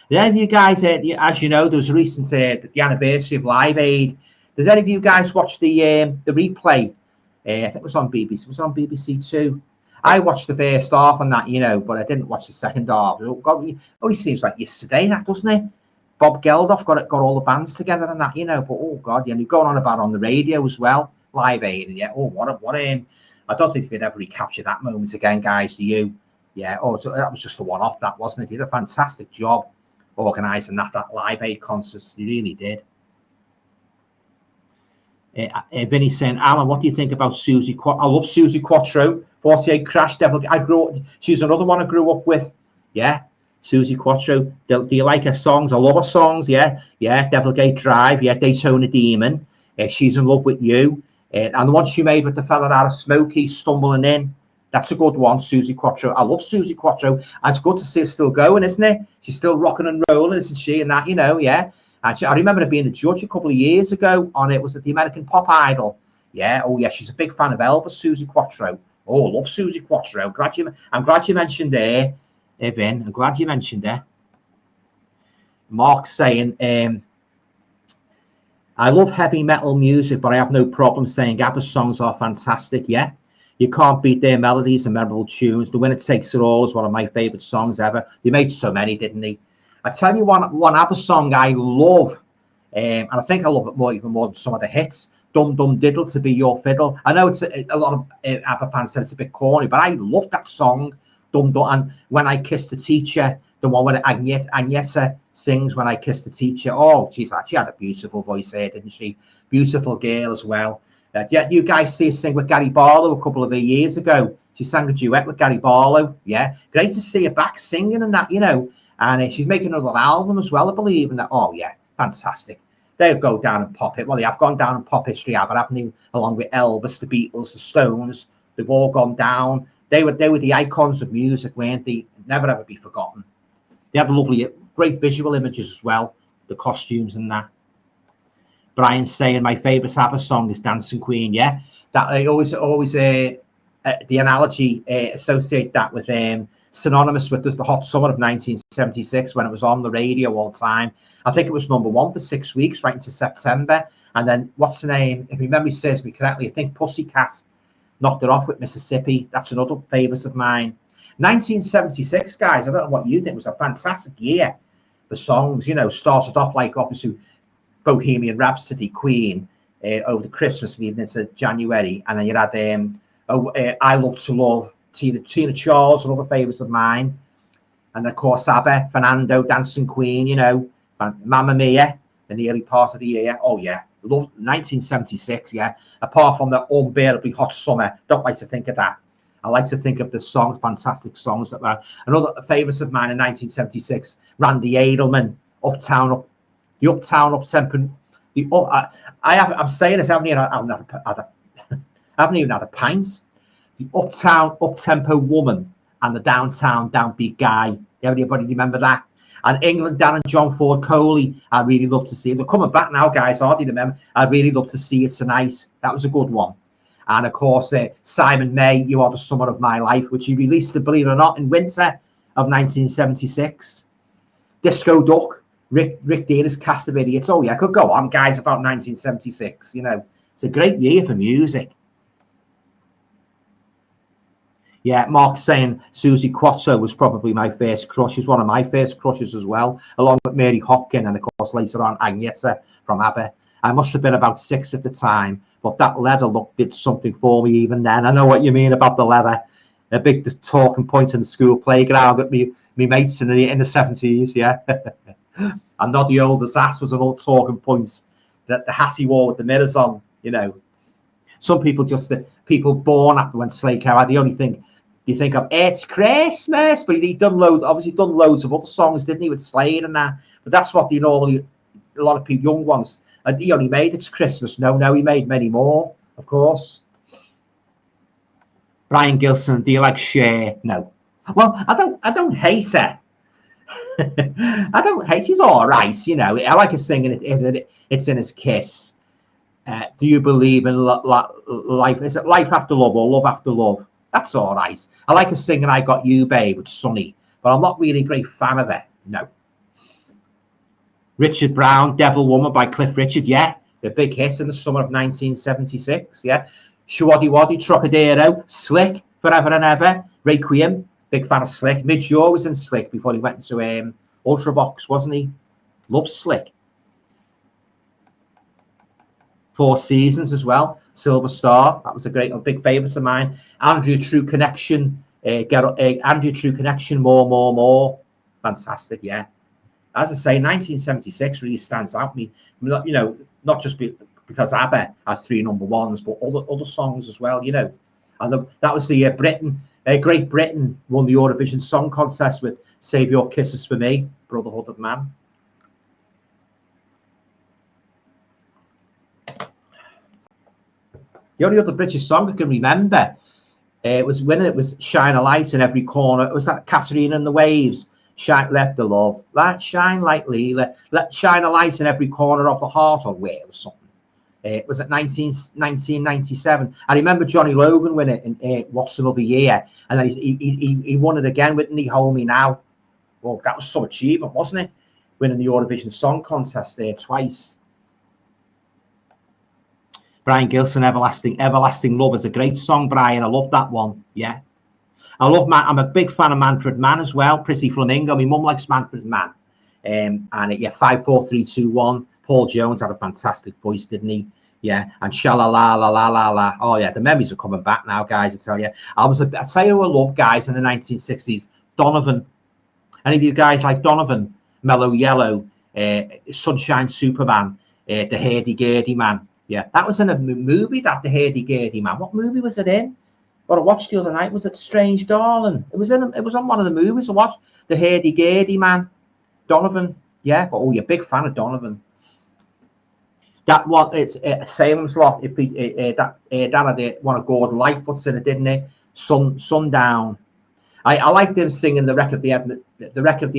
Then you guys, as you know, there was a recent the anniversary of Live Aid. Did any of you guys watch the replay? I think it was on BBC. It was on BBC Two. I watched the first half on that, you know, but I didn't watch the second half. Oh God, it only seems like yesterday, that doesn't it? Bob Geldof got all the bands together and that, you know. But oh God, yeah, and you're going on about on the radio as well, Live Aid, and yeah, oh what I don't think you could ever recapture that moment again, guys. Do you? Yeah. Oh, so that was just a one-off, that wasn't it? He did a fantastic job organising that Live Aid concert. He really did. Vinny's saying, Alan, what do you think about Susie Quattro? I love Susie Quattro. 48 Crash Devil. She's another one I grew up with. Yeah, Susie Quattro. Do you like her songs? I love her songs. Yeah, yeah. Devilgate Drive. Yeah, Daytona Demon. She's in Love with You. And the one she made with the fella out of Smokey, Stumbling In. That's a good one, Susie Quattro. I love Susie Quattro. And it's good to see her still going, isn't it? She's still rocking and rolling, isn't she? And that, you know, yeah. Actually, I remember her being a judge a couple of years ago on it. Was it the American Pop Idol? Yeah. Oh, yeah. She's a big fan of Elvis, Susie Quattro. Oh, love Susie Quattro. I'm glad you mentioned her, Vin. I'm glad you mentioned her. Mark's saying, I love heavy metal music, but I have no problem saying ABBA's songs are fantastic. Yeah. You can't beat their melodies and memorable tunes. The Winner Takes It All is one of my favorite songs ever. They made so many, didn't they? I tell you one ABBA song I love, and I think I love it even more than some of the hits. Dum Dum Diddle to Be Your Fiddle. I know it's a lot of ABBA fans said it's a bit corny, but I love that song, Dum Dum. And When I Kissed the Teacher, the one where Agneta sings When I Kissed the Teacher. Oh, geez, she had a beautiful voice there, didn't she? Beautiful girl as well. Yeah, you guys see her sing with Gary Barlow a couple of years ago. She sang a duet with Gary Barlow. Yeah, great to see her back singing and that, you know. And she's making another album as well, I believe. And that, oh yeah, fantastic. They'll go down in pop it. Well, they have gone down in pop history, haven't they? Along with Elvis, the Beatles, the Stones. They've all gone down. They were the icons of music, weren't they? Never ever be forgotten. They had lovely, great visual images as well, the costumes and that. Brian's saying my favourite ABBA song is Dancing Queen. Yeah, that I always the analogy associate that with synonymous with the hot summer of 1976 when it was on the radio all the time. I think it was #1 for 6 weeks, right into September. And then what's the name? If my memory serves me correctly, I think Pussycat knocked it off with Mississippi. That's another favourite of mine. 1976, guys, I don't know what you think, was a fantastic year. The songs, you know, started off like obviously Bohemian Rhapsody, Queen, over the Christmas leading into January. And then you had I Love to Love, Tina Charles, another favourites of mine. And of course, ABBA, Fernando, Dancing Queen, you know, Mamma Mia, in the early part of the year. Oh, yeah, love 1976, yeah. Apart from the unbearably hot summer, don't like to think of that. I like to think of the songs, fantastic songs that were. Another favourite of mine in 1976, Randy Edelman, Uptown Up-Tempo. I'm saying this, I haven't even had a pint. The Uptown Up-Tempo Woman and the Downtown Downbeat Guy. Everybody remember that? And England, Dan and John Ford Coley. I really love to see it. They're coming back now, guys. I do remember. I really love to see it tonight. That was a good one. And of course, Simon May, You Are the Summer of My Life, which he released, believe it or not, in winter of 1976. Disco Duck, Rick Deal's Cast of Idiots. Oh, yeah, I could go on, guys, about 1976. You know, it's a great year for music. Yeah, Mark's saying Susie Quattro was probably my first crush. She's one of my first crushes as well, along with Mary Hopkin and, of course, later on, Agneta from ABBA. I must have been about 6 at the time, but that leather look did something for me even then. I know what you mean about the leather. A big talking point in the school playground with me mates in the 70s, yeah. And not the oldest ass was an old talking point. That the hat he wore with the mirrors on, you know. Some people people born after when Slade Cow had the only thing You think of It's Christmas, but he done loads, obviously done loads of other songs, didn't he, with Slade and that. But that's what they normally, a lot of people, young ones, and he only made It's Christmas. No, he made many more, of course. Brian Gilson, do you like Cher? No. Well, I don't hate her. I don't hate. She's all right, you know. I like her singing. It's in His Kiss. Do you believe in life? Is it life after love or love after love? That's all right. I like her singing I Got You, Babe, with Sonny, but I'm not really a great fan of her. No. Richard Brown, Devil Woman by Cliff Richard. Yeah, the big hit in the summer of 1976. Yeah. Shawaddy Waddy, Trocadero, Slick, Forever and Ever, Requiem. Big fan of Slick. Midge Ure was in Slick before he went to Ultravox, wasn't he? Loves Slick. Four Seasons as well. Silver Star, that was a big favourite of mine. Andrea True Connection, Andrea True Connection, More. Fantastic, yeah. As I say, 1976 really stands out. You know, not just because ABBA had 3 number ones, but other songs as well. You know, and that was the Great Britain won the Eurovision Song Contest with "Save Your Kisses for Me," Brotherhood of Man. The only other British song I can remember was when it was "Shine a Light in Every Corner." It was that Catherine and the Waves. Let the love light shine lightly. Let shine a light in every corner of the heart, or where or something. It was at 1997. I remember Johnny Logan winning it in What's Another Year, and then he won it again with "Me Hold Me Now." Well, that was some achievement, wasn't it? Winning the Eurovision Song Contest there twice. Brian Gilson, Everlasting Love is a great song, Brian. I love that one. Yeah. I'm a big fan of Manfred Mann as well. Pretty Flamingo. My mum likes Manfred Mann. And 5, 4, 3, 2, 1. Paul Jones had a fantastic voice, didn't he? Yeah. And sha-la-la, la-la-la-la. Oh, yeah. The memories are coming back now, guys, I tell you. I tell you who I love, guys, in the 1960s. Donovan. Any of you guys like Donovan? Mellow Yellow. Sunshine Superman. The Hurdy-Gurdy Man. Yeah, that was in a movie, that the Hurdy-Gurdy Man. What movie was it in? What I watched the other night was it Strange Darling. It was on one of the movies I watched. The Hurdy-Gurdy Man. Donovan. Yeah, but you're a big fan of Donovan. That one, it's Salem's Lot. That had one of Gordon Lightfoot's in it, didn't it? Sundown. I liked him singing the wreck of the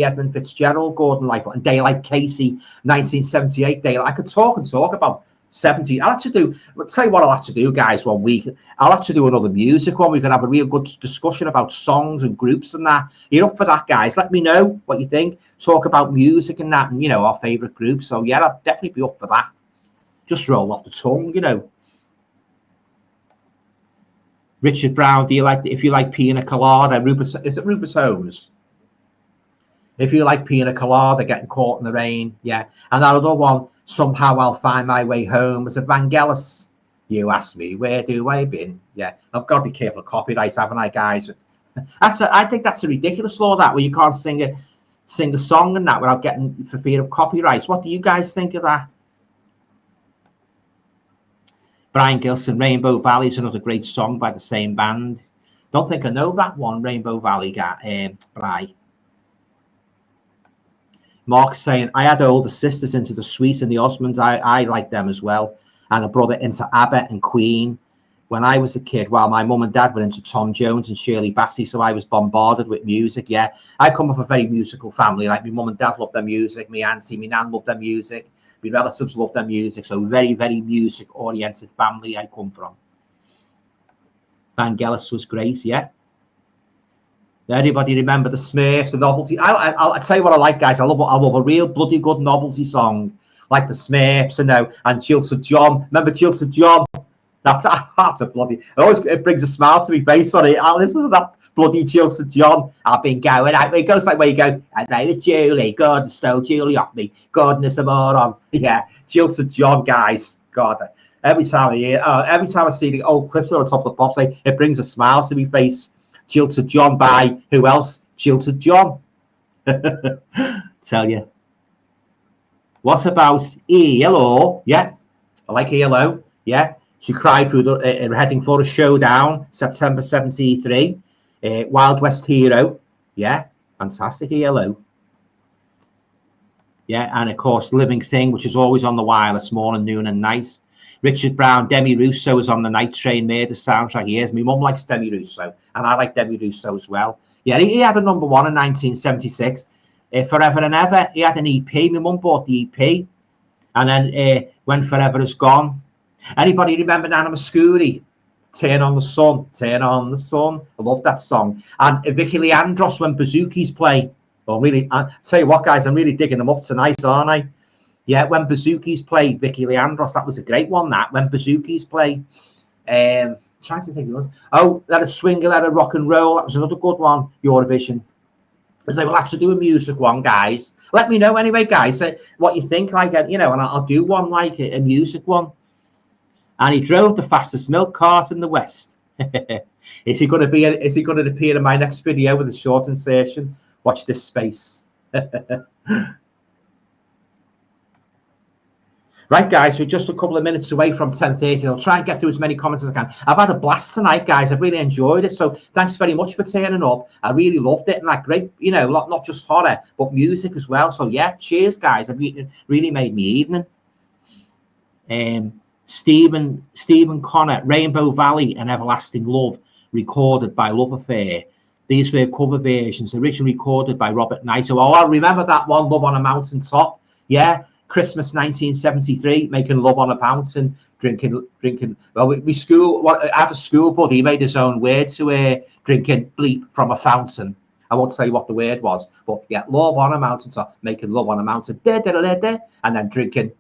Edmund Fitzgerald, Gordon Lightfoot, and Daylight Casey, 1978. Daylight. I could talk about 70. I'll tell you what I'll have to do, guys, one week. I'll have to do another music one. We can have a real good discussion about songs and groups and that. You're up for that, guys? Let me know what you think. Talk about music and that, and, you know, our favourite groups. So, yeah, I'll definitely be up for that. Just roll off the tongue, you know. Richard Brown, if you like Pina Colada? Is it Rufus Holmes? If you like Pina Colada, Getting Caught in the Rain, yeah. And that other one, Somehow I'll Find My Way Home, was it Vangelis? You ask me, where do I been? Yeah, I've got to be careful of copyrights, haven't I, guys? I think that's a ridiculous law, that, where you can't sing a song and that without getting for fear of copyrights. What do you guys think of that? Brian Gilson, Rainbow Valley is another great song by the same band. Don't think I know that one, Rainbow Valley, Brian. Mark saying, I had older sisters into the Sweet and the Osmonds. I like them as well. And a brother into ABBA and Queen. When I was a kid, while my mum and dad were into Tom Jones and Shirley Bassey, so I was bombarded with music. Yeah, I come from a very musical family. Like, my mum and dad loved their music. My auntie, my nan loved their music. My relatives loved their music. So very, very music-oriented family I come from. Vangelis was great, yeah. Everybody remember the Smurfs, the novelty? I'll tell you what I like, guys. I love a real bloody good novelty song, like the Smurfs, and Chilson John. Remember Chilson John? That's a bloody. It brings a smile to my face when I listen to that bloody Chilson John. I've been going out. It goes like where you go. And name is Julie. Gordon stole Julie off me. Gordon is a moron. Yeah, Chilson John, guys. God, every time I see the old clips on top of the pops, it brings a smile to my face. Chilton John by who else? Chilton John. Tell you. What about ELO? Yeah, I like ELO. Yeah, she cried through heading for a showdown, September 73. Wild West Hero, yeah, fantastic ELO. Yeah, and of course, Living Thing, which is always on the wireless morning, noon, and night. Richard Brown, Demi Russo is on the Night Train Murder soundtrack. He is. My mum likes Demi Russo, and I like Demi Russo as well. Yeah, he had a #1 in 1976. Forever and Ever, he had an EP. My mum bought the EP. And then When Forever Is Gone. Anybody remember Nana Muscuri? Turn on the Sun, Turn on the Sun. I love that song. And Vicky Leandros, When Bazookies Play. Well, really, I tell you what, guys, I'm really digging them up tonight, aren't I? Yeah, When Bazookies Play, Vicky Leandros. That was a great one, that. When Bazookies Play. Trying to think of it. Oh, that a Swinger, that a Rock and Roll. That was another good one, Eurovision. As I will actually do a music one, guys. Let me know anyway, guys, what you think, like, you know, and I'll do one, like a music one. And he drove the fastest milk cart in the West. Is he going to be? Is he going to appear in my next video with a short insertion? Watch this space. Right, guys, we're just a couple of minutes away from 10:30. I'll try and get through as many comments as I can. I've had a blast tonight, guys. I've really enjoyed it. So thanks very much for turning up. I really loved it. And like great, you know, not just horror, but music as well. So yeah, cheers, guys. It really made me evening. Stephen Connor, Rainbow Valley and Everlasting Love, recorded by Love Affair. These were cover versions, originally recorded by Robert Knight. Oh, I remember that one, Love on a Mountain Top. Yeah. Christmas 1973, making love on a mountain, drinking. Well, we had a school buddy. He made his own word to drinking bleep from a fountain. I won't tell you what the word was, but yeah, love on a mountain top, making love on a mountain, and then drinking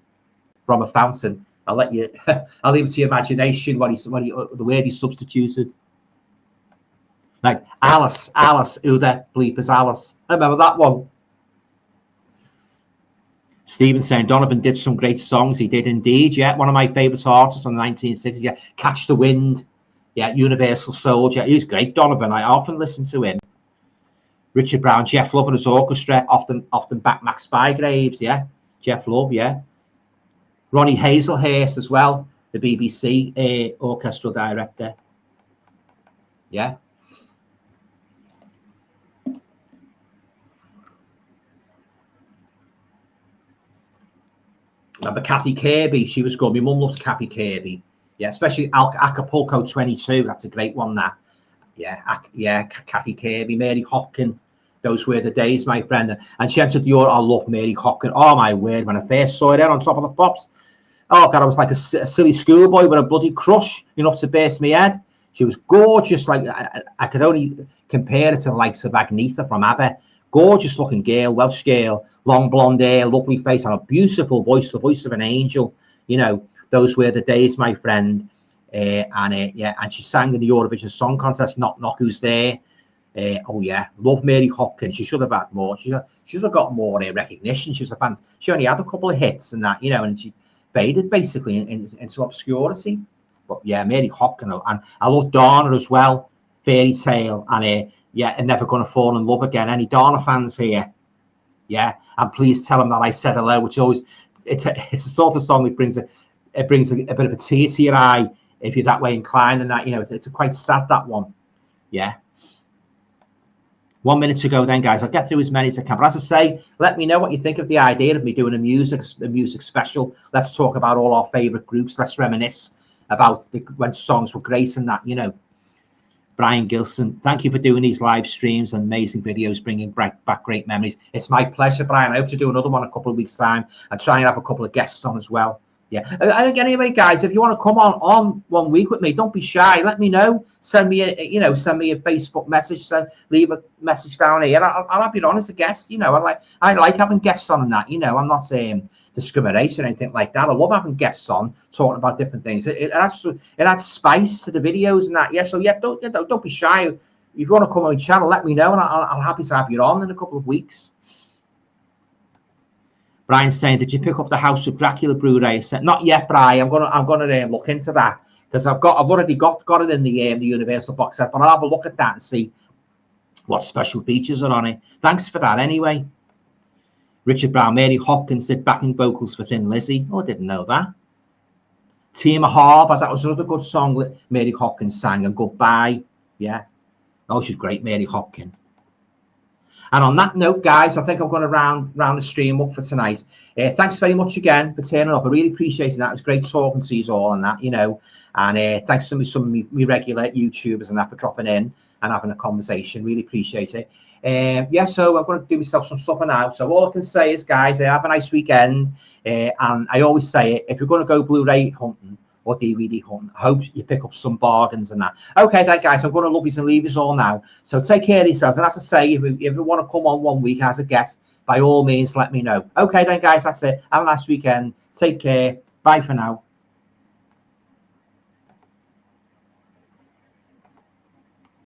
from a fountain. I'll let you. I'll leave it to your imagination the word he substituted. Like Alice, who the bleep is Alice? I remember that one. Stephen saying Donovan did some great songs. He did indeed. Yeah, one of my favourite artists from the 1960s. Yeah, Catch the Wind. Yeah, Universal Soldier. He's great, Donovan. I often listen to him. Richard Brown, Jeff Love and his orchestra. Often back Max Bygraves. Yeah, Jeff Love. Yeah, Ronnie Hazelhurst as well, the BBC orchestral director. Yeah. Remember Kathy Kirby? She was good. My mum loves Kathy Kirby. Yeah, especially Acapulco 22. That's a great one, that. Yeah, Kathy Kirby, Mary Hopkin. Those were the days, my friend. And she entered the Euro. I love Mary Hopkin. Oh, my word. When I first saw her there on Top of the Pops, oh, God, I was like a silly schoolboy with a bloody crush, enough to burst my head. She was gorgeous. Like I could only compare it to the likes of Agnetha from ABBA. Gorgeous looking girl, Welsh girl, long blonde hair, lovely face, and a beautiful voice, the voice of an angel. You know, those were the days, my friend. And she sang in the Eurovision Song Contest, Knock Knock Who's There. Oh yeah, love Mary Hopkins. She should have had more. She should have got more recognition. She was a fan. She only had a couple of hits and that, you know, and she faded basically into obscurity. But yeah, Mary Hopkins, and I love Donna as well. Fairy Tale and and Never Gonna Fall in Love Again. Any Donna fans here? Yeah, and please tell them that I said hello. Which always it's a sort of song that brings a bit of a tear to your eye if you're that way inclined, and that, you know, it's quite sad, that one. Yeah. 1 minute to go then, guys. I'll get through as many as I can. But as I say, let me know what you think of the idea of me doing a music special. Let's talk about all our favourite groups. Let's reminisce about when songs were great and that, you know. Brian Gilson, thank you for doing these live streams and amazing videos, bringing back great memories. It's my pleasure, Brian. I hope to do another one in a couple of weeks' time and try and have a couple of guests on as well. Yeah. Anyway, guys, if you want to come on 1 week with me, don't be shy. Let me know. Send me a Facebook message. Leave a message down here. I'll have you on as a guest. You know, I like having guests on and that. You know, I'm not saying discrimination or anything like that. I love having guests on talking about different things. It adds spice to the videos and that. Yeah. So yeah, don't be shy. If you want to come on my channel, let me know, and I'll happy to have you on in a couple of weeks. Brian's saying, did you pick up the House of Dracula Blu-ray? Not yet, Brian. I'm gonna look into that because I've already got it in the Universal box set, but I'll have a look at that and see what special features are on it. Thanks for that anyway. Richard Brown, Mary Hopkins did backing vocals for Thin Lizzy. Oh, I didn't know that. Tima Harbour, that was another good song that Mary Hopkins sang, and Goodbye. Yeah. Oh, she's great, Mary Hopkin. And on that note, guys, I think I'm going to round the stream up for tonight. Thanks very much again for turning up. I really appreciate that. It was great talking to you all and that, you know. And thanks to some of me regular YouTubers and that for dropping in and having a conversation. Really appreciate it. Yeah, so I'm going to do myself some supper now. So all I can say is, guys, have a nice weekend. And I always say it, if you're going to go Blu-ray hunting or DVD hunting, I hope you pick up some bargains and that. Okay, then, guys, I'm going to love you and leave you all now. So take care of yourselves. And as I say, if you want to come on one week as a guest, by all means, let me know. Okay, then, guys, that's it. Have a nice weekend. Take care. Bye for now.